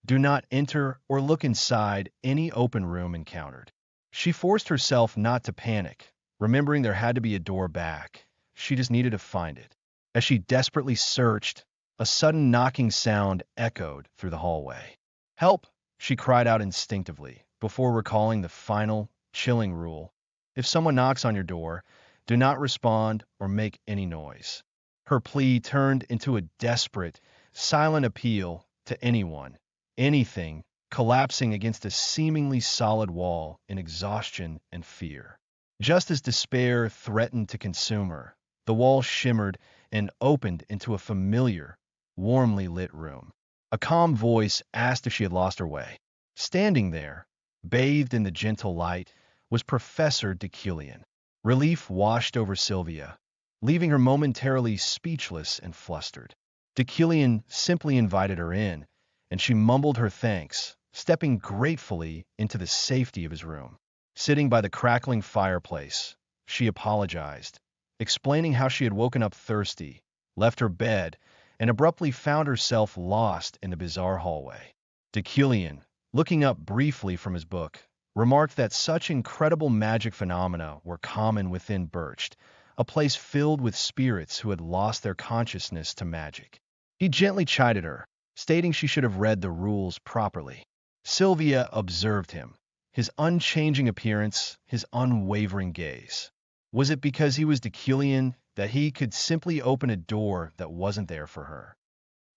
Do not enter or look inside any open room encountered. She forced herself not to panic, remembering there had to be a door back. She just needed to find it. As she desperately searched, a sudden knocking sound echoed through the hallway. "Help!" she cried out instinctively, before recalling the final, chilling rule. If someone knocks on your door, do not respond or make any noise. Her plea turned into a desperate, silent appeal to anyone, anything, collapsing against a seemingly solid wall in exhaustion and fear. Just as despair threatened to consume her, the wall shimmered and opened into a familiar, warmly lit room. A calm voice asked if she had lost her way. Standing there, bathed in the gentle light, was Professor Deculian. Relief washed over Sylvia, leaving her momentarily speechless and flustered. Deculian simply invited her in, and she mumbled her thanks, stepping gratefully into the safety of his room. Sitting by the crackling fireplace, she apologized, explaining how she had woken up thirsty, left her bed, and abruptly found herself lost in the bizarre hallway. Deculian, looking up briefly from his book, remarked that such incredible magic phenomena were common within Birched, a place filled with spirits who had lost their consciousness to magic. He gently chided her, stating she should have read the rules properly. Sylvia observed him, his unchanging appearance, his unwavering gaze. Was it because he was Deucalion that he could simply open a door that wasn't there for her?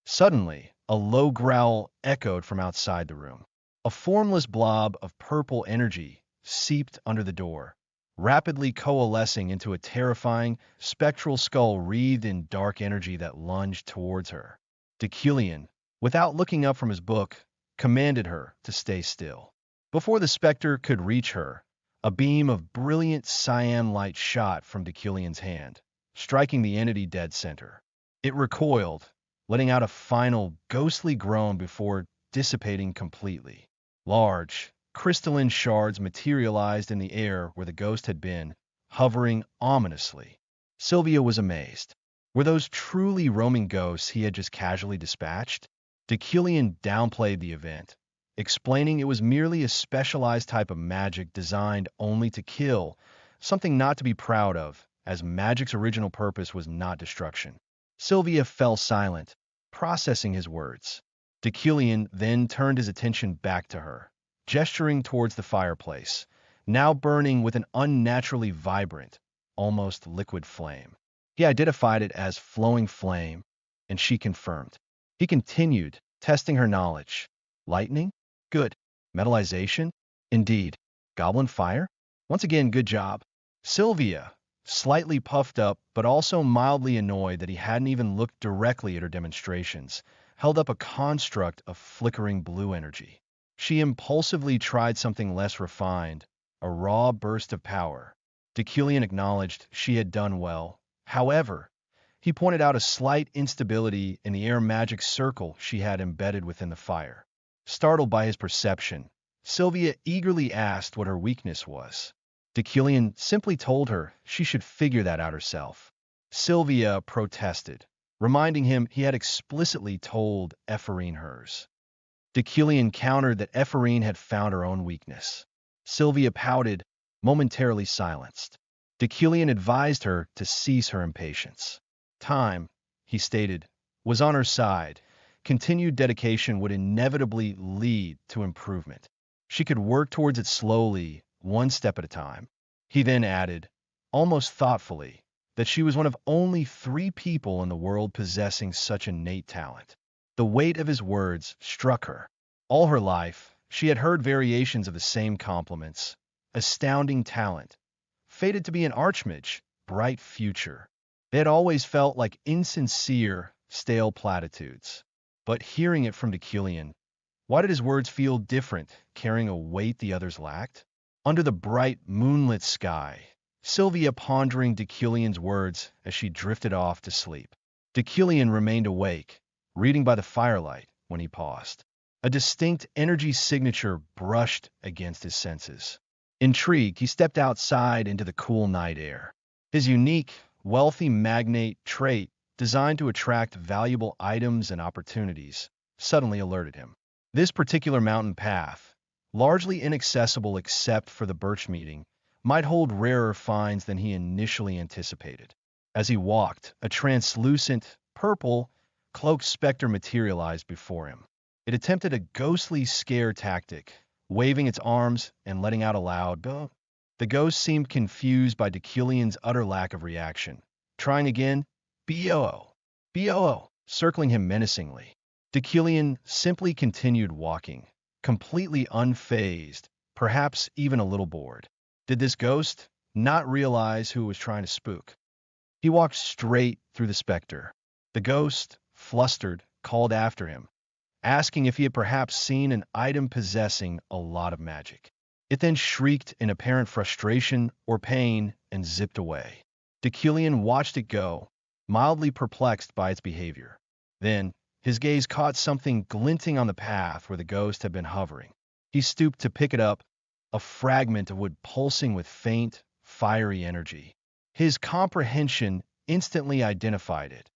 Suddenly, a low growl echoed from outside the room. A formless blob of purple energy seeped under the door, rapidly coalescing into a terrifying, spectral skull wreathed in dark energy that lunged towards her. Deucalion, without looking up from his book, commanded her to stay still. Before the specter could reach her, a beam of brilliant cyan light shot from Deucalion's hand, striking the entity dead center. It recoiled, letting out a final, ghostly groan before dissipating completely. Large, crystalline shards materialized in the air where the ghost had been, hovering ominously. Sylvia was amazed. Were those truly roaming ghosts he had just casually dispatched? Deucalion downplayed the event, explaining it was merely a specialized type of magic designed only to kill, something not to be proud of, as magic's original purpose was not destruction. Sylvia fell silent, processing his words. Deucalion then turned his attention back to her, gesturing towards the fireplace, now burning with an unnaturally vibrant, almost liquid flame. He identified it as flowing flame, and she confirmed. He continued, testing her knowledge. Lightning? Good. Metallization? Indeed. Goblin fire? Once again, good job. Sylvia, slightly puffed up but also mildly annoyed that he hadn't even looked directly at her demonstrations, held up a construct of flickering blue energy. She impulsively tried something less refined, a raw burst of power. Deucalion acknowledged she had done well. However, he pointed out a slight instability in the air magic circle she had embedded within the fire. Startled by his perception, Sylvia eagerly asked what her weakness was. Deucalion simply told her she should figure that out herself. Sylvia protested, reminding him he had explicitly told Ephorine hers. Deucalion countered that Ephorine had found her own weakness. Sylvia pouted, momentarily silenced. Deucalion advised her to cease her impatience. Time, he stated, was on her side. Continued dedication would inevitably lead to improvement. She could work towards it slowly, one step at a time. He then added, almost thoughtfully, that she was one of only 3 people in the world possessing such innate talent. The weight of his words struck her. All her life, she had heard variations of the same compliments. Astounding talent. Fated to be an archmage. Bright future. They had always felt like insincere, stale platitudes. But hearing it from Deucalion, why did his words feel different, carrying a weight the others lacked? Under the bright, moonlit sky, Sylvia pondering Deucalion's words as she drifted off to sleep. Deucalion remained awake, reading by the firelight when he paused. A distinct energy signature brushed against his senses. Intrigued, he stepped outside into the cool night air. His unique, wealthy magnate trait, designed to attract valuable items and opportunities, suddenly alerted him. This particular mountain path, largely inaccessible except for the birch meeting, might hold rarer finds than he initially anticipated. As he walked, a translucent, purple, cloaked specter materialized before him. It attempted a ghostly scare tactic, waving its arms and letting out a loud "Buh." The ghost seemed confused by Deucalion's utter lack of reaction. Trying again, "Boo! Boo!" circling him menacingly. Deucalion simply continued walking, completely unfazed, perhaps even a little bored. Did this ghost not realize who was trying to spook? He walked straight through the specter. The ghost, flustered, called after him, asking if he had perhaps seen an item possessing a lot of magic. It then shrieked in apparent frustration or pain and zipped away. Deucalion watched it go, mildly perplexed by its behavior. Then, his gaze caught something glinting on the path where the ghost had been hovering. He stooped to pick it up, a fragment of wood pulsing with faint, fiery energy. His comprehension instantly identified it.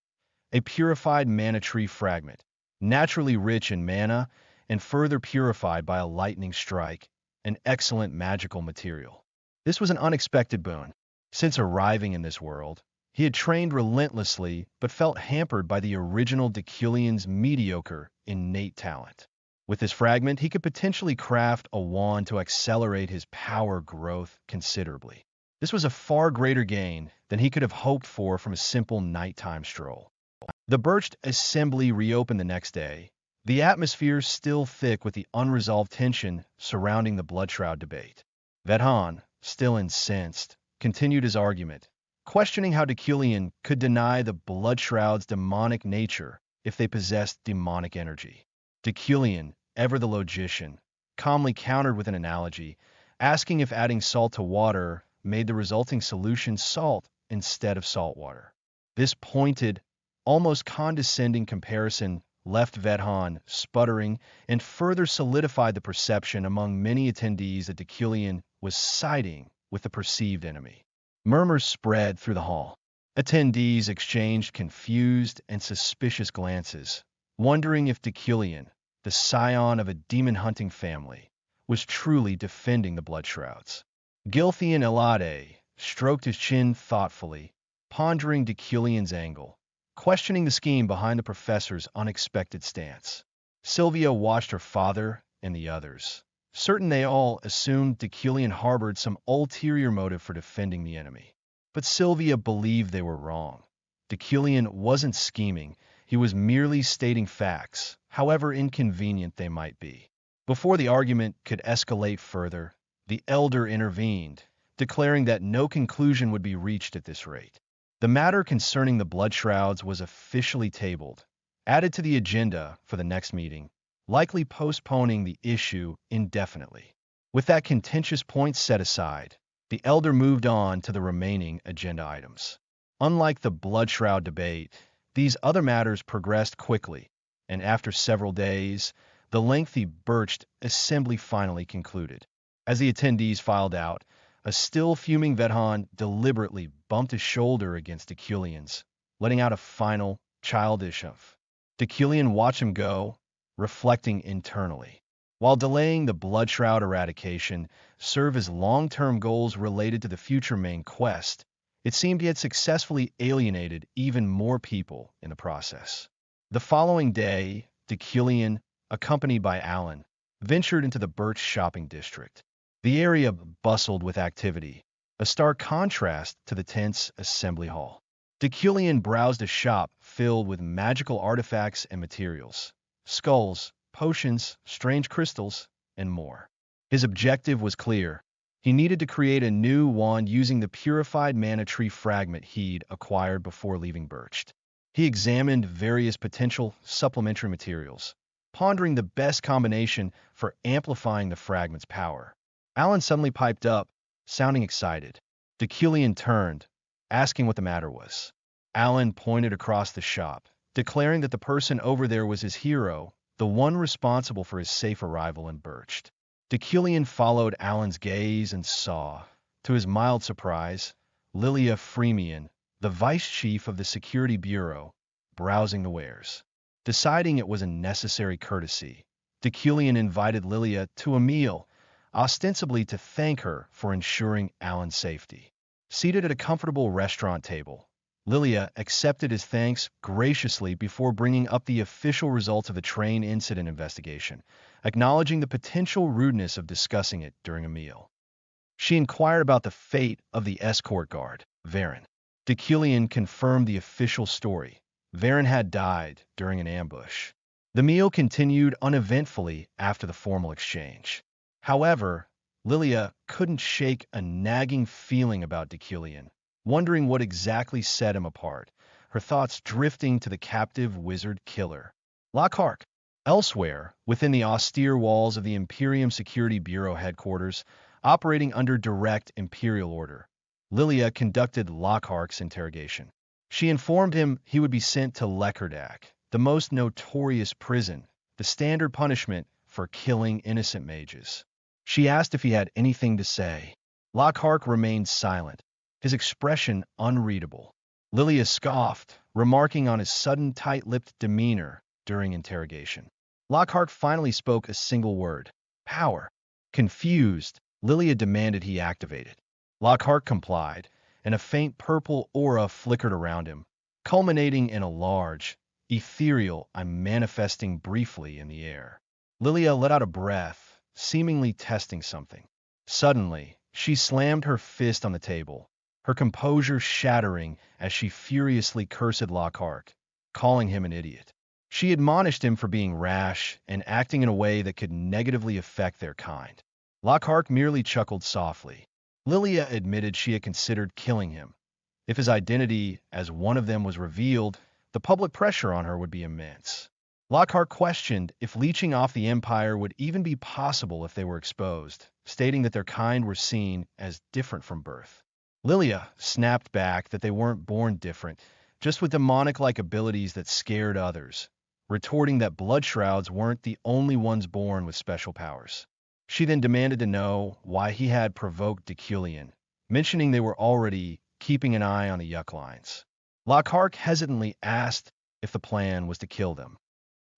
A purified mana tree fragment, naturally rich in mana and further purified by a lightning strike. an excellent magical material. This was an unexpected boon. Since arriving in this world, he had trained relentlessly but felt hampered by the original Deculian's mediocre, innate talent. With this fragment, he could potentially craft a wand to accelerate his power growth considerably. This was a far greater gain than he could have hoped for from a simple nighttime stroll. The birched assembly reopened the next day, the atmosphere still thick with the unresolved tension surrounding the Bloodshroud debate. Vedhan, still incensed, continued his argument, questioning how Deculian could deny the Bloodshroud's demonic nature if they possessed demonic energy. Deculian, ever the logician, calmly countered with an analogy, asking if adding salt to water made the resulting solution salt instead of salt water. This pointed, almost condescending comparison left Vedhan sputtering and further solidified the perception among many attendees that Deculian was siding with the perceived enemy. Murmurs spread through the hall. Attendees exchanged confused and suspicious glances, wondering if Deculian, the scion of a demon-hunting family, was truly defending the Bloodshrouds. Gilthian Elade stroked his chin thoughtfully, pondering Deculian's angle, questioning the scheme behind the professor's unexpected stance. Sylvia watched her father and the others, certain they all assumed Deculian harbored some ulterior motive for defending the enemy. But Sylvia believed they were wrong. Deculian wasn't scheming, he was merely stating facts, however inconvenient they might be. Before the argument could escalate further, the elder intervened, declaring that no conclusion would be reached at this rate. The matter concerning the Bloodshrouds was officially tabled, added to the agenda for the next meeting, likely postponing the issue indefinitely. With that contentious point set aside, the elder moved on to the remaining agenda items. Unlike the Bloodshroud debate, these other matters progressed quickly, and after several days, the lengthy birched assembly finally concluded. As the attendees filed out, a still fuming Vedhan deliberately bumped his shoulder against Deculian's, letting out a final, childish humph. Deculian watched him go, reflecting internally. While delaying the Bloodshroud eradication serve as long-term goals related to the future main quest, it seemed he had successfully alienated even more people in the process. The following day, Deculian, accompanied by Alan, ventured into the Birch shopping district. The area bustled with activity, a stark contrast to the tense assembly hall. Deculian browsed a shop filled with magical artifacts and materials, skulls, potions, strange crystals, and more. His objective was clear. He needed to create a new wand using the purified mana tree fragment he'd acquired before leaving Birched. He examined various potential supplementary materials, pondering the best combination for amplifying the fragment's power. Alan suddenly piped up, sounding excited. Deculian turned, asking what the matter was. Alan pointed across the shop, declaring that the person over there was his hero, the one responsible for his safe arrival in Birched. Deculian followed Alan's gaze and saw, to his mild surprise, Lilia Freemian, the vice chief of the Security Bureau, browsing the wares. Deciding it was a necessary courtesy, Deculian invited Lilia to a meal, ostensibly to thank her for ensuring Alan's safety. Seated at a comfortable restaurant table, Lilia accepted his thanks graciously before bringing up the official results of the train incident investigation, acknowledging the potential rudeness of discussing it during a meal. She inquired about the fate of the escort guard, Varen. Deculian confirmed the official story. Varen had died during an ambush. The meal continued uneventfully after the formal exchange. However, Lilia couldn't shake a nagging feeling about Deculian, wondering what exactly set him apart, her thoughts drifting to the captive wizard killer. Lockhart. Elsewhere, within the austere walls of the Imperium Security Bureau headquarters, operating under direct Imperial order, Lilia conducted Lockhart's interrogation. She informed him he would be sent to Lekardak, the most notorious prison, the standard punishment for killing innocent mages. She asked if he had anything to say. Lockhart remained silent, his expression unreadable. Lilia scoffed, remarking on his sudden tight-lipped demeanor during interrogation. Lockhart finally spoke a single word: power. Confused, Lilia demanded he activate it. Lockhart complied, and a faint purple aura flickered around him, culminating in a large, ethereal I'm manifesting briefly in the air. Lilia let out a breath, seemingly testing something. Suddenly, she slammed her fist on the table, her composure shattering as she furiously cursed Lockhart, calling him an idiot. She admonished him for being rash and acting in a way that could negatively affect their kind. Lockhart merely chuckled softly. Lilia admitted she had considered killing him. If his identity as one of them was revealed, the public pressure on her would be immense. Lockhart questioned if leeching off the Empire would even be possible if they were exposed, stating that their kind were seen as different from birth. Lilia snapped back that they weren't born different, just with demonic-like abilities that scared others, retorting that blood shrouds weren't the only ones born with special powers. She then demanded to know why he had provoked Deculian, mentioning they were already keeping an eye on the Yucklines. Lockhart hesitantly asked if the plan was to kill them.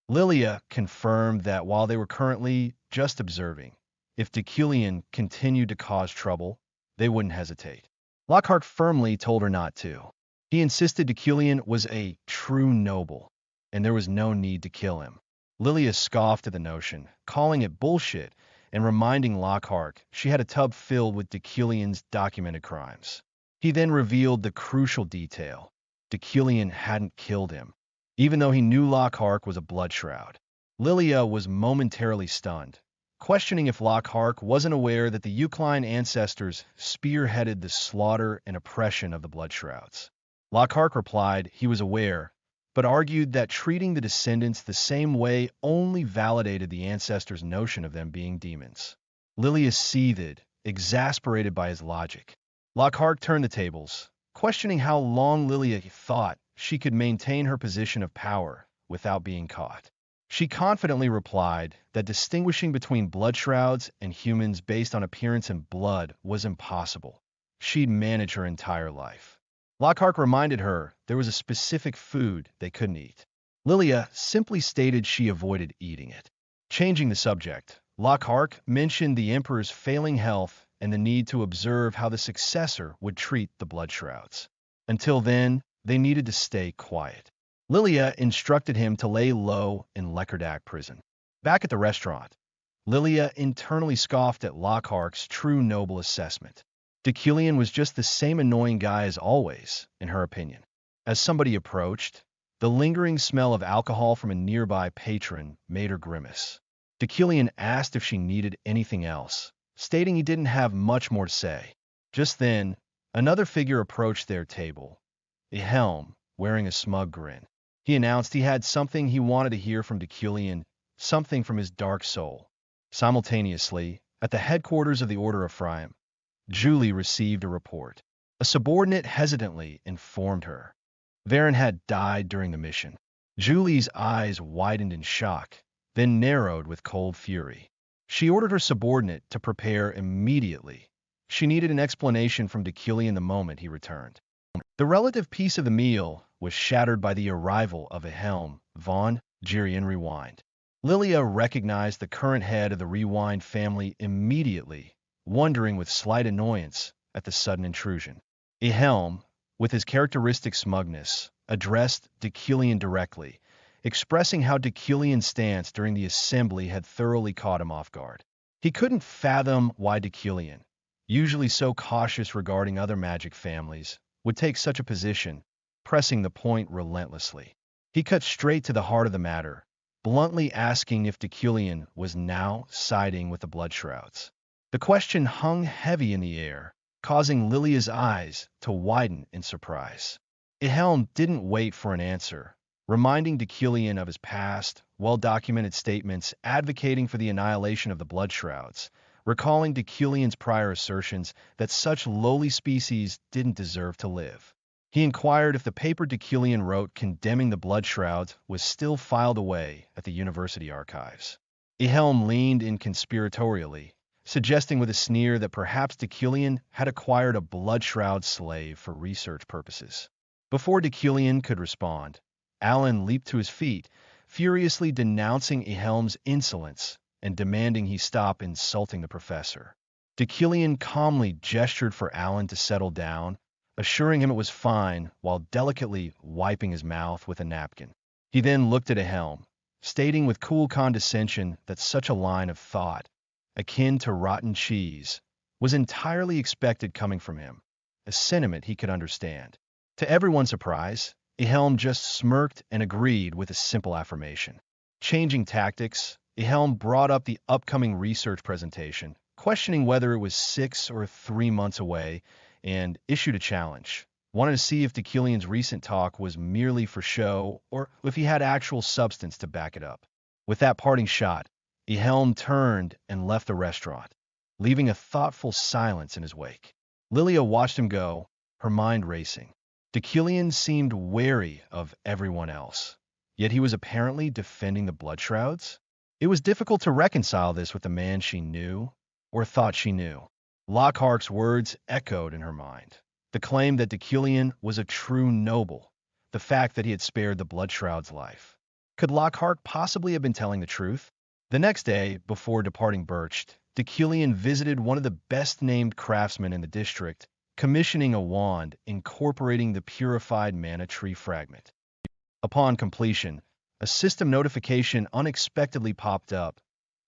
Lilia confirmed that while they were currently just observing, if Deculian continued to cause trouble, they wouldn't hesitate. Lockhart firmly told her not to. He insisted Deculian was a true noble, and there was no need to kill him. Lilia scoffed at the notion, calling it bullshit, and reminding Lockhart she had a tub filled with Deculian's documented crimes. He then revealed the crucial detail. Deculian hadn't killed him, even though he knew Lockhart was a blood shroud. Lilia was momentarily stunned, questioning if Lockhart wasn't aware that the Eucline ancestors spearheaded the slaughter and oppression of the blood shrouds. Lockhart replied he was aware, but argued that treating the descendants the same way only validated the ancestors' notion of them being demons. Lilia seethed, exasperated by his logic. Lockhart turned the tables, questioning how long Lilia thought she could maintain her position of power without being caught. She confidently replied that distinguishing between blood shrouds and humans based on appearance and blood was impossible. She'd managed her entire life. Lockhart reminded her there was a specific food they couldn't eat. Lilia simply stated she avoided eating it. Changing the subject, Lockhart mentioned the Emperor's failing health and the need to observe how the successor would treat the blood shrouds. Until then, they needed to stay quiet. Lilia instructed him to lay low in Lecardac prison. Back at the restaurant, Lilia internally scoffed at Lockhart's true noble assessment. Deculian was just the same annoying guy as always, in her opinion. As somebody approached, the lingering smell of alcohol from a nearby patron made her grimace. Deculian asked if she needed anything else, stating he didn't have much more to say. Just then, another figure approached their table, a helm, wearing a smug grin. He announced he had something he wanted to hear from Deculian, something from his dark soul. Simultaneously, at the headquarters of the Order of Phryam, Julie received a report. A subordinate hesitantly informed her Varen had died during the mission. Julie's eyes widened in shock, then narrowed with cold fury. She ordered her subordinate to prepare immediately. She needed an explanation from Deculian the moment he returned. The relative peace of the meal was shattered by the arrival of a helm, Von Girion Rewind. Lilia recognized the current head of the Rewind family immediately, wondering with slight annoyance at the sudden intrusion. A helm, with his characteristic smugness, addressed Deculian directly, expressing how Deculian's stance during the assembly had thoroughly caught him off guard. He couldn't fathom why Deculian, usually so cautious regarding other magic families, would take such a position, pressing the point relentlessly. He cut straight to the heart of the matter, bluntly asking if Deculian was now siding with the blood shrouds. The question hung heavy in the air, causing Lilia's eyes to widen in surprise. Helm didn't wait for an answer, reminding Deculian of his past, well-documented statements advocating for the annihilation of the blood shrouds, recalling Deculian's prior assertions that such lowly species didn't deserve to live. He inquired if the paper Deculian wrote condemning the blood shrouds was still filed away at the university archives. Helm leaned in conspiratorially, suggesting with a sneer that perhaps Deculian had acquired a blood shroud slave for research purposes. Before Deculian could respond, Alan leaped to his feet, furiously denouncing Helm's insolence and demanding he stop insulting the professor. Deucalion calmly gestured for Alan to settle down, assuring him it was fine while delicately wiping his mouth with a napkin. He then looked at Yahello, stating with cool condescension that such a line of thought, akin to rotten cheese, was entirely expected coming from him, a sentiment he could understand. To everyone's surprise, Yahello just smirked and agreed with a simple affirmation. Changing tactics, Yahello brought up the upcoming research presentation, questioning whether it was 6 or 3 months away, and issued a challenge. Wanted to see if Deucalion's recent talk was merely for show or if he had actual substance to back it up. With that parting shot, Yahello turned and left the restaurant, leaving a thoughtful silence in his wake. Lilia watched him go, her mind racing. Deucalion seemed wary of everyone else, yet he was apparently defending the blood shrouds. It was difficult to reconcile this with the man she knew, or thought she knew. Lockhart's words echoed in her mind. The claim that Deucalion was a true noble, the fact that he had spared the bloodshroud's life. Could Lockhart possibly have been telling the truth? The next day, before departing Birched, Deucalion visited one of the best-named craftsmen in the district, commissioning a wand incorporating the purified mana tree fragment. Upon completion, a system notification unexpectedly popped up.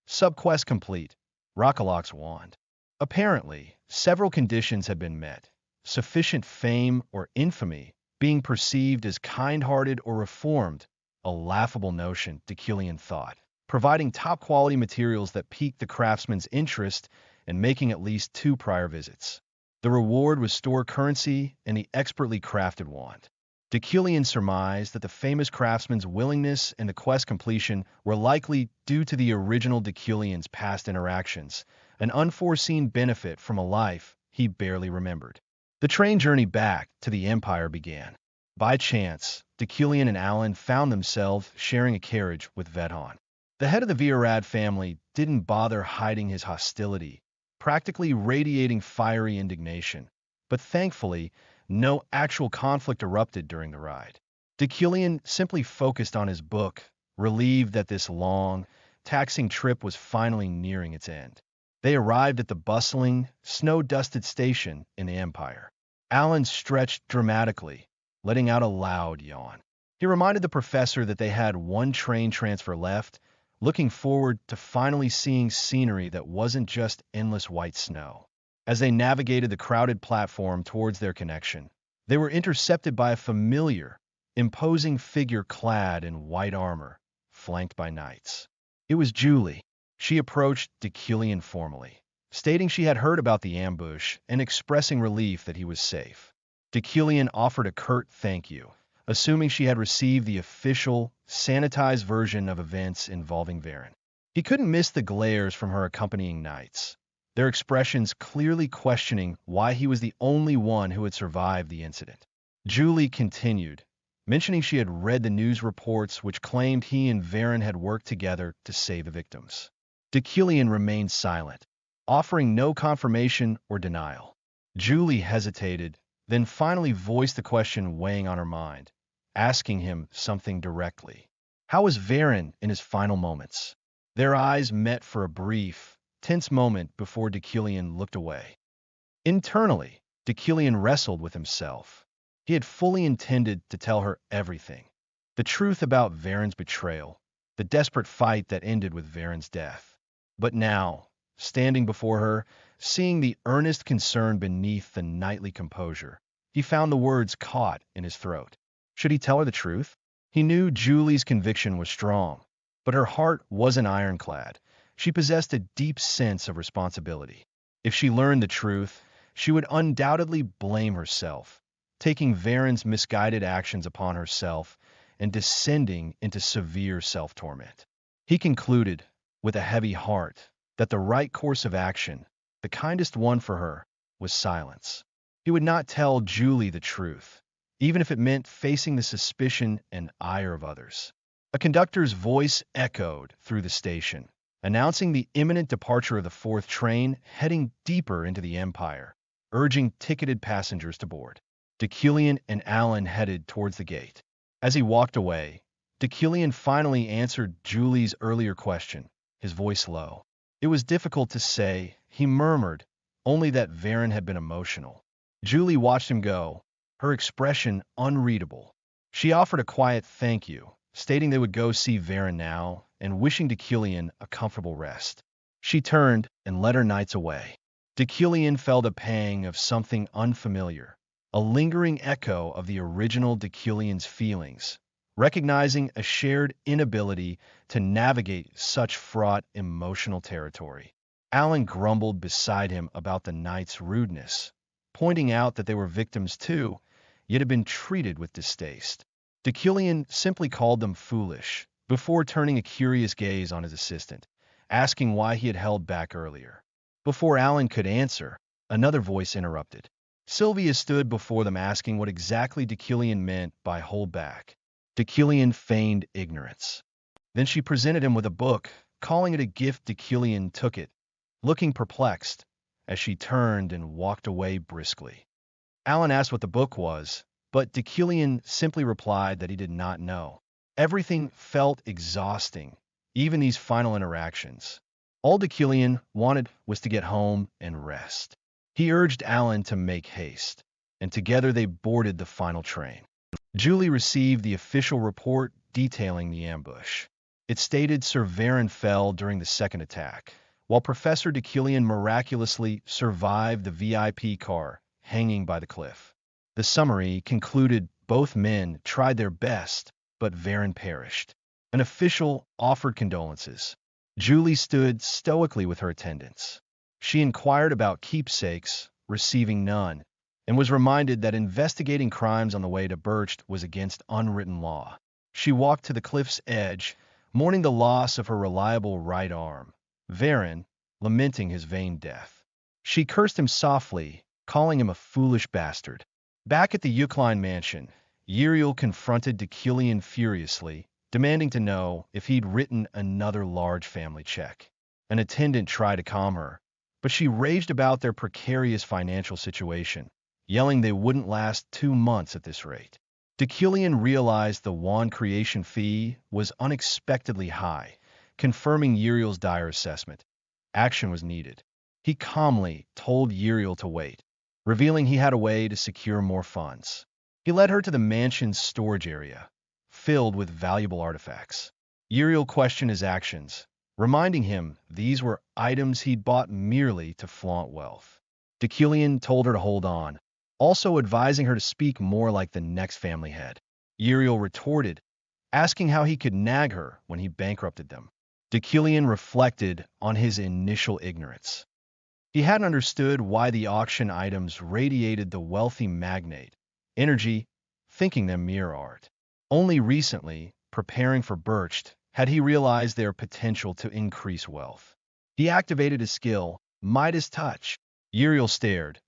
Subquest complete. Rockaloc's wand. Apparently, several conditions had been met. Sufficient fame or infamy, being perceived as kind-hearted or reformed, a laughable notion, Deucalion thought, providing top-quality materials that piqued the craftsman's interest and making at least 2 prior visits. The reward was store currency and the expertly crafted wand. Deucalion surmised that the famous craftsman's willingness and the quest completion were likely due to the original Deucalion's past interactions, an unforeseen benefit from a life he barely remembered. The train journey back to the Empire began. By chance, Deucalion and Alan found themselves sharing a carriage with Vedhan. The head of the Virad family didn't bother hiding his hostility, practically radiating fiery indignation, but thankfully, no actual conflict erupted during the ride. Deucalion simply focused on his book, relieved that this long, taxing trip was finally nearing its end. They arrived at the bustling, snow-dusted station in the Empire. Alan stretched dramatically, letting out a loud yawn. He reminded the professor that they had 1 train transfer left, looking forward to finally seeing scenery that wasn't just endless white snow. As they navigated the crowded platform towards their connection, they were intercepted by a familiar, imposing figure clad in white armor, flanked by knights. It was Julie. She approached Deucalion formally, stating she had heard about the ambush and expressing relief that he was safe. Deucalion offered a curt thank you, assuming she had received the official, sanitized version of events involving Varen. He couldn't miss the glares from her accompanying knights, their expressions clearly questioning why he was the only one who had survived the incident. Julie continued, mentioning she had read the news reports which claimed he and Varen had worked together to save the victims. Deucalion remained silent, offering no confirmation or denial. Julie hesitated, then finally voiced the question weighing on her mind, asking him something directly. How was Varen in his final moments? Their eyes met for a brief, tense moment before Deucalion looked away. Internally, Deucalion wrestled with himself. He had fully intended to tell her everything. The truth about Varen's betrayal, the desperate fight that ended with Varen's death. But now, standing before her, seeing the earnest concern beneath the knightly composure, he found the words caught in his throat. Should he tell her the truth? He knew Julie's conviction was strong, but her heart wasn't ironclad. She possessed a deep sense of responsibility. If she learned the truth, she would undoubtedly blame herself, taking Varen's misguided actions upon herself and descending into severe self-torment. He concluded, with a heavy heart, that the right course of action, the kindest one for her, was silence. He would not tell Julie the truth, even if it meant facing the suspicion and ire of others. A conductor's voice echoed through the station, announcing the imminent departure of the 4th train heading deeper into the Empire, urging ticketed passengers to board. Deucalion and Alan headed towards the gate. As he walked away, Deucalion finally answered Julie's earlier question, his voice low. It was difficult to say, he murmured, only that Varen had been emotional. Julie watched him go, her expression unreadable. She offered a quiet thank you, stating they would go see Varen now and wishing Deucalion a comfortable rest. She turned and led her knights away. Deucalion felt a pang of something unfamiliar, a lingering echo of the original Deucalion's feelings, recognizing a shared inability to navigate such fraught emotional territory. Alan grumbled beside him about the knight's rudeness, pointing out that they were victims too, yet had been treated with distaste. Deucalion simply called them foolish, before turning a curious gaze on his assistant, asking why he had held back earlier. Before Alan could answer, another voice interrupted. Sylvia stood before them asking what exactly Deucalion meant by hold back. Deucalion feigned ignorance. Then she presented him with a book, calling it a gift. Deucalion took it, looking perplexed, as she turned and walked away briskly. Alan asked what the book was, but Deucalion simply replied that he did not know. Everything felt exhausting, even these final interactions. All Deucalion wanted was to get home and rest. He urged Alan to make haste, and together they boarded the final train. Julie received the official report detailing the ambush. It stated Sir Varen fell during the second attack, while Professor Deucalion miraculously survived the VIP car hanging by the cliff. The summary concluded both men tried their best, but Varen perished. An official offered condolences. Julie stood stoically with her attendants. She inquired about keepsakes, receiving none, and was reminded that investigating crimes on the way to Birch was against unwritten law. She walked to the cliff's edge, mourning the loss of her reliable right arm, Varen, lamenting his vain death. She cursed him softly, calling him a foolish bastard. Back at the Yahello mansion, Uriel confronted Deucalion furiously, demanding to know if he'd written another large family check. An attendant tried to calm her, but she raged about their precarious financial situation, yelling they wouldn't last 2 months at this rate. Deucalion realized the wand creation fee was unexpectedly high, confirming Uriel's dire assessment. Action was needed. He calmly told Uriel to wait, revealing he had a way to secure more funds. He led her to the mansion's storage area, filled with valuable artifacts. Uriel questioned his actions, reminding him these were items he'd bought merely to flaunt wealth. Deucalion told her to hold on, also advising her to speak more like the next family head. Uriel retorted, asking how he could nag her when he bankrupted them. Deucalion reflected on his initial ignorance. He hadn't understood why the auction items radiated the wealthy magnate energy, thinking them mere art. Only recently, preparing for Birch, had he realized their potential to increase wealth. He activated his skill, Midas Touch. Uriel stared,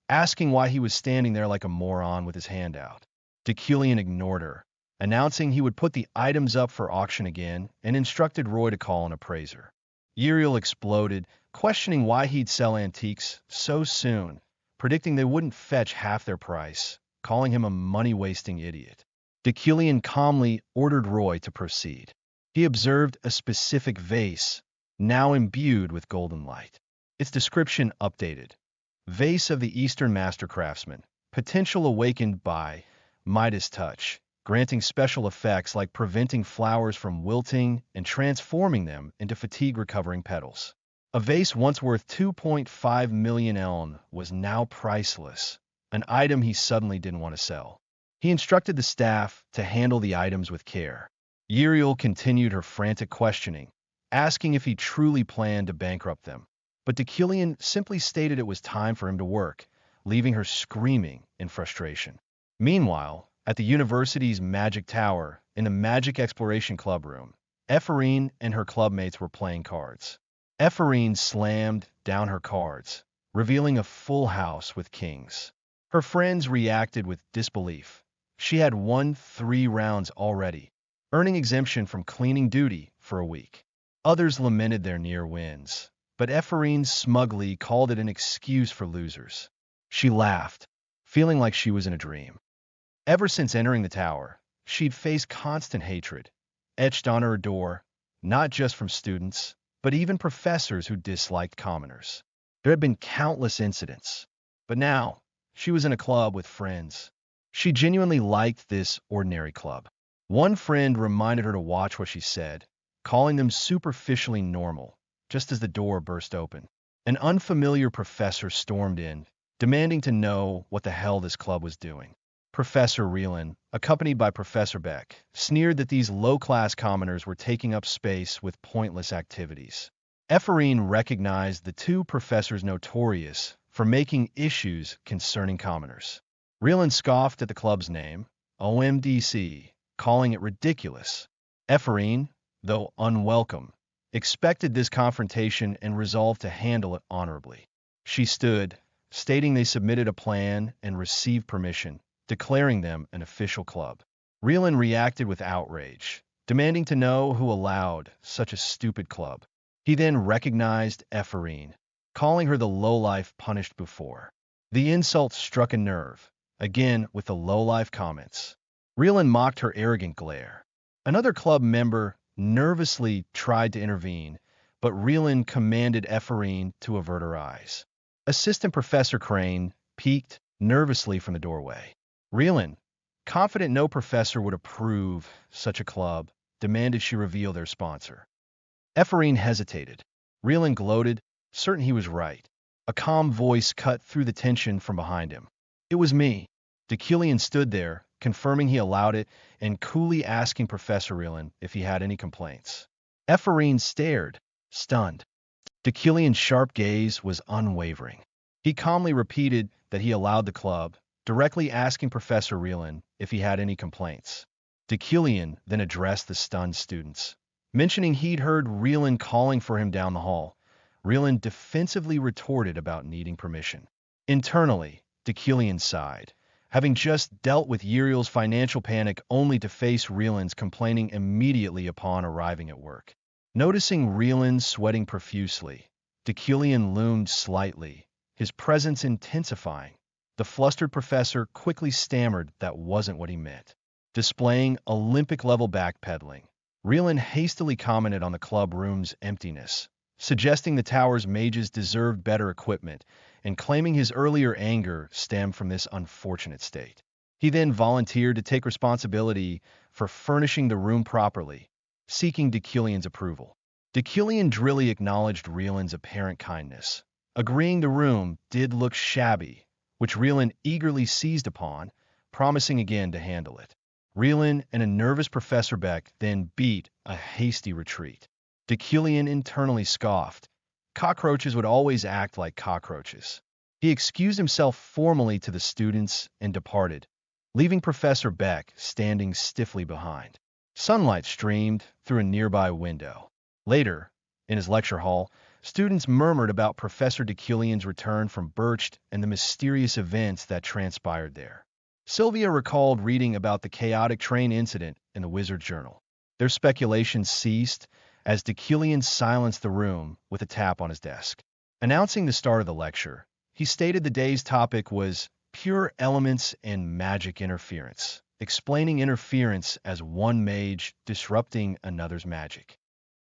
asking why he was standing there like a moron with his hand out. Deucalion ignored her, announcing he would put the items up for auction again and instructed Roy to call an appraiser. Uriel exploded, questioning why he'd sell antiques so soon, predicting they wouldn't fetch half their price, calling him a money-wasting idiot. Deucalion calmly ordered Roy to proceed. He observed a specific vase, now imbued with golden light. Its description updated. Vase of the Eastern Master Craftsman, potential awakened by Midas Touch, granting special effects like preventing flowers from wilting and transforming them into fatigue-recovering petals. A vase once worth 2.5 million eln was now priceless, an item he suddenly didn't want to sell. He instructed the staff to handle the items with care. Uriel continued her frantic questioning, asking if he truly planned to bankrupt them. But Deucalion simply stated it was time for him to work, leaving her screaming in frustration. Meanwhile, at the university's Magic Tower, in the Magic Exploration Club room, Ephorine and her clubmates were playing cards. Ephorine slammed down her cards, revealing a full house with kings. Her friends reacted with disbelief. She had won 3 rounds already, earning exemption from cleaning duty for a week. Others lamented their near wins, but Ephorine smugly called it an excuse for losers. She laughed, feeling like she was in a dream. Ever since entering the tower, she'd faced constant hatred, etched on her door, not just from students, but even professors who disliked commoners. There had been countless incidents. But now, she was in a club with friends. She genuinely liked this ordinary club. One friend reminded her to watch what she said, calling them superficially normal, just as the door burst open. An unfamiliar professor stormed in, demanding to know what the hell this club was doing. Professor Reelan, accompanied by Professor Beck, sneered that these low-class commoners were taking up space with pointless activities. Ephraim recognized the two professors notorious for making issues concerning commoners. Reelan scoffed at the club's name, OMDC, calling it ridiculous. Ephraim, though unwelcome, expected this confrontation and resolved to handle it honorably. She stood, stating they submitted a plan and received permission, declaring them an official club. Reelan reacted with outrage, demanding to know who allowed such a stupid club. He then recognized Ephraim, calling her the lowlife punished before. The insult struck a nerve, again with the lowlife comments. Reelan mocked her arrogant glare. Another club member nervously tried to intervene, but Reelan commanded Ephraim to avert her eyes. Assistant Professor Crane peeked nervously from the doorway. Reelan, confident no professor would approve such a club, demanded she reveal their sponsor. Ephraim hesitated. Reelan gloated, certain he was right. A calm voice cut through the tension from behind him. It was me. Deucalion stood there, confirming he allowed it and coolly asking Professor Reelan if he had any complaints. Ephraim stared, stunned. Deucalion's sharp gaze was unwavering. He calmly repeated that he allowed the club, directly asking Professor Reelan if he had any complaints. Deucalion then addressed the stunned students, mentioning he'd heard Reelan calling for him down the hall. Reelan defensively retorted about needing permission. Internally, Deucalion sighed, having just dealt with Uriel's financial panic only to face Reelan's complaining immediately upon arriving at work. Noticing Reelan sweating profusely, Deucalion loomed slightly, his presence intensifying. The flustered professor quickly stammered that wasn't what he meant. Displaying Olympic-level backpedaling, Reelan hastily commented on the club room's emptiness, suggesting the tower's mages deserved better equipment, and claiming his earlier anger stemmed from this unfortunate state. He then volunteered to take responsibility for furnishing the room properly, seeking Deucalion's approval. Deucalion drily acknowledged Reelan's apparent kindness, agreeing the room did look shabby, which Reelan eagerly seized upon, promising again to handle it. Reelan and a nervous Professor Beck then beat a hasty retreat. Deucalion internally scoffed. Cockroaches would always act like cockroaches. He excused himself formally to the students and departed, leaving Professor Beck standing stiffly behind. Sunlight streamed through a nearby window. Later, in his lecture hall, students murmured about Professor Deucalion's return from Birched and the mysterious events that transpired there. Sylvia recalled reading about the chaotic train incident in the Wizard Journal. Their speculations ceased as Deucalion silenced the room with a tap on his desk. Announcing the start of the lecture, he stated the day's topic was pure elements and magic interference, explaining interference as one mage disrupting another's magic.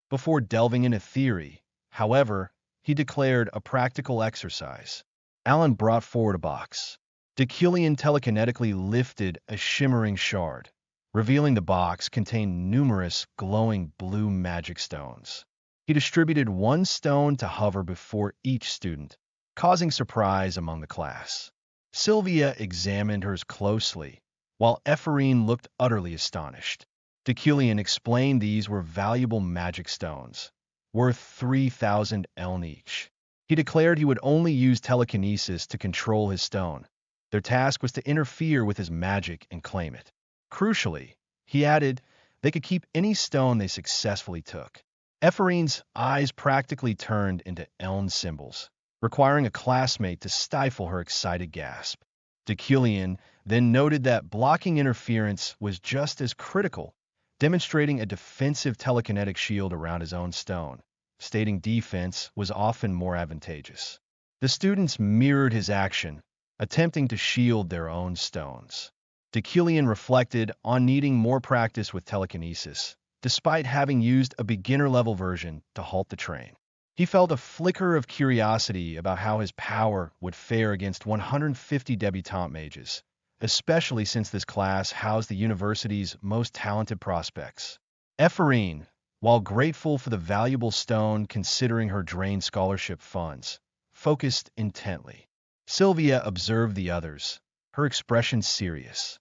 Before delving into theory, however, he declared a practical exercise. Alan brought forward a box. Deucalion telekinetically lifted a shimmering shard, revealing the box contained numerous glowing blue magic stones. He distributed one stone to hover before each student, causing surprise among the class. Sylvia examined hers closely, while Ephraim looked utterly astonished. Deucalion explained these were valuable magic stones, worth 3,000 eln each. He declared he would only use telekinesis to control his stone. Their task was to interfere with his magic and claim it. Crucially, he added, they could keep any stone they successfully took. Ephraim's eyes practically turned into eln symbols, requiring a classmate to stifle her excited gasp. Deucalion then noted that blocking interference was just as critical, demonstrating a defensive telekinetic shield around his own stone, stating defense was often more advantageous. The students mirrored his action, attempting to shield their own stones. Deucalion reflected on needing more practice with telekinesis, despite having used a beginner-level version to halt the train. He felt a flicker of curiosity about how his power would fare against 150 debutante mages, especially since this class housed the university's most talented prospects. Ephraim, while grateful for the valuable stone considering her drained scholarship funds, focused intently. Sylvia observed the others, her expression serious.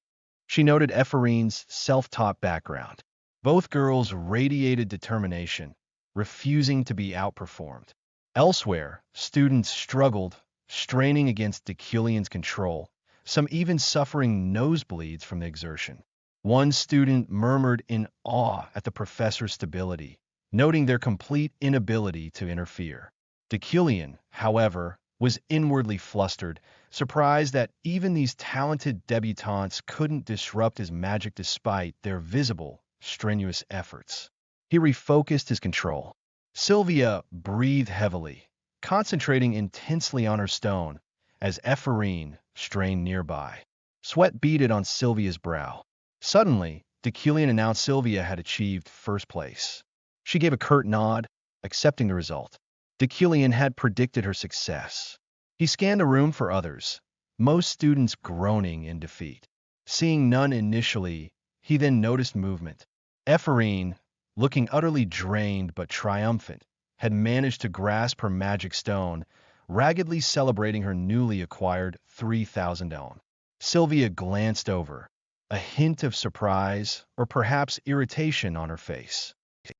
She noted Ephraim's self-taught background. Both girls radiated determination, refusing to be outperformed. Elsewhere, students struggled, straining against Deucalion's control, some even suffering nosebleeds from the exertion. One student murmured in awe at the professor's stability, noting their complete inability to interfere. Deucalion, however, was inwardly flustered, surprised that even these talented debutantes couldn't disrupt his magic despite their visible, strenuous efforts. He refocused his control. Sylvia breathed heavily, concentrating intensely on her stone, as Ephraim strained nearby. Sweat beaded on Sylvia's brow. Suddenly, Deucalion announced Sylvia had achieved first place. She gave a curt nod, accepting the result. Deucalion had predicted her success. He scanned the room for others, most students groaning in defeat. Seeing none initially, he then noticed movement. Ephraim, looking utterly drained but triumphant, had managed to grasp her magic stone, raggedly celebrating her newly acquired 3,000 elm. Sylvia glanced over, a hint of surprise or perhaps irritation on her face.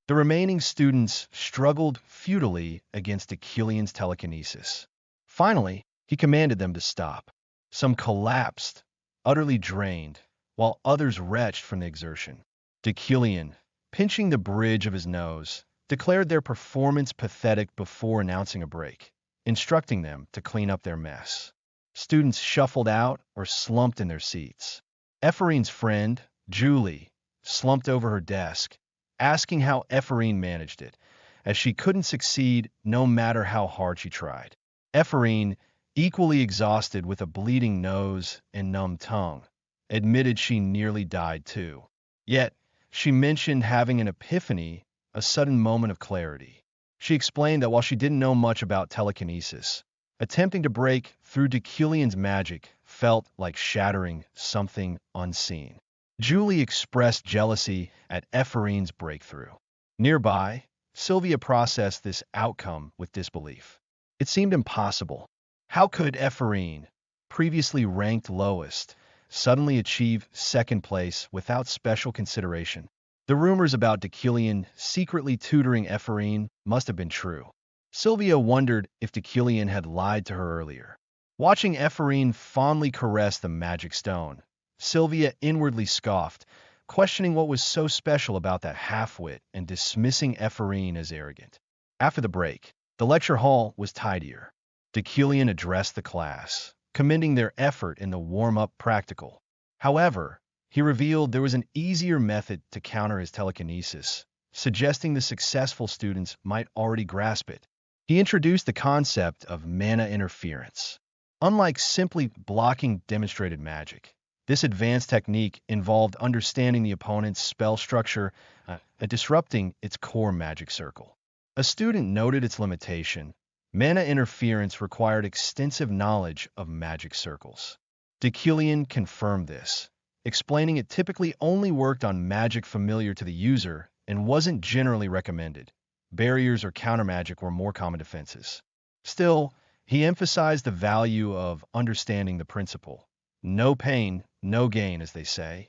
The remaining students struggled futilely against Deucalion's telekinesis. Finally, he commanded them to stop. Some collapsed, utterly drained, while others retched from the exertion. Deucalion, pinching the bridge of his nose, declared their performance pathetic before announcing a break, instructing them to clean up their mess. Students shuffled out or slumped in their seats. Ephraim's friend, Julie, slumped over her desk, asking how Ephraim managed it, as she couldn't succeed no matter how hard she tried. Ephraim, equally exhausted with a bleeding nose and numb tongue, admitted she nearly died too. Yet, she mentioned having an epiphany, a sudden moment of clarity. She explained that while she didn't know much about telekinesis, attempting to break through Deucalion's magic felt like shattering something unseen. Julie expressed jealousy at Ephraim's breakthrough. Nearby, Sylvia processed this outcome with disbelief. It seemed impossible. How could Ephraim, previously ranked lowest, suddenly achieve second place without special consideration? The rumors about Deucalion secretly tutoring Ephraim must have been true. Sylvia wondered if Deucalion had lied to her earlier. Watching Ephraim fondly caress the magic stone, Sylvia inwardly scoffed, questioning what was so special about that half-wit and dismissing Ephraim as arrogant. After the break, the lecture hall was tidier. Deucalion addressed the class, commending their effort in the warm-up practical. However, he revealed there was an easier method to counter his telekinesis, suggesting the successful students might already grasp it. He introduced the concept of mana interference. Unlike simply blocking demonstrated magic, this advanced technique involved understanding the opponent's spell structure and disrupting its core magic circle. A student noted its limitation. Mana interference required extensive knowledge of magic circles. Deucalion confirmed this, explaining it typically only worked on magic familiar to the user and wasn't generally recommended. Barriers or countermagic were more common defenses. Still, he emphasized the value of understanding the principle. No pain, no gain, as they say.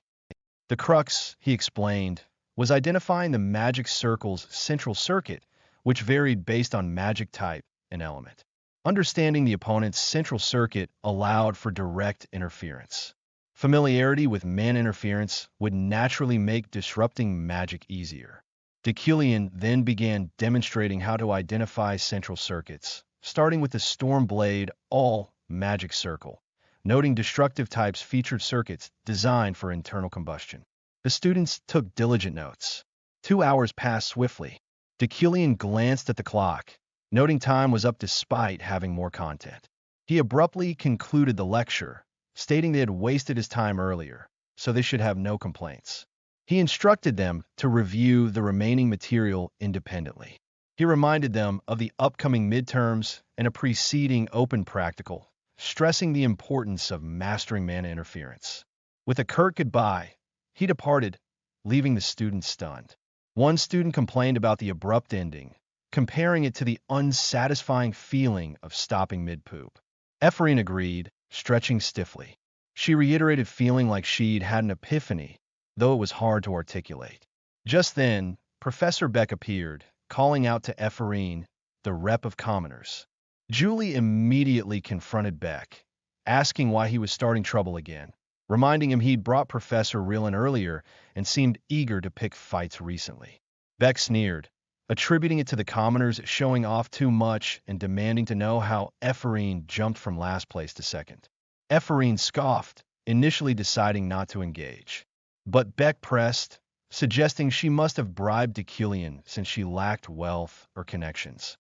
The crux, he explained, was identifying the magic circle's central circuit, which varied based on magic type and element. Understanding the opponent's central circuit allowed for direct interference. Familiarity with mana interference would naturally make disrupting magic easier. Deucalion then began demonstrating how to identify central circuits, starting with the Stormblade all-magic circle, noting destructive types featured circuits designed for internal combustion. The students took diligent notes. 2 hours passed swiftly. Deucalion glanced at the clock, noting time was up despite having more content. He abruptly concluded the lecture, stating they had wasted his time earlier, so they should have no complaints. He instructed them to review the remaining material independently. He reminded them of the upcoming midterms and a preceding open practical, stressing the importance of mastering mana interference. With a curt goodbye, he departed, leaving the students stunned. One student complained about the abrupt ending, comparing it to the unsatisfying feeling of stopping mid-poop. Ephraim agreed, stretching stiffly. She reiterated feeling like she'd had an epiphany, though it was hard to articulate. Just then, Professor Beck appeared, calling out to Ephraim, the rep of commoners. Julie immediately confronted Beck, asking why he was starting trouble again, reminding him he'd brought Professor Rillen earlier and seemed eager to pick fights recently. Beck sneered, attributing it to the commoners showing off too much and demanding to know how Ephraim jumped from last place to second. Ephraim scoffed, initially deciding not to engage. But Beck pressed, suggesting she must have bribed Deucalion since she lacked wealth or connections.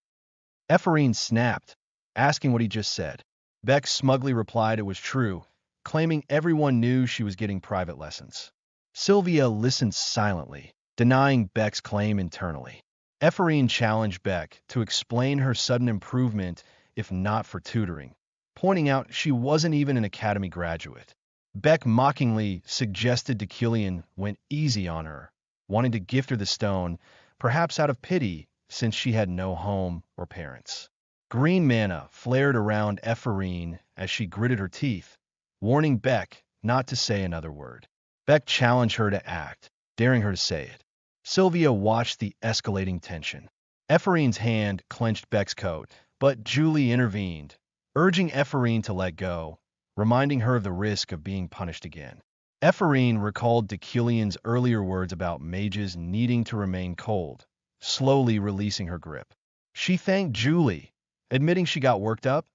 Ephraim snapped, asking what he just said. Beck smugly replied it was true, claiming everyone knew she was getting private lessons. Sylvia listened silently, denying Beck's claim internally. Ephraim challenged Beck to explain her sudden improvement if not for tutoring, pointing out she wasn't even an academy graduate. Beck mockingly suggested Deucalion went easy on her, wanting to gift her the stone, perhaps out of pity since she had no home or parents. Green mana flared around Ephraim as she gritted her teeth, warning Beck not to say another word. Beck challenged her to act, daring her to say it. Sylvia watched the escalating tension. Ephraim's hand clenched Beck's coat, but Julie intervened, urging Ephraim to let go, reminding her of the risk of being punished again. Ephraim recalled Deucalion's earlier words about mages needing to remain cold, slowly releasing her grip. She thanked Julie, admitting she got worked up,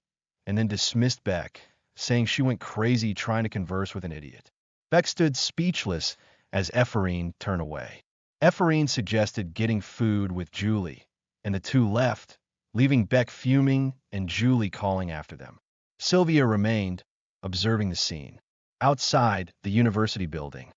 and then dismissed Beck, saying she went crazy trying to converse with an idiot. Beck stood speechless as Ephraim turned away. Ephraim suggested getting food with Julie, and the two left, leaving Beck fuming and Julie calling after them. Sylvia remained, observing the scene. Outside the university building,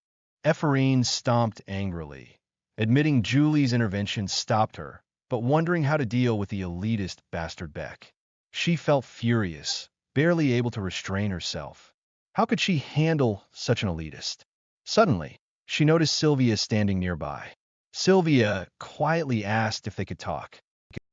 Ephraim stomped angrily, admitting Julie's intervention stopped her, but wondering how to deal with the elitist bastard Beck. She felt furious, barely able to restrain herself. How could she handle such an elitist? Suddenly, she noticed Sylvia standing nearby. Sylvia quietly asked if they could talk.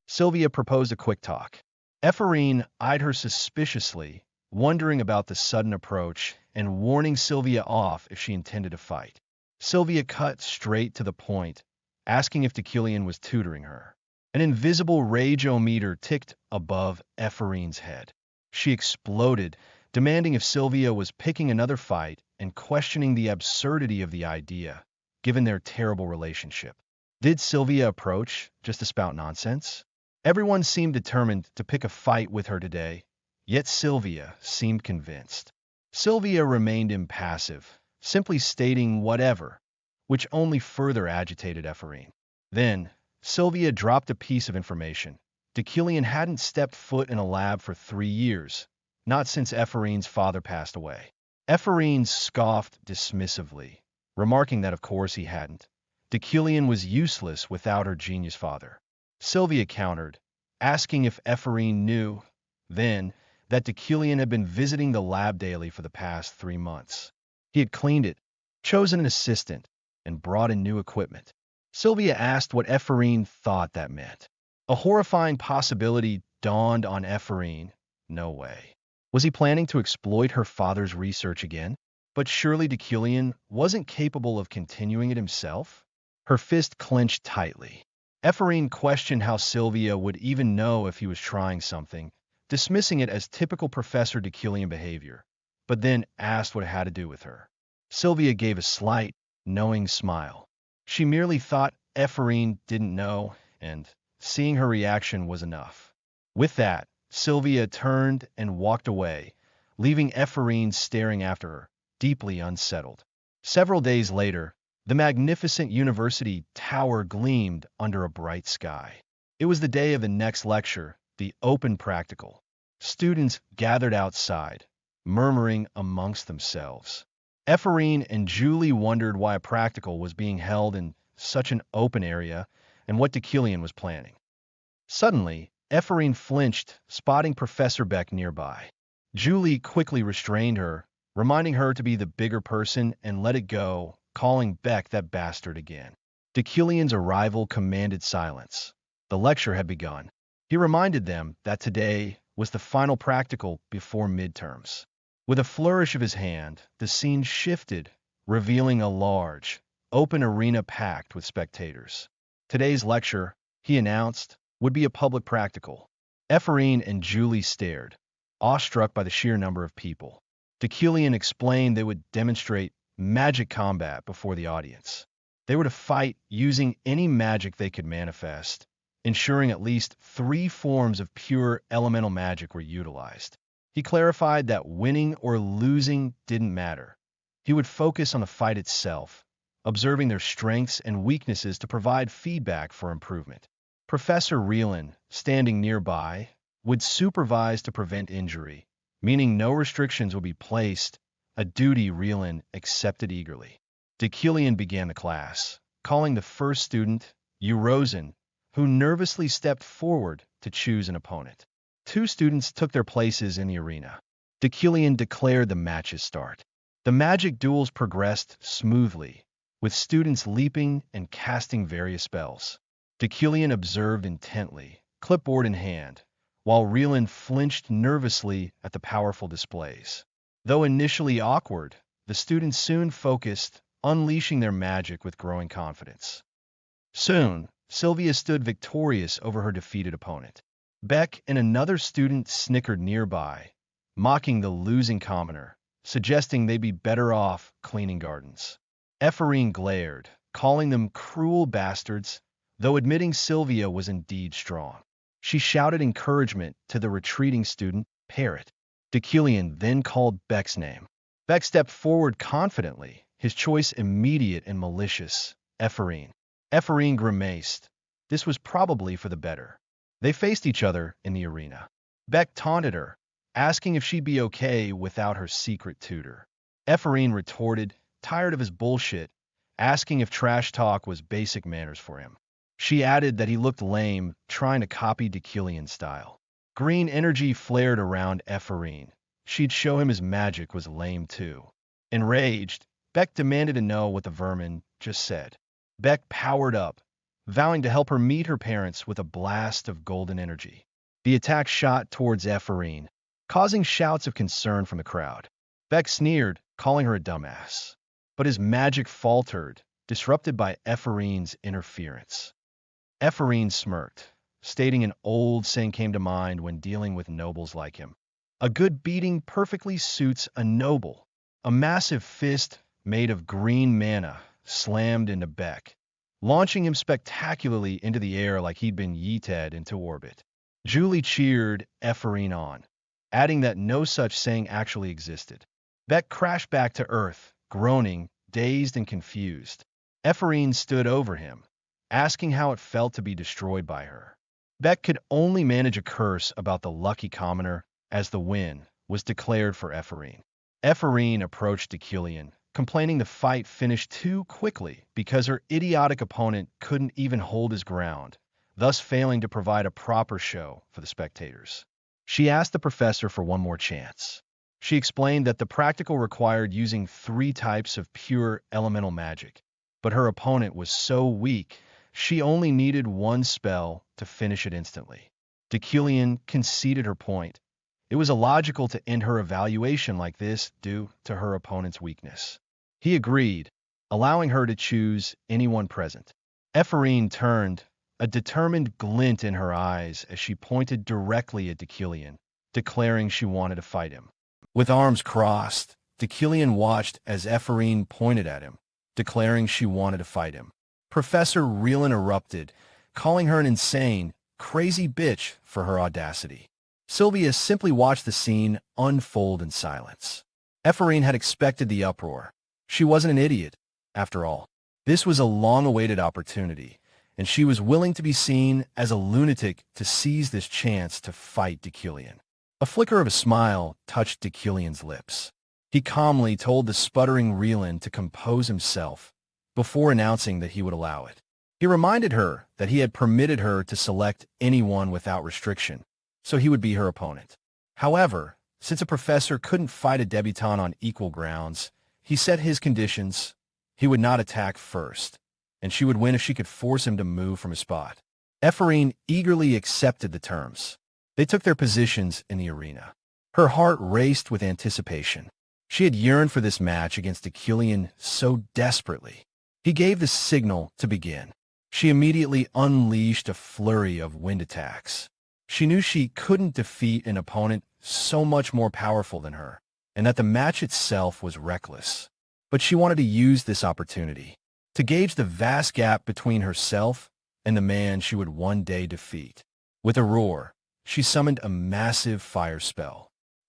Sylvia proposed a quick talk. Ephraim eyed her suspiciously, wondering about the sudden approach and warning Sylvia off if she intended to fight. Sylvia cut straight to the point, asking if Deucalion was tutoring her. An invisible rage-o-meter ticked above Ephraim's head. She exploded, demanding if Sylvia was picking another fight and questioning the absurdity of the idea, given their terrible relationship. Did Sylvia approach just to spout nonsense? Everyone seemed determined to pick a fight with her today, yet Sylvia seemed convinced. Sylvia remained impassive, simply stating whatever, which only further agitated Ephraim. Then, Sylvia dropped a piece of information. Deucalion hadn't stepped foot in a lab for 3 years, not since Ephraim's father passed away. Ephraim scoffed dismissively, remarking that of course he hadn't. Deucalion was useless without her genius father. Sylvia countered, asking if Ephraim knew, then, that Deucalion had been visiting the lab daily for the past 3 months. He had cleaned it, chosen an assistant, and brought in new equipment. Sylvia asked what Ephraim thought that meant. A horrifying possibility dawned on Ephraim. No way. Was he planning to exploit her father's research again? But surely Deucalion wasn't capable of continuing it himself? Her fist clenched tightly. Ephraim questioned how Sylvia would even know if he was trying something, dismissing it as typical Professor Deucalion behavior, but then asked what it had to do with her. Sylvia gave a slight, knowing smile. She merely thought Ephraim didn't know, and seeing her reaction was enough. With that, Sylvia turned and walked away, leaving Ephraim staring after her, deeply unsettled. Several days later, the magnificent university tower gleamed under a bright sky. It was the day of the next lecture, the open practical. Students gathered outside, murmuring amongst themselves. Ephraim and Julie wondered why a practical was being held in such an open area and what Deucalion was planning. Suddenly, Ephraim flinched, spotting Professor Beck nearby. Julie quickly restrained her, reminding her to be the bigger person and let it go, calling Beck that bastard again. Deucalion's arrival commanded silence. The lecture had begun. He reminded them that today was the final practical before midterms. With a flourish of his hand, the scene shifted, revealing a large, open arena packed with spectators. Today's lecture, he announced, would be a public practical. Ephraim and Julie stared, awestruck by the sheer number of people. Deucalion explained they would demonstrate magic combat before the audience. They were to fight using any magic they could manifest, ensuring at least 3 forms of pure elemental magic were utilized. He clarified that winning or losing didn't matter. He would focus on the fight itself, observing their strengths and weaknesses to provide feedback for improvement. Professor Reelan, standing nearby, would supervise to prevent injury, meaning no restrictions would be placed, a duty Reelan accepted eagerly. Deucalion began the class, calling the first student, Rosen, who nervously stepped forward to choose an opponent. 2 students took their places in the arena. Deucalion declared the match's start. The magic duels progressed smoothly, with students leaping and casting various spells. Deucalion observed intently, clipboard in hand, while Reelan flinched nervously at the powerful displays. Though initially awkward, the students soon focused, unleashing their magic with growing confidence. Soon, Sylvia stood victorious over her defeated opponent. Beck and another student snickered nearby, mocking the losing commoner, suggesting they'd be better off cleaning gardens. Ephraim glared, calling them cruel bastards, though admitting Sylvia was indeed strong. She shouted encouragement to the retreating student, Parrot. Deucalion then called Beck's name. Beck stepped forward confidently, his choice immediate and malicious, Ephraim. Ephraim grimaced. This was probably for the better. They faced each other in the arena. Beck taunted her, asking if she'd be okay without her secret tutor. Ephraim retorted, tired of his bullshit, asking if trash talk was basic manners for him. She added that he looked lame, trying to copy Deucalion's style. Green energy flared around Ephraim. She'd show him his magic was lame too. Enraged, Beck demanded to know what the vermin just said. Beck powered up, vowing to help her meet her parents with a blast of golden energy. The attack shot towards Ephraim, causing shouts of concern from the crowd. Beck sneered, calling her a dumbass. But his magic faltered, disrupted by Ephraim's interference. Ephraim smirked, stating an old saying came to mind when dealing with nobles like him. A good beating perfectly suits a noble. A massive fist made of green mana slammed into Beck, launching him spectacularly into the air like he'd been yeeted into orbit. Julie cheered Ephraim on, adding that no such saying actually existed. Beck crashed back to earth, groaning, dazed and confused. Ephraim stood over him, asking how it felt to be destroyed by her. Beck could only manage a curse about the lucky commoner as the win was declared for Ephraim. Ephraim approached Deucalion, complaining the fight finished too quickly because her idiotic opponent couldn't even hold his ground, thus failing to provide a proper show for the spectators. She asked the professor for one more chance. She explained that the practical required using 3 types of pure elemental magic, but her opponent was so weak she only needed 1 spell to finish it instantly. Deucalion conceded her point. It was illogical to end her evaluation like this due to her opponent's weakness. He agreed, allowing her to choose anyone present. Ephraim turned, a determined glint in her eyes as she pointed directly at Deucalion, declaring she wanted to fight him. With arms crossed, Deucalion watched as Ephraim pointed at him, declaring she wanted to fight him. Professor Reelan erupted, calling her an insane, crazy bitch for her audacity. Sylvia simply watched the scene unfold in silence. Ephraim had expected the uproar. She wasn't an idiot, after all. This was a long-awaited opportunity, and she was willing to be seen as a lunatic to seize this chance to fight Deucalion. A flicker of a smile touched Deucalion's lips. He calmly told the sputtering Reelan to compose himself before announcing that he would allow it. He reminded her that he had permitted her to select anyone without restriction, so he would be her opponent. However, since a professor couldn't fight a debutante on equal grounds, he set his conditions. He would not attack first, and she would win if she could force him to move from his spot. Ephraim eagerly accepted the terms. They took their positions in the arena. Her heart raced with anticipation. She had yearned for this match against Achillean so desperately. He gave the signal to begin. She immediately unleashed a flurry of wind attacks. She knew she couldn't defeat an opponent so much more powerful than her, and that the match itself was reckless. But she wanted to use this opportunity to gauge the vast gap between herself and the man she would one day defeat. With a roar, she summoned a massive fire spell.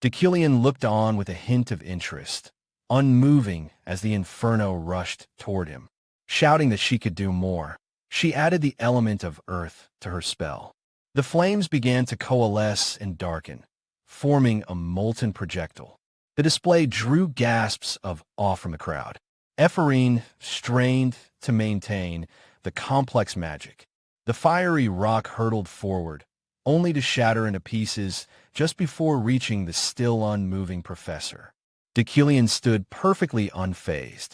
Achillean looked on with a hint of interest, unmoving as the inferno rushed toward him. Shouting that she could do more, she added the element of earth to her spell. The flames began to coalesce and darken, forming a molten projectile. The display drew gasps of awe from the crowd. Ephraim strained to maintain the complex magic. The fiery rock hurtled forward, only to shatter into pieces just before reaching the still unmoving professor. Achillean stood perfectly unfazed.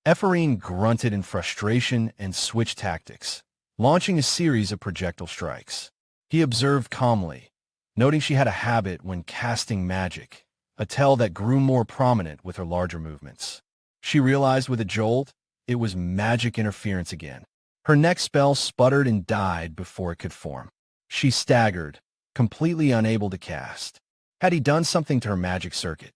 Ephraim grunted in frustration and switched tactics, launching a series of projectile strikes. He observed calmly, noting she had a habit when casting magic, a tell that grew more prominent with her larger movements. She realized with a jolt it was magic interference again. Her next spell sputtered and died before it could form. She staggered, completely unable to cast. Had he done something to her magic circuit?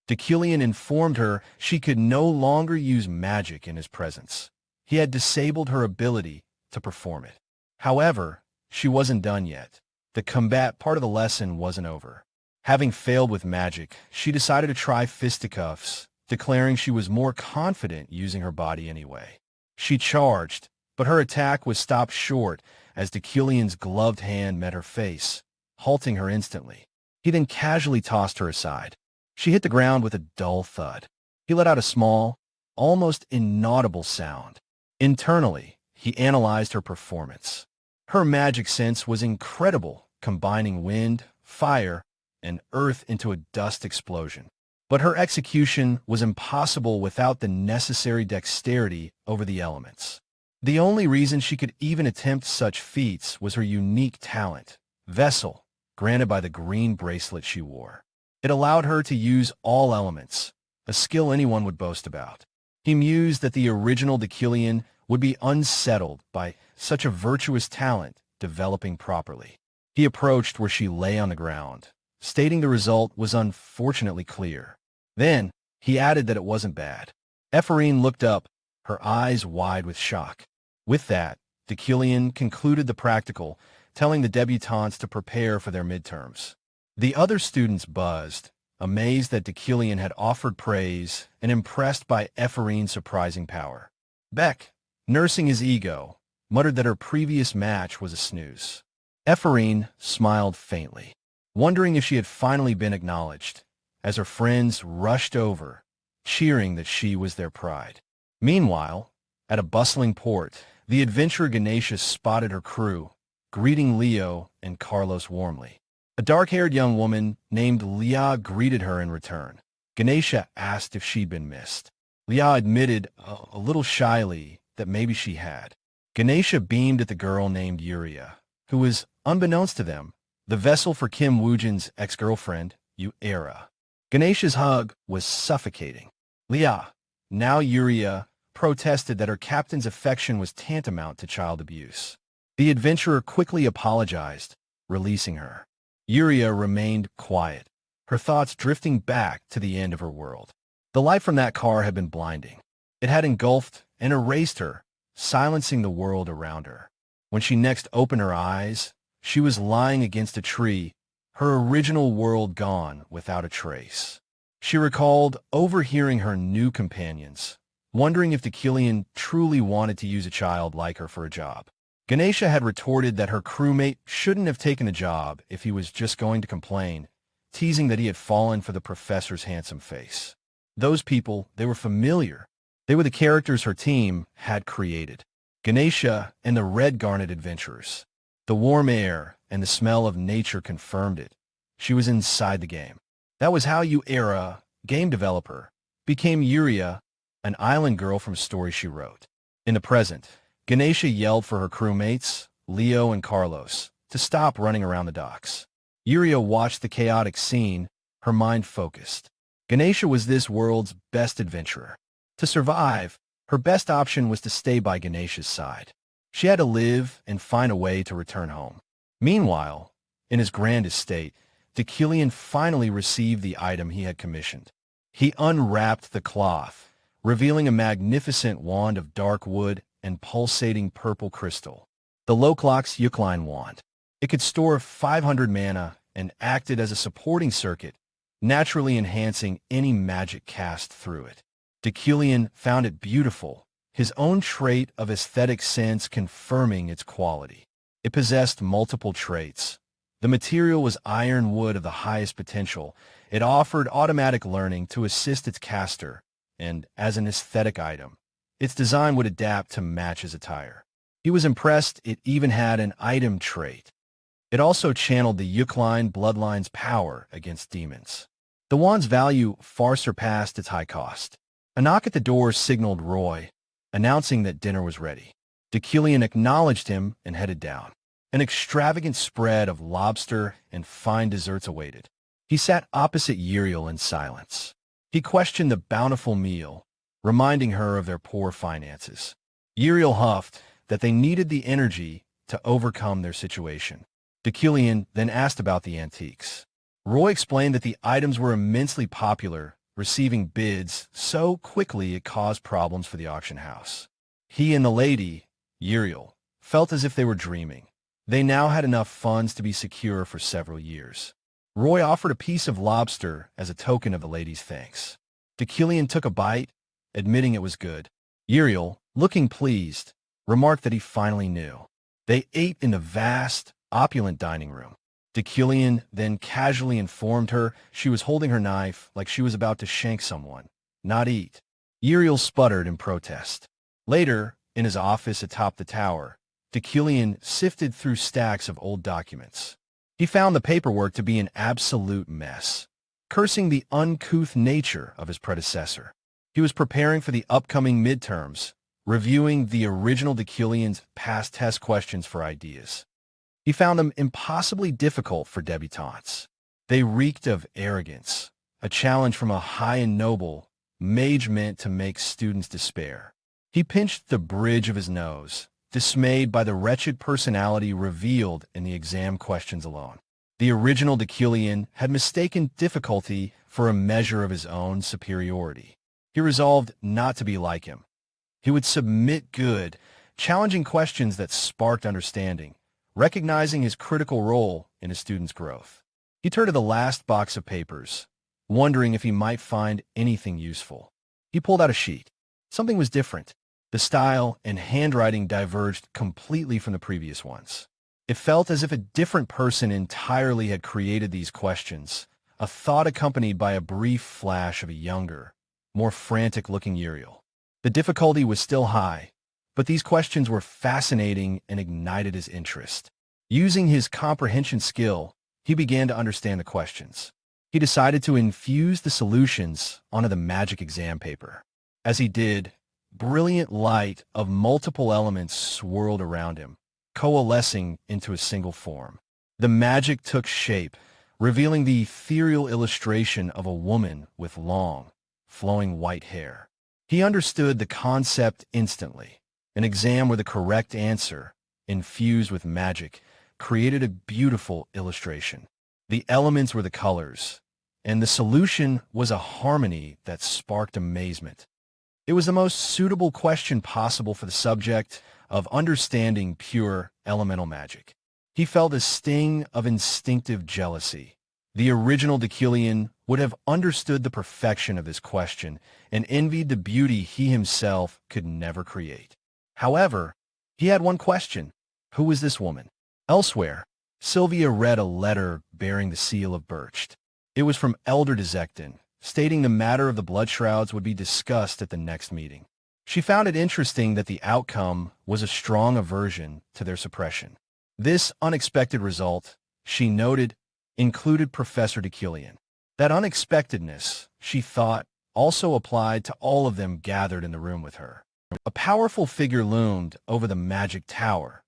Achillean informed her she could no longer use magic in his presence. He had disabled her ability to perform it. However, she wasn't done yet. The combat part of the lesson wasn't over. Having failed with magic, she decided to try fisticuffs, declaring she was more confident using her body anyway. She charged, but her attack was stopped short as Achillean's gloved hand met her face, halting her instantly. He then casually tossed her aside. She hit the ground with a dull thud. He let out a small, almost inaudible sound. Internally, he analyzed her performance. Her magic sense was incredible, combining wind, fire, and earth into a dust explosion. But her execution was impossible without the necessary dexterity over the elements. The only reason she could even attempt such feats was her unique talent, Vessel, granted by the green bracelet she wore. It allowed her to use all elements, a skill anyone would boast about. He mused that the original Achillean would be unsettled by such a virtuous talent developing properly. He approached where she lay on the ground, stating the result was unfortunately clear. Then, he added that it wasn't bad. Ephraim looked up, her eyes wide with shock. With that, Achillean concluded the practical, telling the debutantes to prepare for their midterms. The other students buzzed, amazed that Achillean had offered praise and impressed by Ephraim's surprising power. Beck, nursing his ego, muttered that her previous match was a snooze. Ephraim smiled faintly, wondering if she had finally been acknowledged, as her friends rushed over, cheering that she was their pride. Meanwhile, at a bustling port, the adventurer Ganesha spotted her crew, greeting Leo and Carlos warmly. A dark-haired young woman named Leah greeted her in return. Ganesha asked if she'd been missed. Leah admitted, a little shyly, that maybe she had. Ganesha beamed at the girl named Yuria, who was, unbeknownst to them, the vessel for Kim Woojin's ex-girlfriend, Yuera. Ganesha's hug was suffocating. Leah, now Yuria, protested that her captain's affection was tantamount to child abuse. The adventurer quickly apologized, releasing her. Yuria remained quiet, her thoughts drifting back to the end of her world. The light from that car had been blinding. It had engulfed and erased her, silencing the world around her. When she next opened her eyes, she was lying against a tree, her original world gone without a trace. She recalled overhearing her new companions, wondering if Achillean truly wanted to use a child like her for a job. Ganesha had retorted that her crewmate shouldn't have taken the job if he was just going to complain, teasing that he had fallen for the professor's handsome face. Those people, they were familiar. They were the characters her team had created. Ganesha and the Red Garnet Adventurers. The warm air and the smell of nature confirmed it. She was inside the game. That was how Era, game developer, became Yuria, an island girl from stories she wrote. In the present, Ganesha yelled for her crewmates, Leo and Carlos, to stop running around the docks. Yuria watched the chaotic scene, her mind focused. Ganesha was this world's best adventurer. To survive, her best option was to stay by Ganesha's side. She had to live and find a way to return home. Meanwhile, in his grand estate, Deucalion finally received the item he had commissioned. He unwrapped the cloth, revealing a magnificent wand of dark wood and pulsating purple crystal. The Loclox Yucline wand. It could store 500 mana and acted as a supporting circuit, naturally enhancing any magic cast through it. Deucalion found it beautiful, his own trait of aesthetic sense confirming its quality. It possessed multiple traits. The material was iron wood of the highest potential. It offered automatic learning to assist its caster, and as an aesthetic item, its design would adapt to match his attire. He was impressed it even had an item trait. It also channeled the Yucline bloodline's power against demons. The wand's value far surpassed its high cost. A knock at the door signaled Roy, announcing that dinner was ready. Deucalion acknowledged him and headed down. An extravagant spread of lobster and fine desserts awaited. He sat opposite Uriel in silence. He questioned the bountiful meal, reminding her of their poor finances. Uriel huffed that they needed the energy to overcome their situation. Deucalion then asked about the antiques. Roy explained that the items were immensely popular, receiving bids so quickly it caused problems for the auction house. He and the lady, Uriel, felt as if they were dreaming. They now had enough funds to be secure for several years. Roy offered a piece of lobster as a token of the lady's thanks. Deucalion took a bite, admitting it was good. Uriel, looking pleased, remarked that he finally knew. They ate in the vast, opulent dining room. Deucalion then casually informed her she was holding her knife like she was about to shank someone, not eat. Uriel sputtered in protest. Later, in his office atop the tower, Deucalion sifted through stacks of old documents. He found the paperwork to be an absolute mess, cursing the uncouth nature of his predecessor. He was preparing for the upcoming midterms, reviewing the original Deucalion's past test questions for ideas. He found them impossibly difficult for debutantes. They reeked of arrogance, a challenge from a high and noble mage meant to make students despair. He pinched the bridge of his nose, dismayed by the wretched personality revealed in the exam questions alone. The original Deucalion had mistaken difficulty for a measure of his own superiority. He resolved not to be like him. He would submit good, challenging questions that sparked understanding, recognizing his critical role in his students' growth. He turned to the last box of papers, wondering if he might find anything useful. He pulled out a sheet. Something was different. The style and handwriting diverged completely from the previous ones. It felt as if a different person entirely had created these questions, a thought accompanied by a brief flash of a younger, more frantic-looking Uriel. The difficulty was still high, but these questions were fascinating and ignited his interest. Using his comprehension skill, he began to understand the questions. He decided to infuse the solutions onto the magic exam paper. As he did, brilliant light of multiple elements swirled around him, coalescing into a single form. The magic took shape, revealing the ethereal illustration of a woman with long, flowing white hair. He understood the concept instantly. An exam where the correct answer, infused with magic, created a beautiful illustration. The elements were the colors, and the solution was a harmony that sparked amazement. It was the most suitable question possible for the subject of understanding pure elemental magic. He felt a sting of instinctive jealousy. The original Deucalion would have understood the perfection of this question and envied the beauty he himself could never create. However, he had one question. Who was this woman? Elsewhere, Sylvia read a letter bearing the seal of Birched. It was from Elder Dezektin, stating the matter of the blood shrouds would be discussed at the next meeting. She found it interesting that the outcome was a strong aversion to their suppression. This unexpected result, she noted, included Professor Deucalion. That unexpectedness, she thought, also applied to all of them gathered in the room with her. A powerful figure loomed over the magic tower.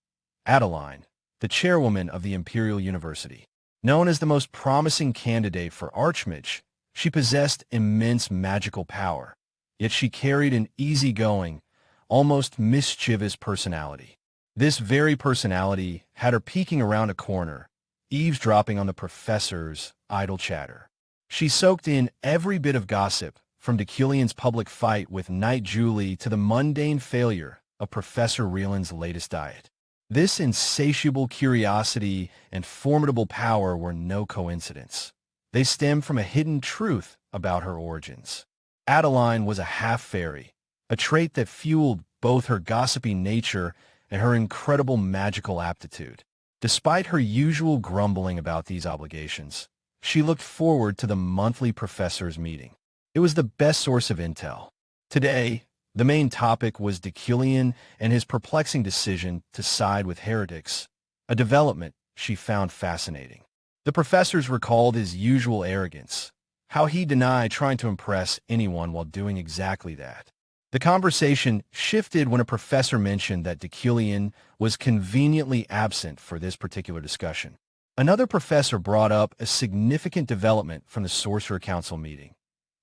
Adeline, the chairwoman of the Imperial University. Known as the most promising candidate for Archmage, she possessed immense magical power, yet she carried an easygoing, almost mischievous personality. This very personality had her peeking around a corner, eavesdropping on the professor's idle chatter. She soaked in every bit of gossip, from Deucalion's public fight with Knight Julie to the mundane failure of Professor Rieland's latest diet. This insatiable curiosity and formidable power were no coincidence. They stemmed from a hidden truth about her origins. Adeline was a half-fairy, a trait that fueled both her gossipy nature and her incredible magical aptitude. Despite her usual grumbling about these obligations, she looked forward to the monthly professors' meeting. It was the best source of intel. Today, the main topic was Deucalion and his perplexing decision to side with heretics, a development she found fascinating. The professors recalled his usual arrogance, how he denied trying to impress anyone while doing exactly that. The conversation shifted when a professor mentioned that Deucalion was conveniently absent for this particular discussion. Another professor brought up a significant development from the Sorcerer Council meeting.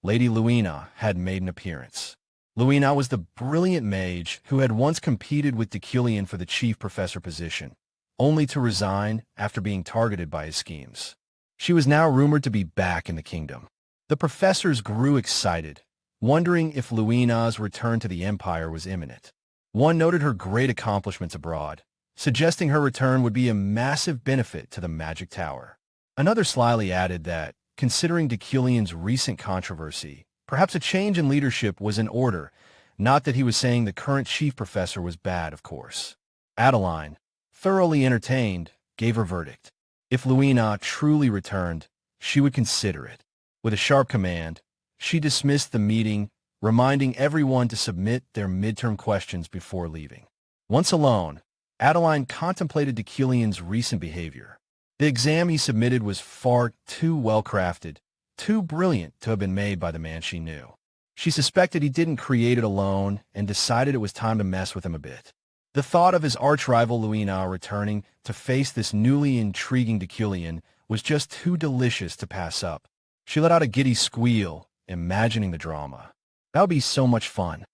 Lady Luina had made an appearance. Luina was the brilliant mage who had once competed with Deucalion for the chief professor position, only to resign after being targeted by his schemes. She was now rumored to be back in the kingdom. The professors grew excited, wondering if Luina's return to the Empire was imminent. One noted her great accomplishments abroad, suggesting her return would be a massive benefit to the Magic Tower. Another slyly added that, considering Deucalion's recent controversy, perhaps a change in leadership was in order, not that he was saying the current chief professor was bad, of course. Adeline, thoroughly entertained, gave her verdict. If Luina truly returned, she would consider it. With a sharp command, she dismissed the meeting, reminding everyone to submit their midterm questions before leaving. Once alone, Adeline contemplated Deucalion's recent behavior. The exam he submitted was far too well-crafted, too brilliant to have been made by the man she knew. She suspected he didn't create it alone and decided it was time to mess with him a bit. The thought of his arch-rival Luina returning to face this newly intriguing Deucalion was just too delicious to pass up. She let out a giddy squeal, imagining the drama. That would be so much fun.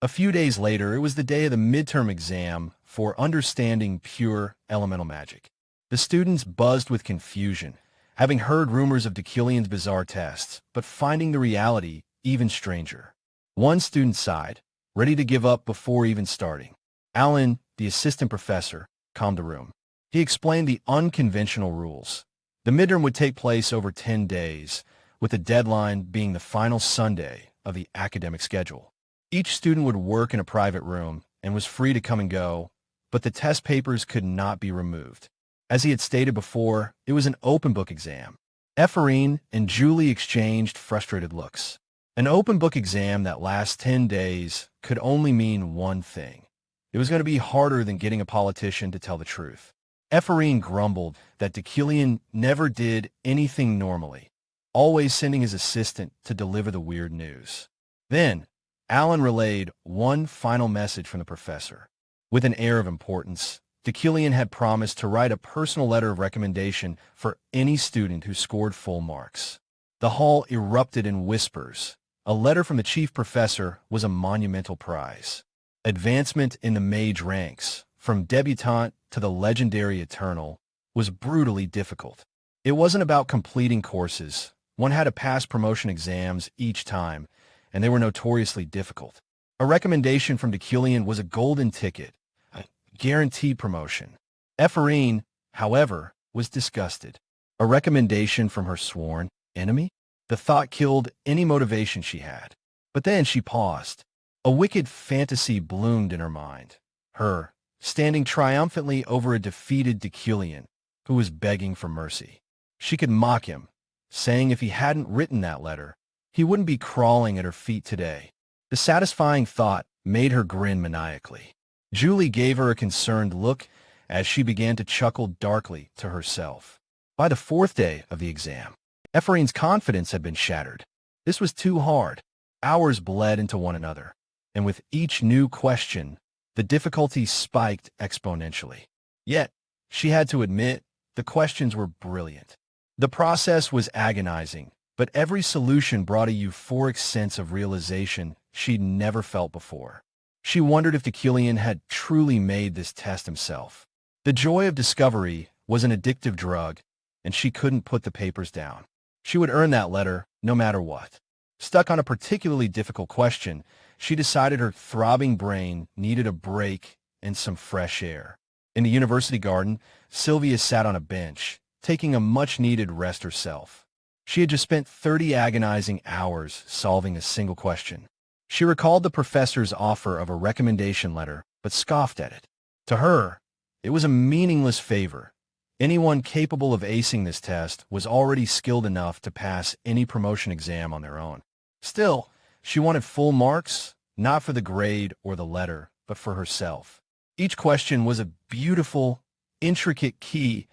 A few days later, it was the day of the midterm exam for understanding pure elemental magic. The students buzzed with confusion, having heard rumors of Deucalion's bizarre tests, but finding the reality even stranger. One student sighed, ready to give up before even starting. Alan, the assistant professor, calmed the room. He explained the unconventional rules. The midterm would take place over 10 days, with the deadline being the final Sunday of the academic schedule. Each student would work in a private room and was free to come and go, but the test papers could not be removed. As he had stated before, it was an open-book exam. Ephraim and Julie exchanged frustrated looks. An open-book exam that lasts 10 days could only mean one thing. It was going to be harder than getting a politician to tell the truth. Ephraim grumbled that Deucalion never did anything normally, always sending his assistant to deliver the weird news. Then, Alan relayed one final message from the professor. With an air of importance, Deucalion had promised to write a personal letter of recommendation for any student who scored full marks. The hall erupted in whispers. A letter from the chief professor was a monumental prize. Advancement in the mage ranks, from debutante to the legendary Eternal, was brutally difficult. It wasn't about completing courses. One had to pass promotion exams each time, and they were notoriously difficult. A recommendation from Deucalion was a golden ticket, a guaranteed promotion. Ephraim, however, was disgusted. A recommendation from her sworn enemy? The thought killed any motivation she had. But then she paused. A wicked fantasy bloomed in her mind. Her, standing triumphantly over a defeated Deucalion, who was begging for mercy. She could mock him, saying if he hadn't written that letter, he wouldn't be crawling at her feet today. The satisfying thought made her grin maniacally. Julie gave her a concerned look as she began to chuckle darkly to herself. By the fourth day of the exam, Ephraim's confidence had been shattered. This was too hard. Hours bled into one another, and with each new question, the difficulty spiked exponentially. Yet, she had to admit, the questions were brilliant. The process was agonizing, but every solution brought a euphoric sense of realization she'd never felt before. She wondered if Deucalion had truly made this test himself. The joy of discovery was an addictive drug, and she couldn't put the papers down. She would earn that letter no matter what. Stuck on a particularly difficult question, she decided her throbbing brain needed a break and some fresh air. In the university garden, Sylvia sat on a bench, taking a much-needed rest herself. She had just spent 30 agonizing hours solving a single question. She recalled the professor's offer of a recommendation letter, but scoffed at it. To her, it was a meaningless favor. Anyone capable of acing this test was already skilled enough to pass any promotion exam on their own. Still, she wanted full marks, not for the grade or the letter, but for herself. Each question was a beautiful, intricate key,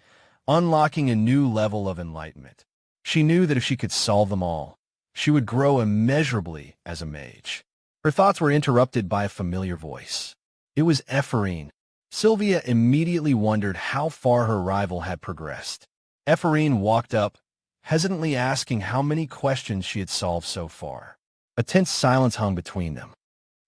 unlocking a new level of enlightenment. She knew that if she could solve them all, she would grow immeasurably as a mage. Her thoughts were interrupted by a familiar voice. It was Ephraim. Sylvia immediately wondered how far her rival had progressed. Ephraim walked up, hesitantly asking how many questions she had solved so far. A tense silence hung between them.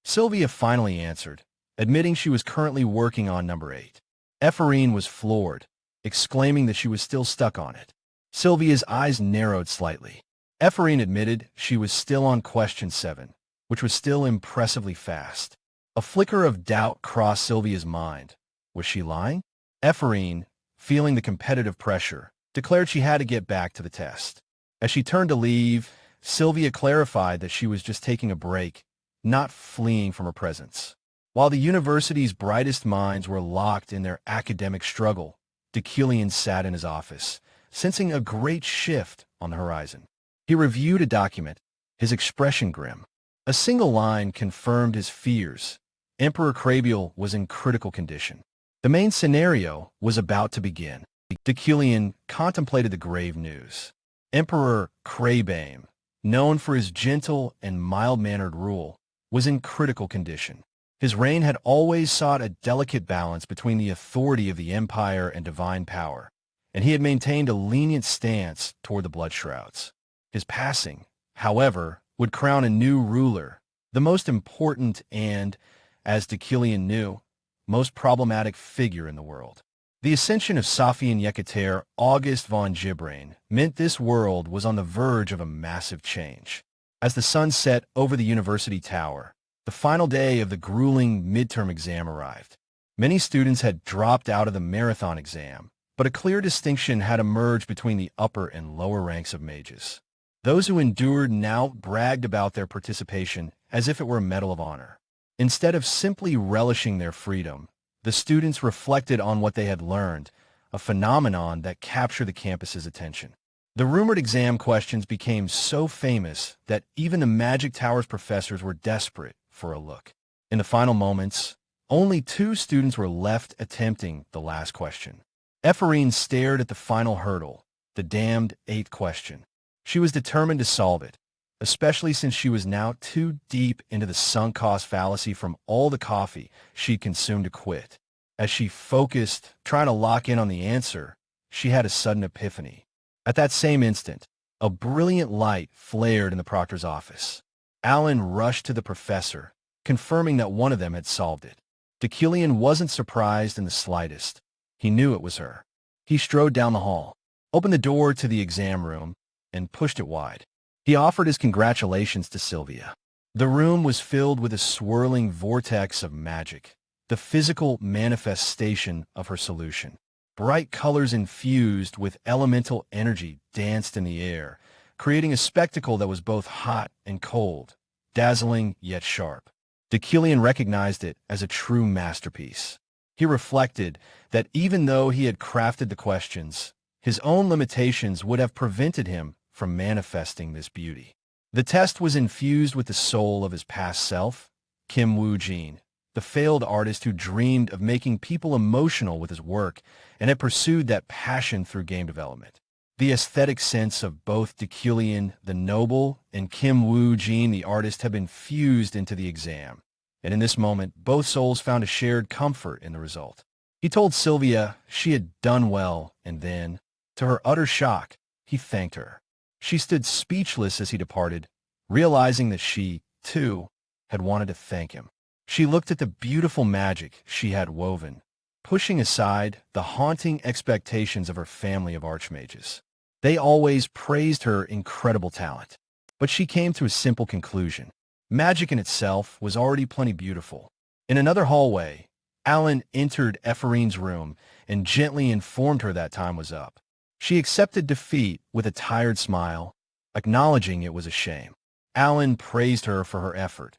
Sylvia finally answered, admitting she was currently working on number 8. Ephraim was floored, exclaiming that she was still stuck on it. Sylvia's eyes narrowed slightly. Ephraim admitted she was still on question 7, which was still impressively fast. A flicker of doubt crossed Sylvia's mind. Was she lying? Ephraim, feeling the competitive pressure, declared she had to get back to the test. As she turned to leave, Sylvia clarified that she was just taking a break, not fleeing from her presence. While the university's brightest minds were locked in their academic struggle, Deucalion sat in his office, sensing a great shift on the horizon. He reviewed a document, his expression grim. A single line confirmed his fears. Emperor Crabiel was in critical condition. The main scenario was about to begin. Deucalion contemplated the grave news. Emperor Crabame, known for his gentle and mild-mannered rule, was in critical condition. His reign had always sought a delicate balance between the authority of the empire and divine power, and he had maintained a lenient stance toward the blood shrouds. His passing, however, would crown a new ruler, the most important and, as Deucalion knew, most problematic figure in the world. The ascension of Sophian Yekater August von Gibrain meant this world was on the verge of a massive change. As the sun set over the university tower, the final day of the grueling midterm exam arrived. Many students had dropped out of the marathon exam, but a clear distinction had emerged between the upper and lower ranks of mages. Those who endured now bragged about their participation as if it were a medal of honor. Instead of simply relishing their freedom, the students reflected on what they had learned, a phenomenon that captured the campus's attention. The rumored exam questions became so famous that even the Magic Tower's professors were desperate for a look. In the final moments, only 2 students were left attempting the last question. Ephraim stared at the final hurdle, the damned 8th question. She was determined to solve it, especially since she was now too deep into the sunk cost fallacy from all the coffee she'd consumed to quit. As she focused, trying to lock in on the answer, she had a sudden epiphany. At that same instant, a brilliant light flared in the proctor's office. Alan rushed to the professor, confirming that one of them had solved it. Deucalion wasn't surprised in the slightest. He knew it was her. He strode down the hall, opened the door to the exam room, and pushed it wide. He offered his congratulations to Sylvia. The room was filled with a swirling vortex of magic, the physical manifestation of her solution. Bright colors infused with elemental energy danced in the air, creating a spectacle that was both hot and cold, dazzling yet sharp. Deucalion recognized it as a true masterpiece. He reflected that even though he had crafted the questions, his own limitations would have prevented him from manifesting this beauty. The test was infused with the soul of his past self, Kim Woo-jin, the failed artist who dreamed of making people emotional with his work and had pursued that passion through game development. The aesthetic sense of both Dekulian, the noble, and Kim Woo-jin, the artist, had been fused into the exam. And in this moment, both souls found a shared comfort in the result. He told Sylvia she had done well, and then, to her utter shock, he thanked her. She stood speechless as he departed, realizing that she, too, had wanted to thank him. She looked at the beautiful magic she had woven, pushing aside the haunting expectations of her family of archmages. They always praised her incredible talent, but she came to a simple conclusion. Magic in itself was already plenty beautiful. In another hallway, Alan entered Epherine's room and gently informed her that time was up. She accepted defeat with a tired smile, acknowledging it was a shame. Alan praised her for her effort,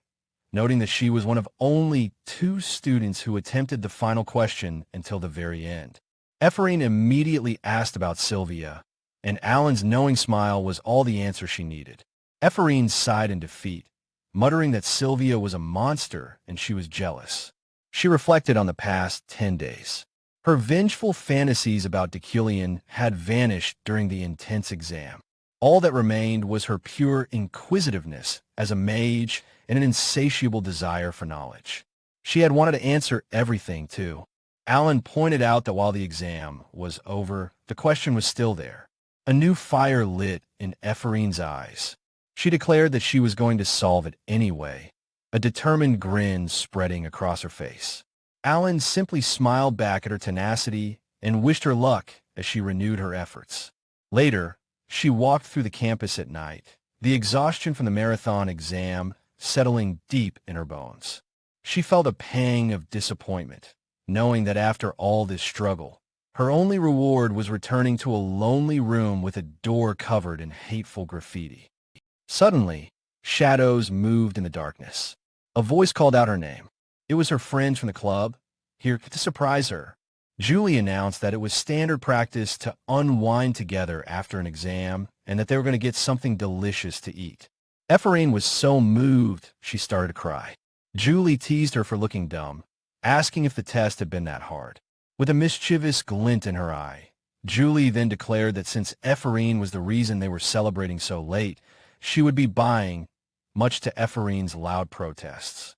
noting that she was one of only 2 students who attempted the final question until the very end. Epherine immediately asked about Sylvia, and Alan's knowing smile was all the answer she needed. Epherine sighed in defeat, muttering that Sylvia was a monster and she was jealous. She reflected on the past 10 days. Her vengeful fantasies about Dekulian had vanished during the intense exam. All that remained was her pure inquisitiveness as a mage and an insatiable desire for knowledge. She had wanted to answer everything, too. Alan pointed out that while the exam was over, the question was still there. A new fire lit in Epherine's eyes. She declared that she was going to solve it anyway, a determined grin spreading across her face. Alan simply smiled back at her tenacity and wished her luck as she renewed her efforts. Later, she walked through the campus at night, the exhaustion from the marathon exam settling deep in her bones. She felt a pang of disappointment, knowing that after all this struggle, her only reward was returning to a lonely room with a door covered in hateful graffiti. Suddenly, shadows moved in the darkness. A voice called out her name. It was her friends from the club, here to surprise her. Julie announced that it was standard practice to unwind together after an exam and that they were going to get something delicious to eat. Epherine was so moved, she started to cry. Julie teased her for looking dumb, asking if the test had been that hard. With a mischievous glint in her eye, Julie then declared that since Epherine was the reason they were celebrating so late, she would be buying, much to Epherine's loud protests.